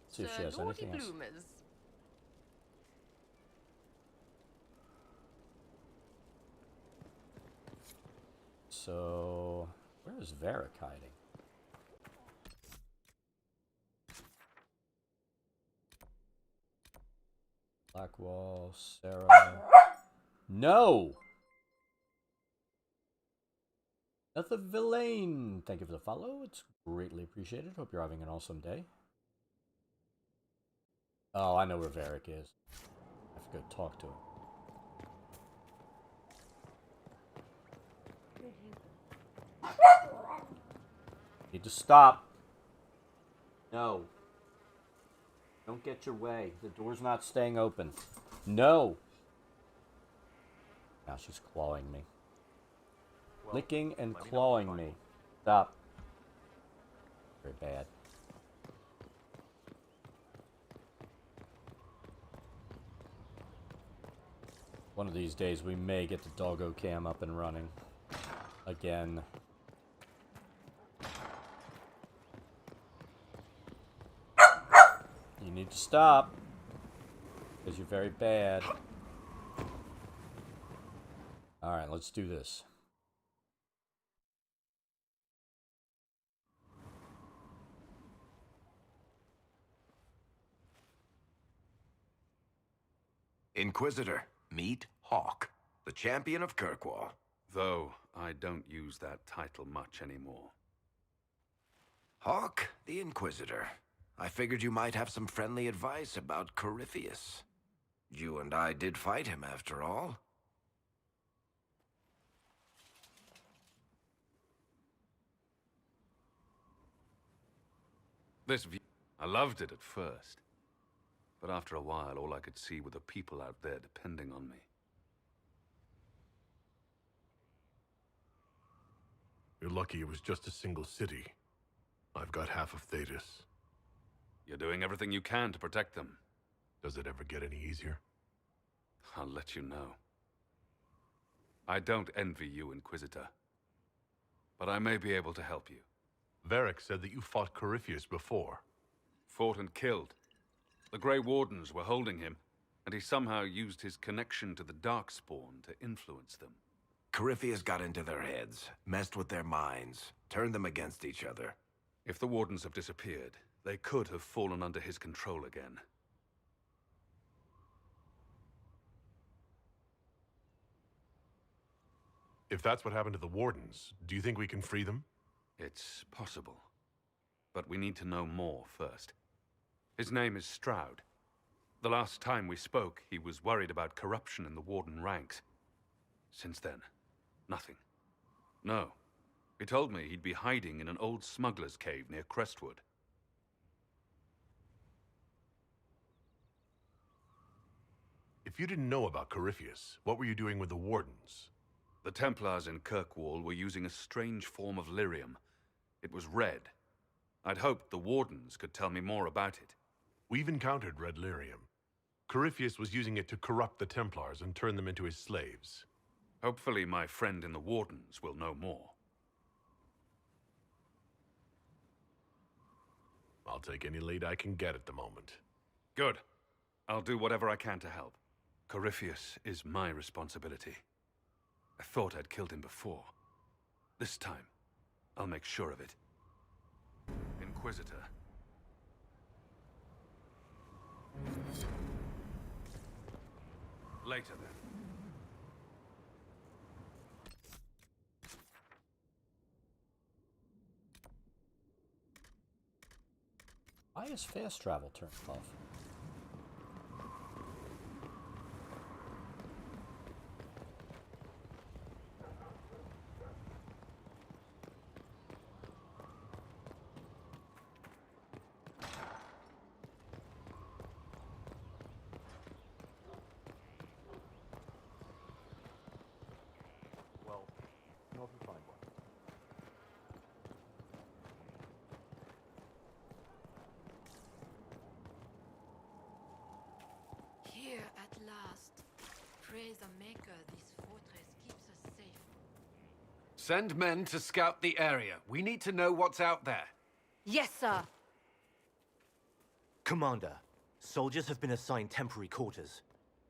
See if she has anything else. So, where is Varric hiding? Blackwall, Sarah. No! Nothing villain. Thank you for the follow. It's greatly appreciated. Hope you're having an awesome day. Oh, I know where Varric is. I have to go talk to him. Need to stop. No. Don't get your way. The door's not staying open. No. Now she's clawing me. Licking and clawing me. Stop. Very bad. One of these days we may get the doggo cam up and running. Again. You need to stop. Because you're very bad. Alright, let's do this. Inquisitor, meet Hawk, the champion of Kirkwall. Though I don't use that title much anymore. Hawk, the Inquisitor. I figured you might have some friendly advice about Corypheus. You and I did fight him, after all. This view, I loved it at first. But after a while, all I could see were the people out there depending on me. You're lucky it was just a single city. I've got half of Thetis. You're doing everything you can to protect them. Does it ever get any easier? I'll let you know. I don't envy you, Inquisitor. But I may be able to help you. Varric said that you fought Corypheus before. Fought and killed. The Grey Wardens were holding him, and he somehow used his connection to the Darkspawn to influence them. Corypheus got into their heads, messed with their minds, turned them against each other. If the Wardens have disappeared, they could have fallen under his control again. If that's what happened to the Wardens, do you think we can free them? It's possible. But we need to know more first. His name is Stroud. The last time we spoke, he was worried about corruption in the Warden ranks. Since then, nothing. No. He told me he'd be hiding in an old smuggler's cave near Crestwood. If you didn't know about Corypheus, what were you doing with the Wardens? The Templars in Kirkwall were using a strange form of lyrium. It was red. I'd hoped the Wardens could tell me more about it. We've encountered red lyrium. Corypheus was using it to corrupt the Templars and turn them into his slaves. Hopefully my friend in the Wardens will know more. I'll take any lead I can get at the moment. Good. I'll do whatever I can to help. Corypheus is my responsibility. I thought I'd killed him before. This time, I'll make sure of it. Inquisitor. Later, then. Why is fast travel turned off? Well, you know if you find one. Here at last. Praise the Maker, this fortress keeps us safe. Send men to scout the area. We need to know what's out there. Yes, sir. Commander, soldiers have been assigned temporary quarters.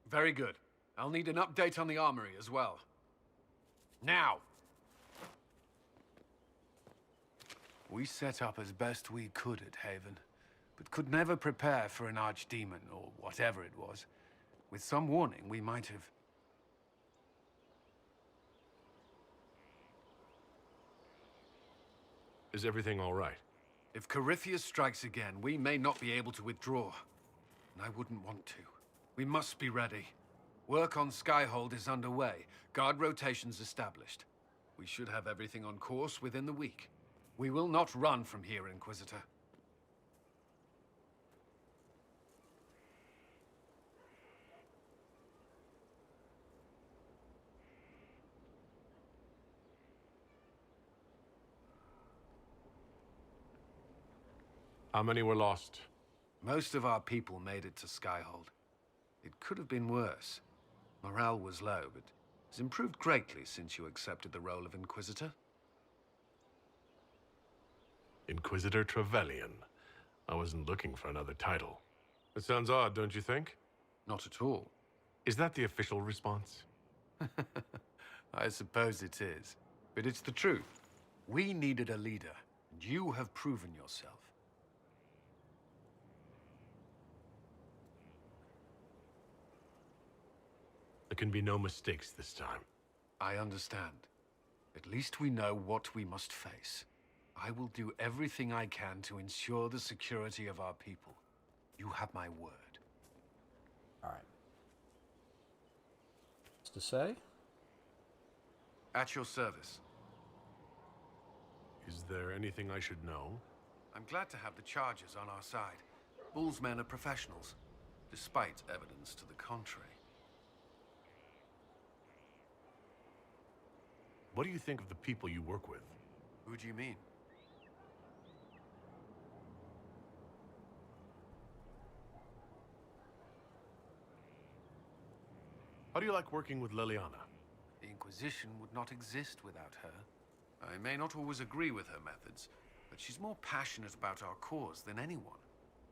Very good. I'll need an update on the armory as well. Now! We set up as best we could at Haven, but could never prepare for an archdemon, or whatever it was. With some warning, we might have... Is everything all right? If Corypheus strikes again, we may not be able to withdraw. And I wouldn't want to. We must be ready. Work on Skyhold is underway. Guard rotations established. We should have everything on course within the week. We will not run from here, Inquisitor. How many were lost? Most of our people made it to Skyhold. It could have been worse. Morale was low, but has improved greatly since you accepted the role of Inquisitor. Inquisitor Trevelyan. I wasn't looking for another title. It sounds odd, don't you think? Not at all. Is that the official response? I suppose it is. But it's the truth. We needed a leader, and you have proven yourself. There can be no mistakes this time. I understand. At least we know what we must face. I will do everything I can to ensure the security of our people. You have my word. All right. What's to say? At your service. Is there anything I should know? I'm glad to have the Chargers on our side. Bull's men are professionals, despite evidence to the contrary. What do you think of the people you work with? Who do you mean? How do you like working with Liliana? The Inquisition would not exist without her. I may not always agree with her methods, but she's more passionate about our cause than anyone.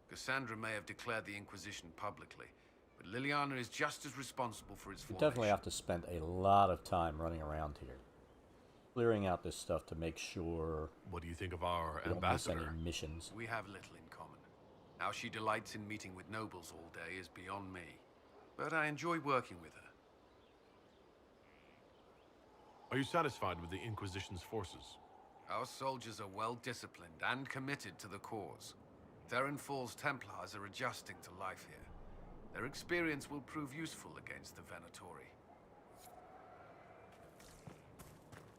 Cassandra may have declared the Inquisition publicly, but Liliana is just as responsible for its You formation. definitely have to spend a lot of time running around here, clearing out this stuff to make sure. What do you think of our we don't miss ambassador? any missions. We have little in common. How she delights in meeting with nobles all day is beyond me, but I enjoy working with her. Are you satisfied with the Inquisition's forces? Our soldiers are well disciplined and committed to the cause. Theron Fall's Templars are adjusting to life here. Their experience will prove useful against the Venatori.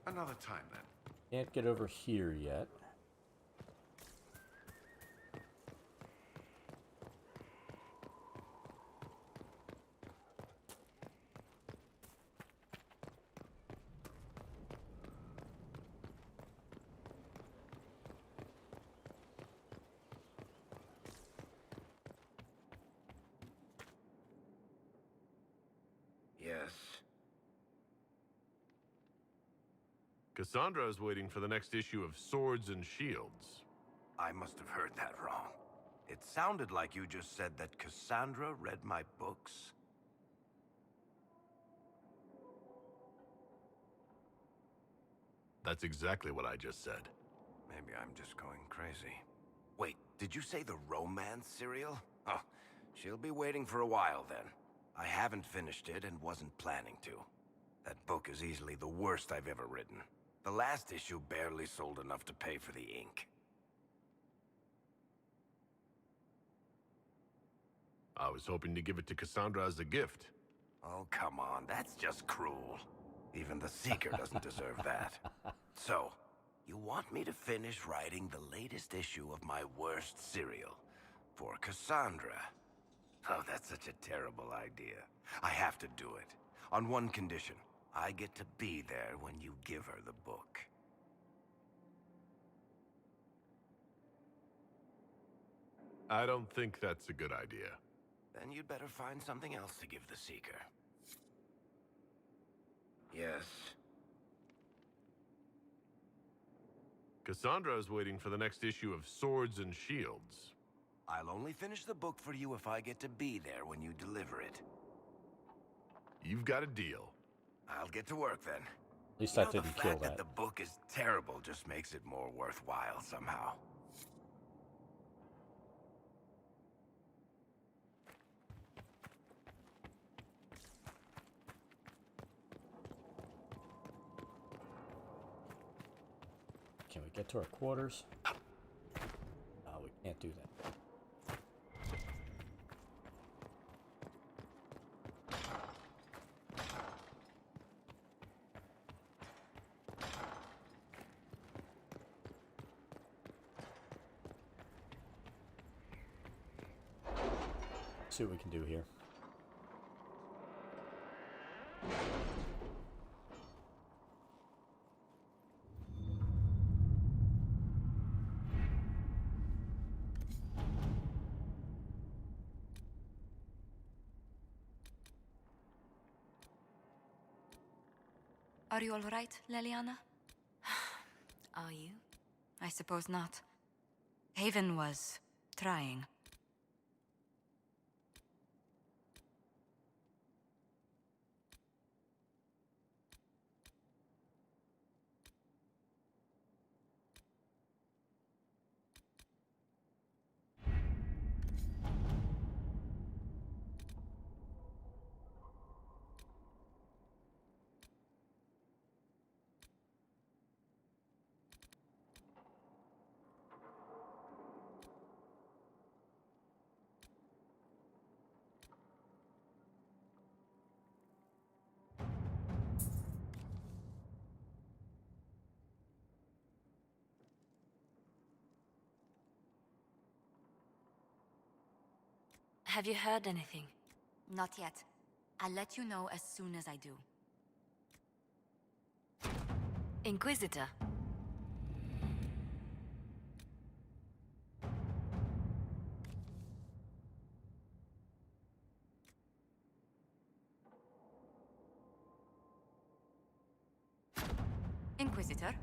Another time, then. Can't get over here yet. Yes. Cassandra is waiting for the next issue of Swords and Shields. I must have heard that wrong. It sounded like you just said that Cassandra read my books. That's exactly what I just said. Maybe I'm just going crazy. Wait, did you say the romance serial? Oh, she'll be waiting for a while then. I haven't finished it and wasn't planning to. That book is easily the worst I've ever written. The last issue barely sold enough to pay for the ink. I was hoping to give it to Cassandra as a gift. Oh, come on, that's just cruel. Even the Seeker doesn't deserve that. So, you want me to finish writing the latest issue of my worst serial for Cassandra? Oh, that's such a terrible idea. I have to do it. On one condition. I get to be there when you give her the book. I don't think that's a good idea. Then you'd better find something else to give the Seeker. Yes. Cassandra is waiting for the next issue of Swords and Shields. I'll only finish the book for you if I get to be there when you deliver it. You've got a deal. I'll get to work then. At least that didn't the kill fact that. The book is terrible just makes it more worthwhile somehow. Can we get to our quarters? No, we can't do that. See what we can do here. Are you all right, Leliana? Are you? I suppose not. Haven was trying. Have you heard anything? Not yet. I'll let you know as soon as I do. Inquisitor. Inquisitor?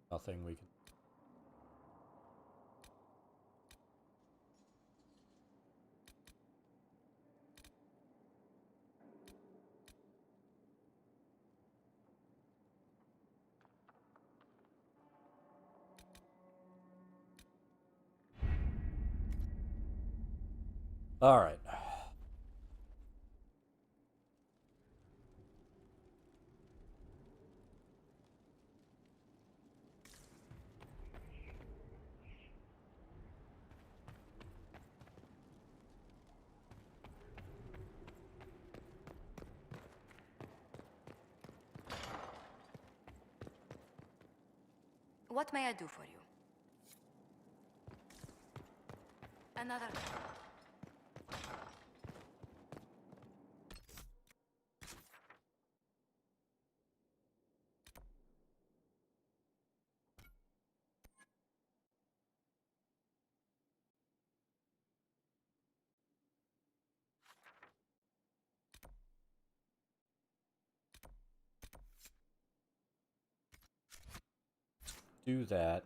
Nothing we can. All right. What may I do for you? Another. Do that.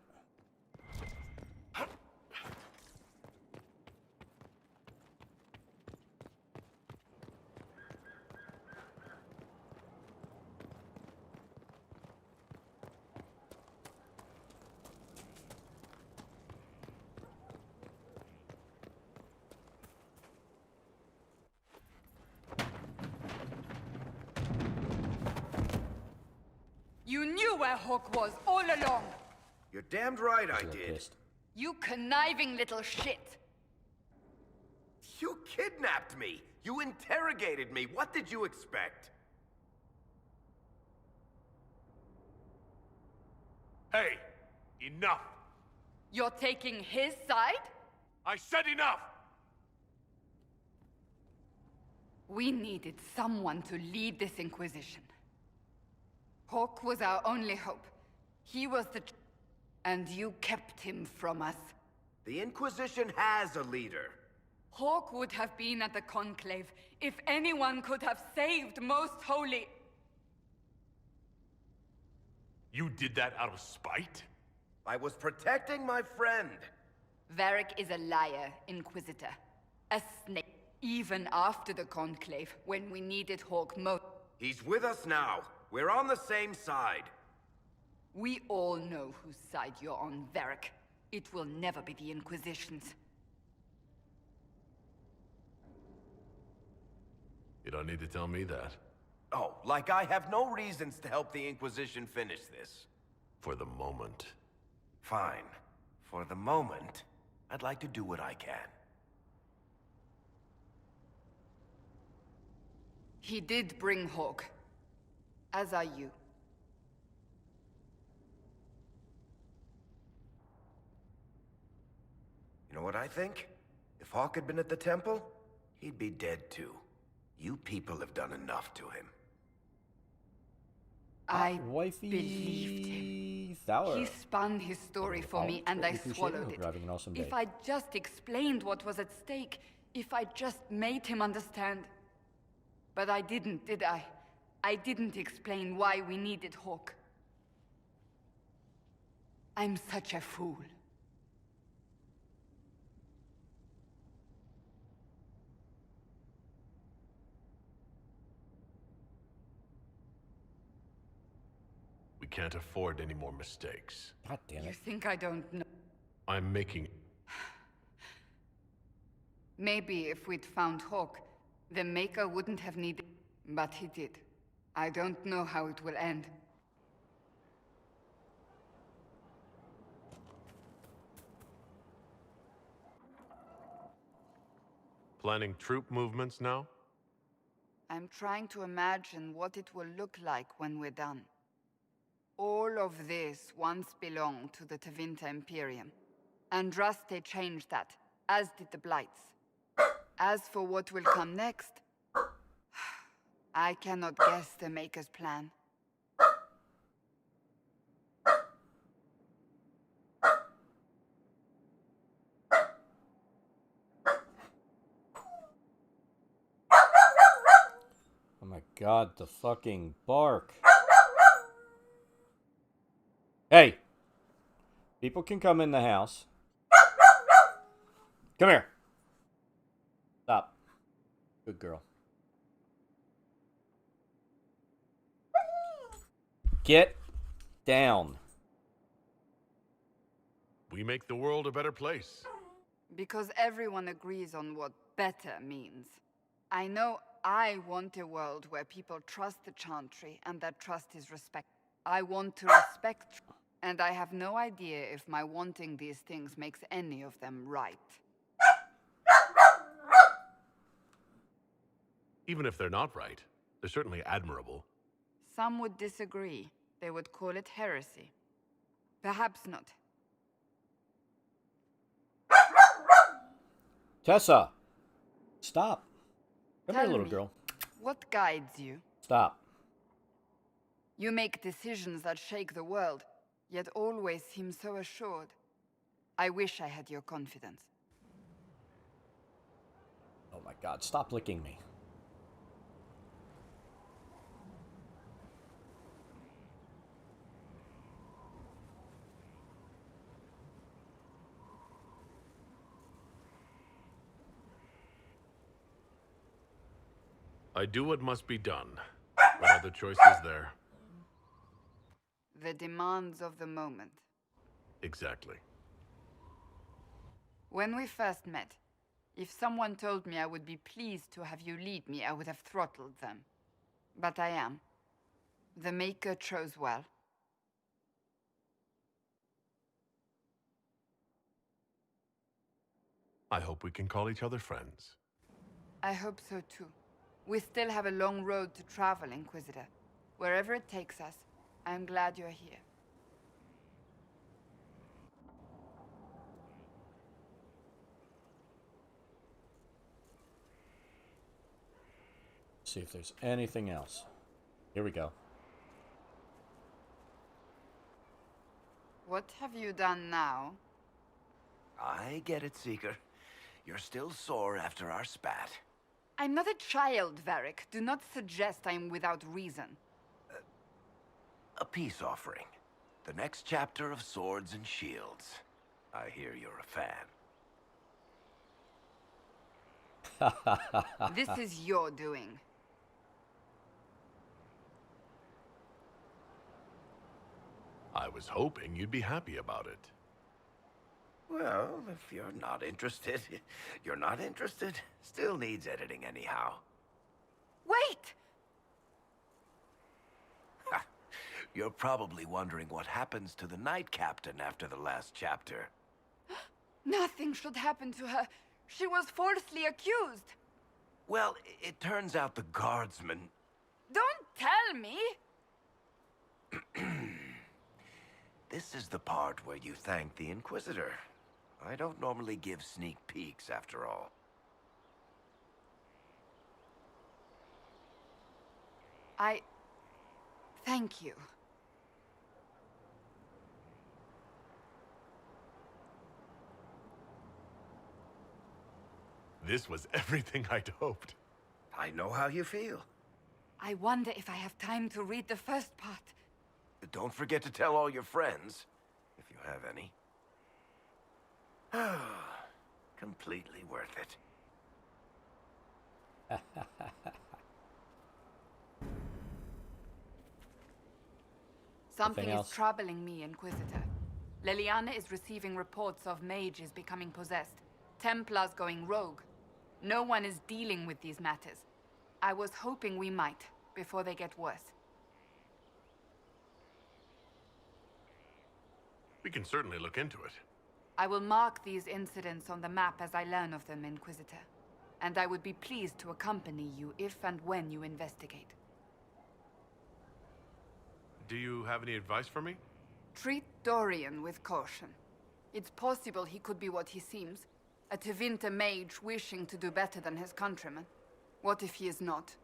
where Hawk was all along. You're damned right I did. Pissed. You conniving little shit. You kidnapped me. You interrogated me. What did you expect? Hey, enough! You're taking his side? I said enough! We needed someone to lead this Inquisition. Hawk was our only hope. He was the... And you kept him from us. The Inquisition has a leader. Hawk would have been at the Conclave if anyone could have saved Most Holy... You did that out of spite? I was protecting my friend. Varric is a liar, Inquisitor. A snake. Even after the Conclave, when we needed Hawk most... He's with us now. We're on the same side. We all know whose side you're on, Varric. It will never be the Inquisition's. You don't need to tell me that. Oh, like I have no reasons to help the Inquisition finish this. For the moment. Fine. For the moment, I'd like to do what I can. He did bring Hawk. As are you. You know what I think? If Hawk had been at the temple, he'd be dead too. You people have done enough to him. I Wifey believed him. Thauer. He spun his story for me, and I swallowed it. You're having an awesome day. If I just explained what was at stake, if I just made him understand. But I didn't, did I? I didn't explain why we needed Hawk. I'm such a fool. We can't afford any more mistakes. God damn You it. think I don't know? I'm making... Maybe if we'd found Hawk, the Maker wouldn't have needed... But he did. I don't know how it will end. Planning troop movements now? I'm trying to imagine what it will look like when we're done. All of this once belonged to the Tevinter Imperium. Andraste changed that, as did the Blights. As for what will come next, I cannot guess the Maker's plan. Oh my god, the fucking bark. Hey! People can come in the house. Come here. Stop. Good girl. Get down. We make the world a better place. Because everyone agrees on what better means. I know I want a world where people trust the Chantry and that trust is respect. I want to respect, and I have no idea if my wanting these things makes any of them right. Even if they're not right, they're certainly admirable. Some would disagree. They would call it heresy. Perhaps not. Tessa! Stop. Come Tell here, little me, girl. What guides you? Stop. You make decisions that shake the world, yet always seem so assured. I wish I had your confidence. Oh my god, stop licking me. I do what must be done. What other choice is there? The demands of the moment. Exactly. When we first met, if someone told me I would be pleased to have you lead me, I would have throttled them. But I am. The Maker chose well. I hope we can call each other friends. I hope so too. We still have a long road to travel, Inquisitor. Wherever it takes us, I'm glad you're here. See if there's anything else. Here we go. What have you done now? I get it, Seeker. You're still sore after our spat. I'm not a child, Varric. Do not suggest I'm without reason. A peace offering. The next chapter of Swords and Shields. I hear you're a fan. This is your doing. I was hoping you'd be happy about it. Well, if you're not interested, you're not interested. Still needs editing anyhow. Wait! You're probably wondering what happens to the Knight Captain after the last chapter. Nothing should happen to her. She was falsely accused. Well, it turns out the guardsman... Don't tell me! This is the part where you thank the Inquisitor. I don't normally give sneak peeks, after all. Thank you. This was everything I'd hoped. I know how you feel. I wonder if I have time to read the first part. Don't forget to tell all your friends, if you have any. Completely worth it. Something is troubling me, Inquisitor. Leliana is receiving reports of mages becoming possessed, Templars going rogue. No one is dealing with these matters. I was hoping we might, before they get worse. We can certainly look into it. I will mark these incidents on the map as I learn of them, Inquisitor. And I would be pleased to accompany you if and when you investigate. Do you have any advice for me? Treat Dorian with caution. It's possible he could be what he seems. A Tevinter mage wishing to do better than his countrymen. What if he is not?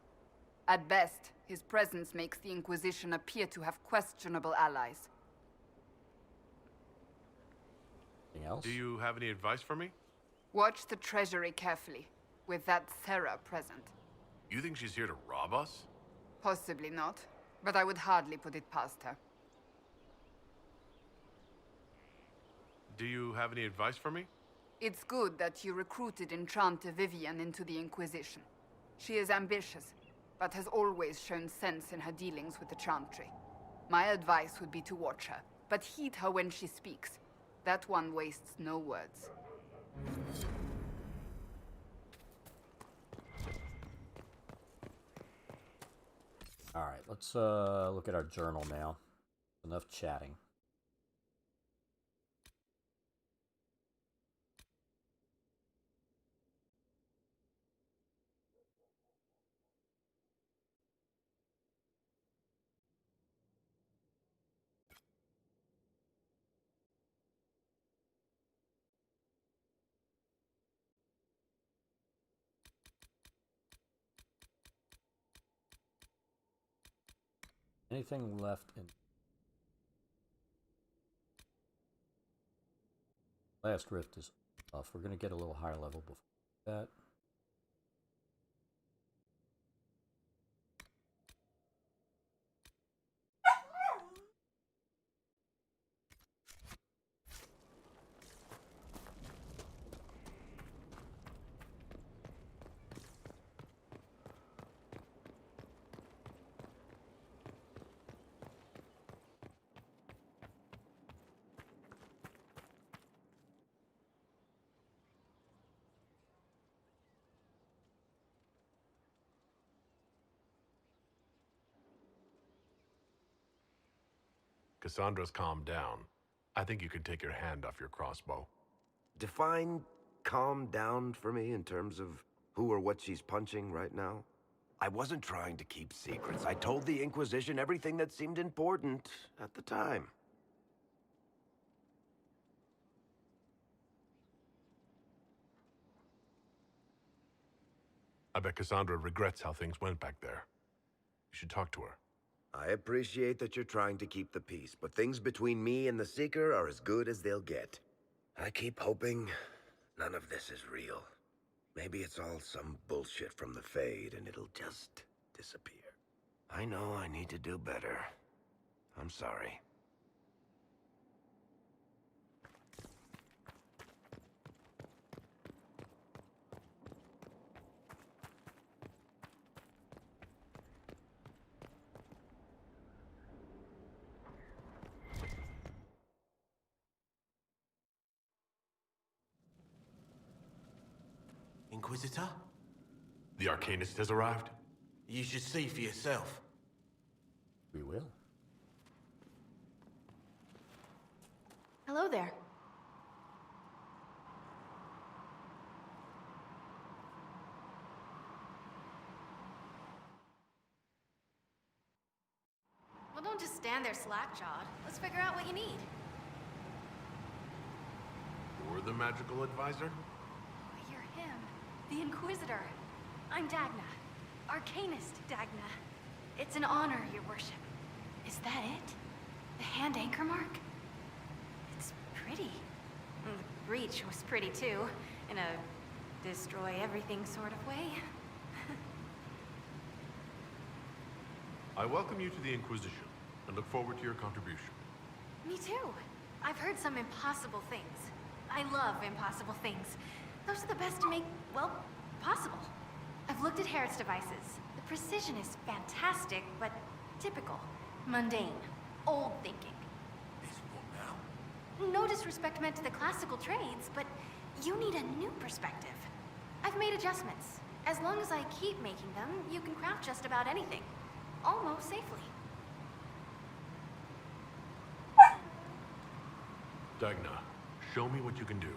At best, his presence makes the Inquisition appear to have questionable allies. Anything else? Do you have any advice for me? Watch the treasury carefully, with that Sarah present. You think she's here to rob us? Possibly not, but I would hardly put it past her. Do you have any advice for me? It's good that you recruited Enchanter Vivian into the Inquisition. She is ambitious, but has always shown sense in her dealings with the Chantry. My advice would be to watch her, but heed her when she speaks. That one wastes no words. Alright, let's look at our journal now. Enough chatting. Anything left in last rift is off. We're gonna get a little higher level before that. Cassandra's calmed down. I think you can take your hand off your crossbow. Define calm down for me in terms of who or what she's punching right now? I wasn't trying to keep secrets. I told the Inquisition everything that seemed important at the time. I bet Cassandra regrets how things went back there. You should talk to her. I appreciate that you're trying to keep the peace, but things between me and the Seeker are as good as they'll get. I keep hoping none of this is real. Maybe it's all some bullshit from the Fade and it'll just disappear. I know I need to do better. I'm sorry. Inquisitor? The Arcanist has arrived? You should see for yourself. We will. Hello there. Well, don't just stand there slack-jawed. Let's figure out what you need. You're the magical advisor? You're him. The Inquisitor. I'm Dagna. Arcanist Dagna. It's an honor, your worship. Is that it? The hand anchor mark? It's pretty. The breach was pretty too, in a destroy everything sort of way. I welcome you to the Inquisition, and look forward to your contribution. Me too. I've heard some impossible things. I love impossible things. Those are the best to make, well, possible. I've looked at Harrod's devices. The precision is fantastic, but typical. Mundane. Old thinking. Is what now? No disrespect meant to the classical trades, but you need a new perspective. I've made adjustments. As long as I keep making them, you can craft just about anything. Almost safely. Dagna, show me what you can do.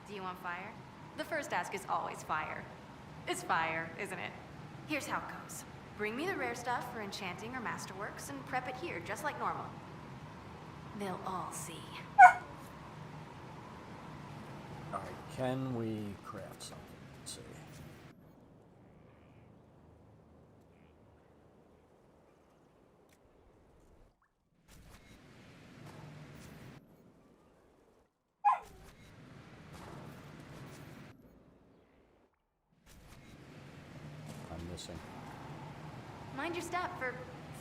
Do you want fire? The first ask is always fire. It's fire, isn't it? Here's how it goes. Bring me the rare stuff for enchanting or masterworks and prep it here, just like normal. They'll all see. Alright, can we craft something? Let's see. I'm missing. Mind your step for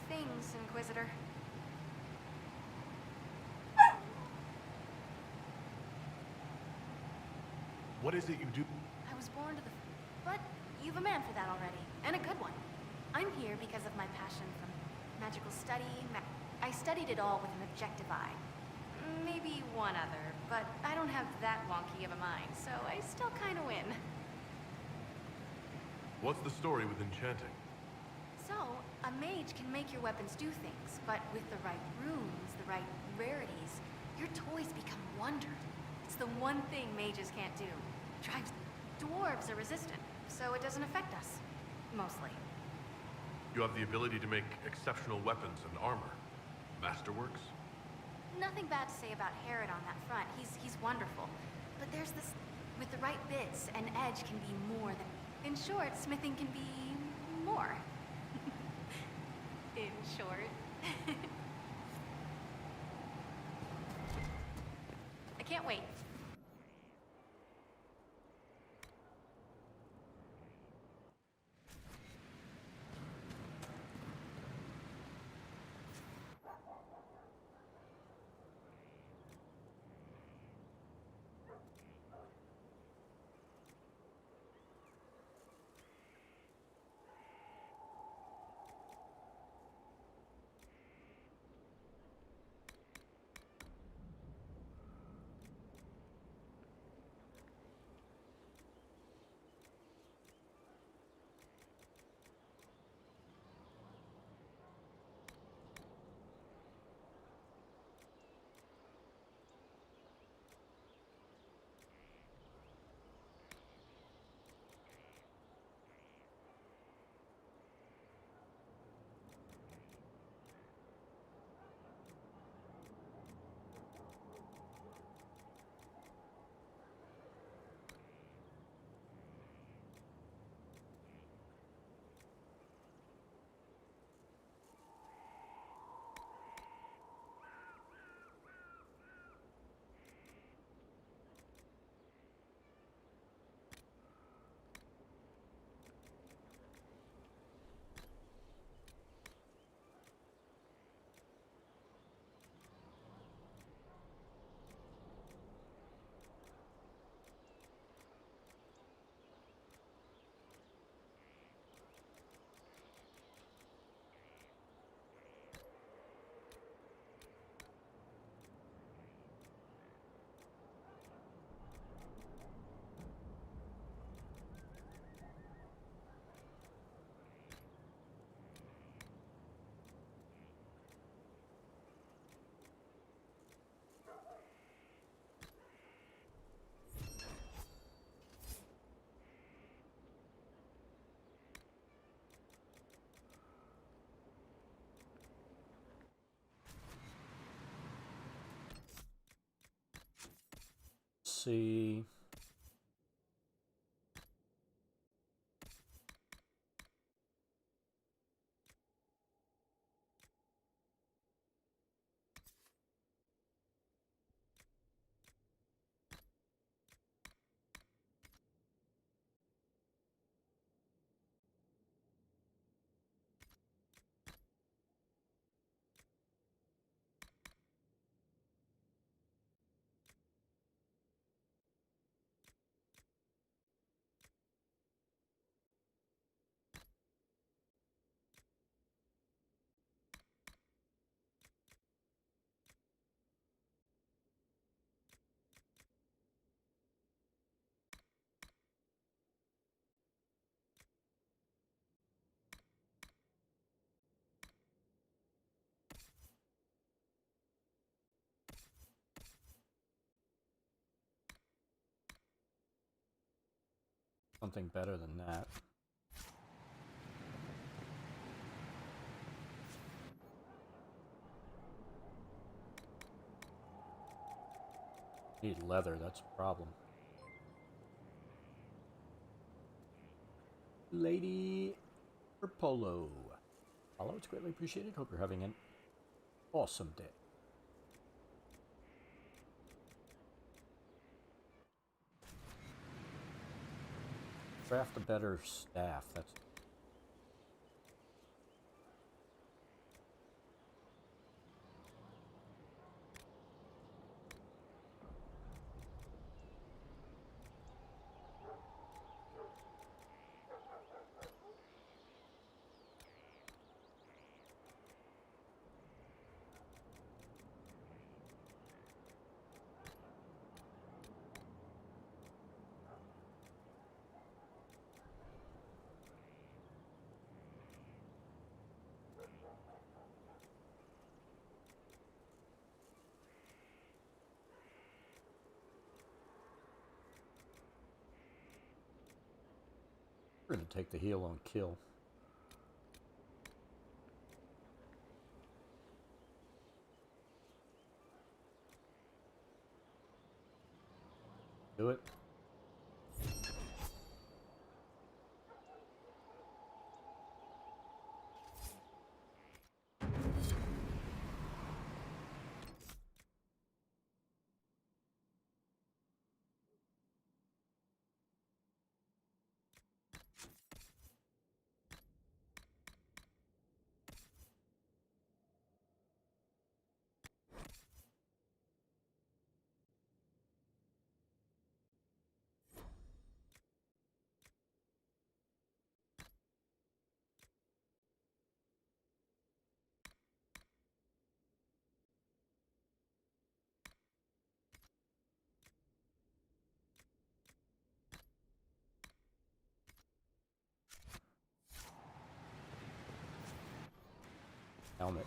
things, Inquisitor. What is it you do? I was born to the... But you've a man for that already, and a good one. I'm here because of my passion for magical study. I studied it all with an objective eye. Maybe one other, but I don't have that wonky of a mind, so I still kind of win. What's the story with enchanting? So, a mage can make your weapons do things, but with the right runes, the right rarities, your toys become wonder. It's the one thing mages can't do. Dwarves are resistant, so it doesn't affect us. Mostly. You have the ability to make exceptional weapons and armor. Masterworks? Nothing bad to say about Harrod on that front. He's wonderful. But there's this... With the right bits, an edge can be more than... In short, smithing can be... more. In short. I can't wait. see. Something better than that. Need leather, that's a problem. Lady Polo. Follow, it's greatly appreciated. Hope you're having an awesome day. Craft a better staff. That's we're gonna take the heal on kill. Do it. Helmet.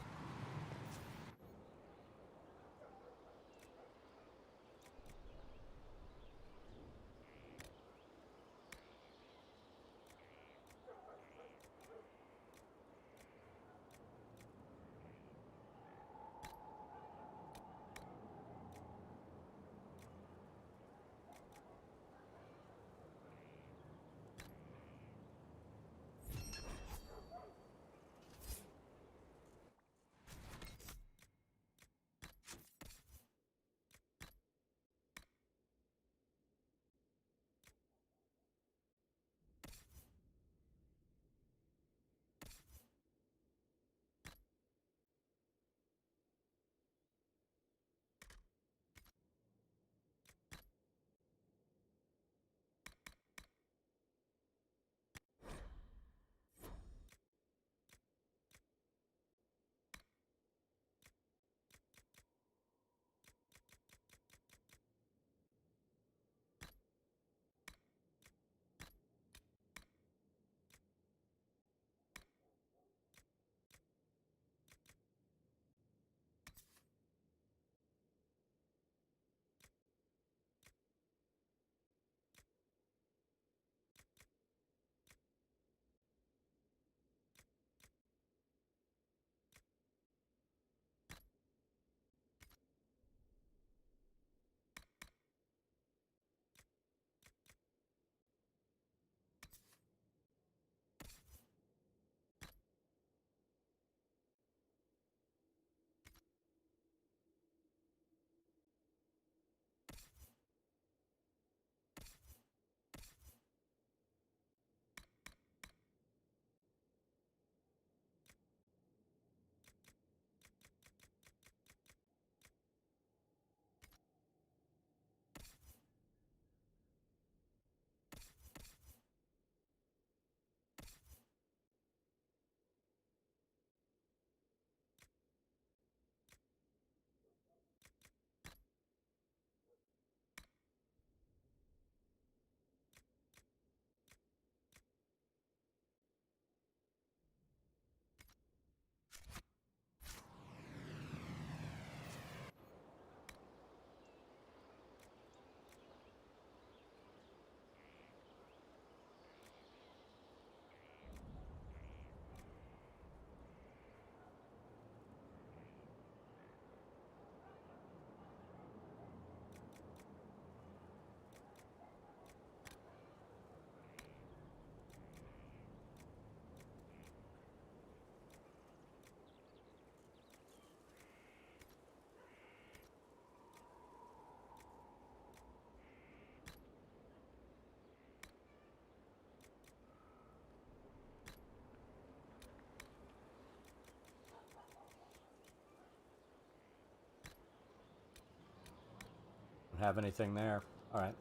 have anything there. Alright.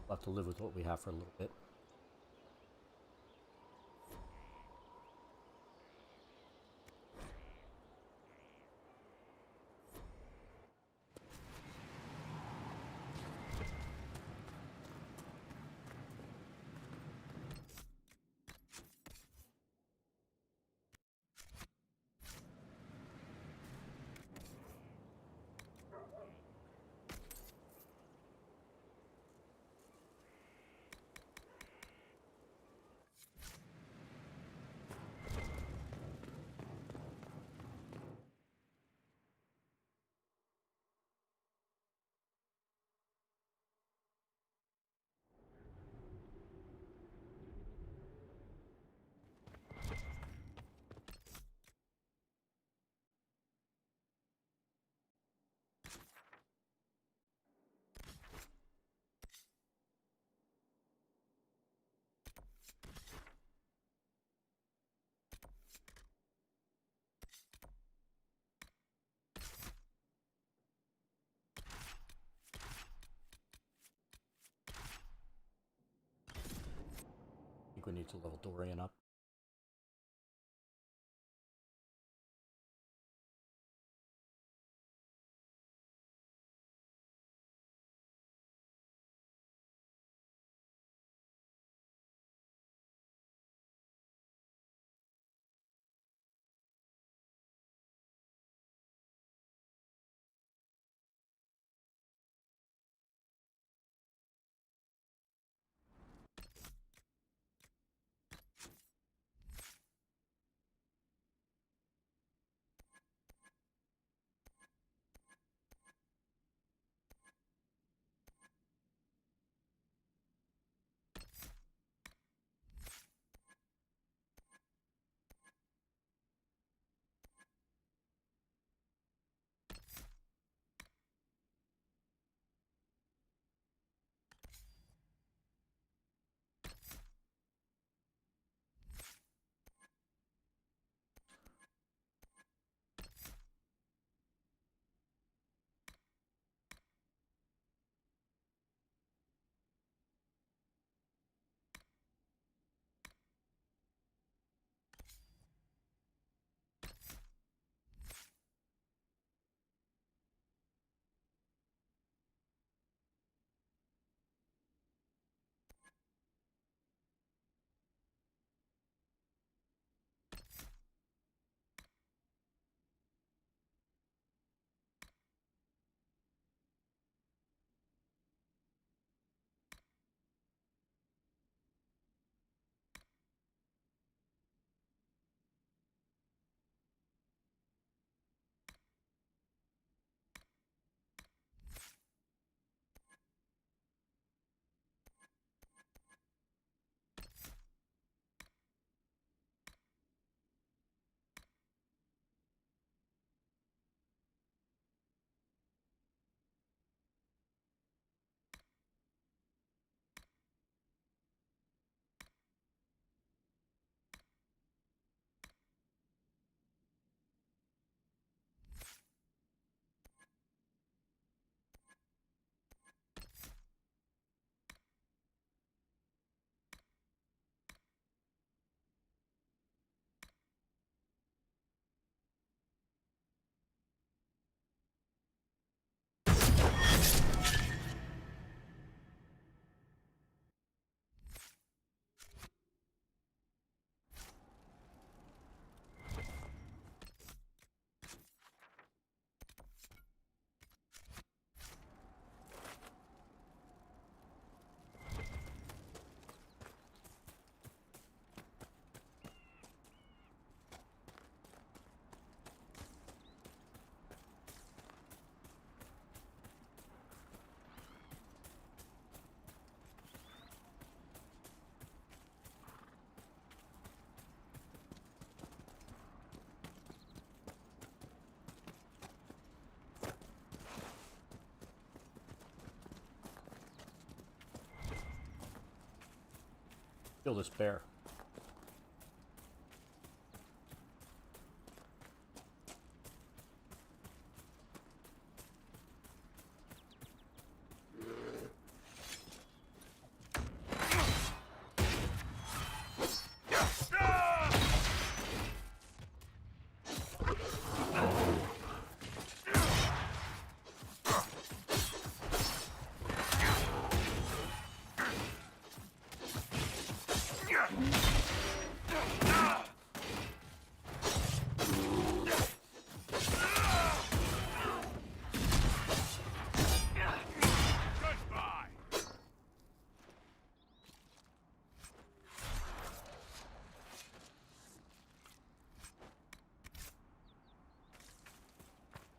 We'll have to live with what we have for a little bit. I think we need to level Dorian up. Kill this bear.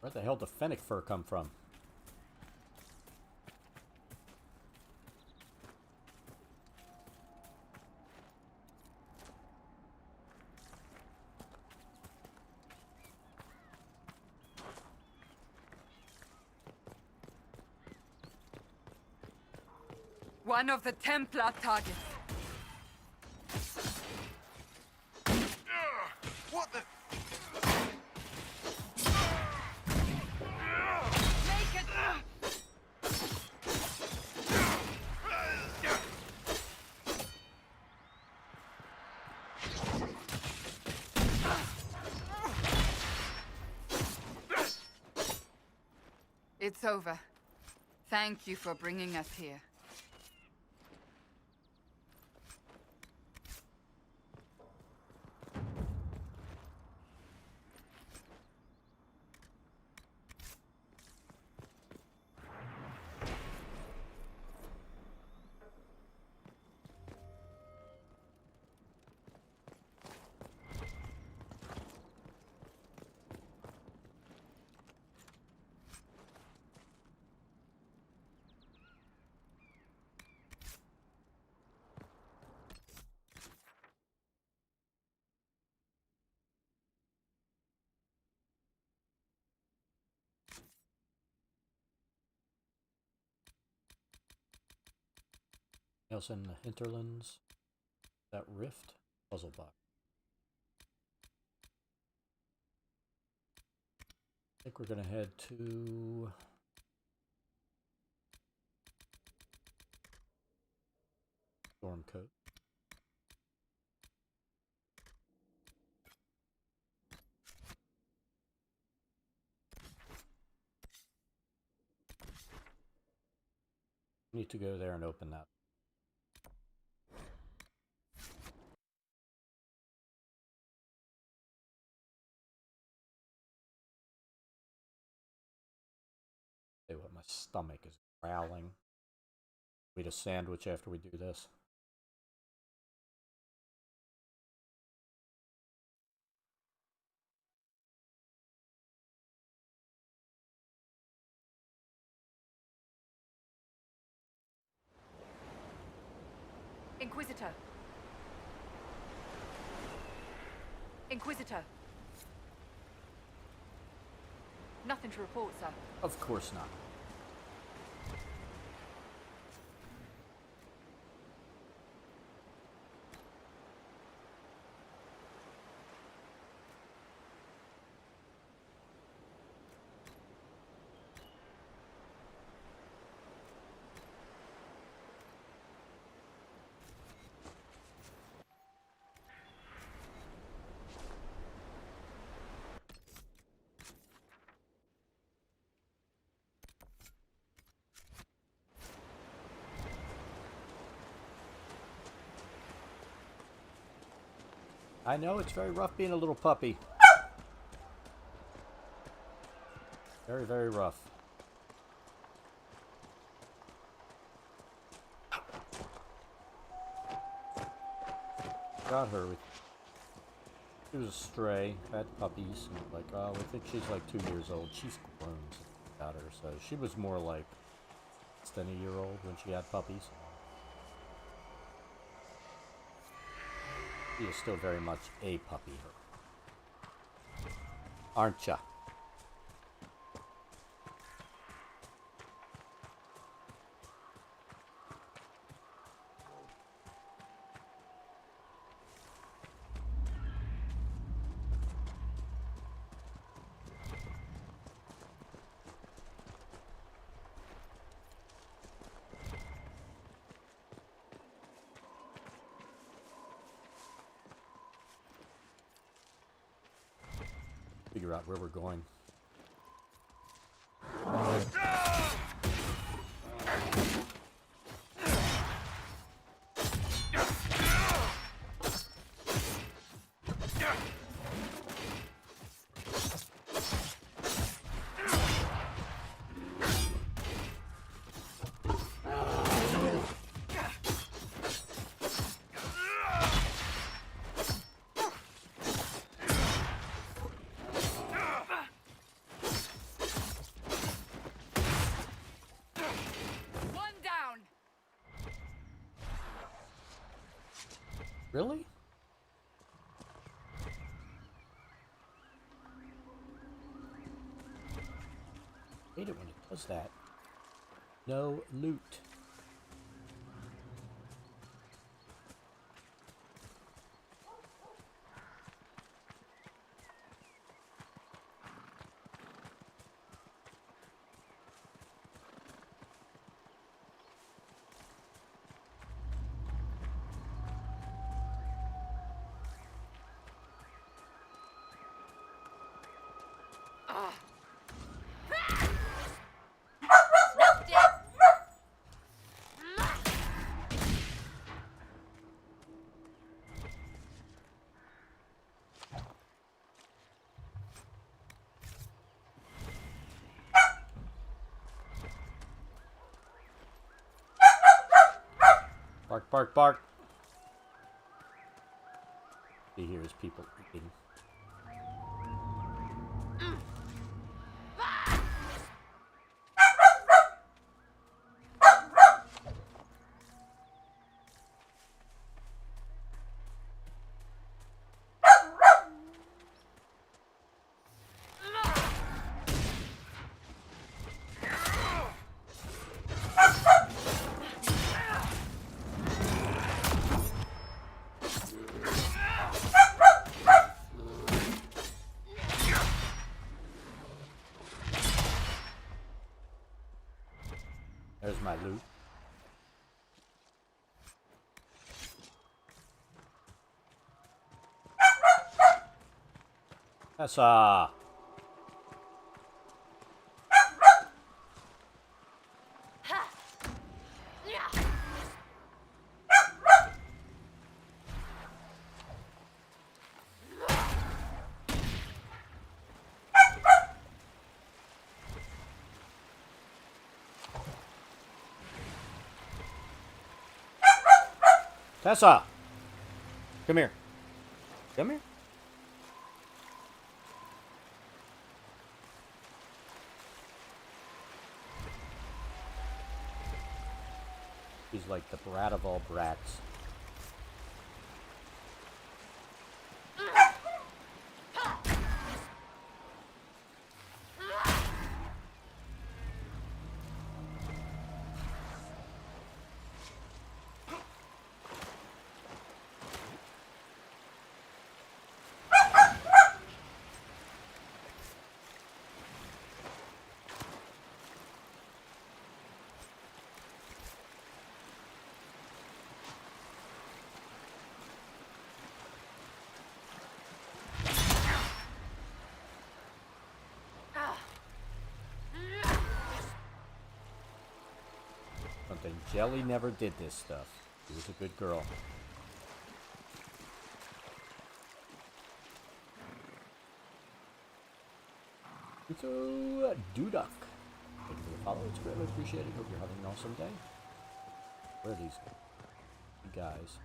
Where the hell did fennec fur come from? One of the Templar targets. What the? Make it! It's over. Thank you for bringing us here. Else in the hinterlands? That rift? Puzzle box. I think we're gonna head to Stormcoat. Need to go there and open that. Say what, my stomach is growling. Eat a sandwich after we do this. Inquisitor. Inquisitor. Nothing to report, sir. Of course not. I know it's very rough being a little puppy. Very, very rough. Got her. She was a stray, had puppies, and like, oh, I think she's like 2 years old. She's grown since we got her, so she was more like less than a year old when she had puppies. She is still very much a puppy, aren't ya? Figure out where we're going. Really? Hate it when it does that. No loot. Bark, bark, bark. He hears people eating. There's my loot. That's Tessa! Come here. Come here. He's like the brat of all brats. Something. Jelly never did this stuff. She was a good girl. So, Duduck. Thank you for the follow. It's greatly appreciated. Hope you're having an awesome day. Where are these guys?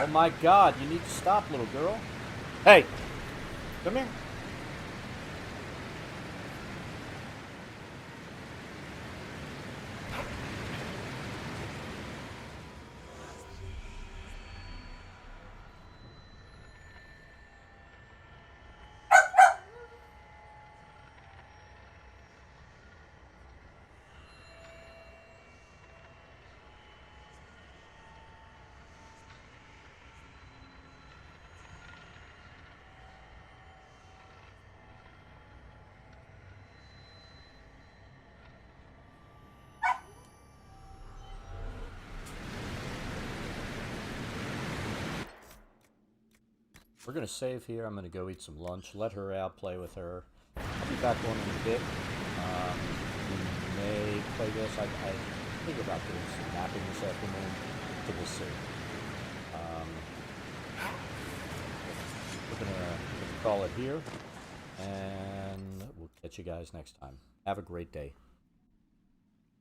Oh my God, you need to stop, little girl. Hey, come here. We're going to save here. I'm going to go eat some lunch, let her out, play with her. I'll be back on in a bit. We may play this. I think about doing some napping this afternoon, so we'll see. We're going to call it here, and we'll catch you guys next time. Have a great day.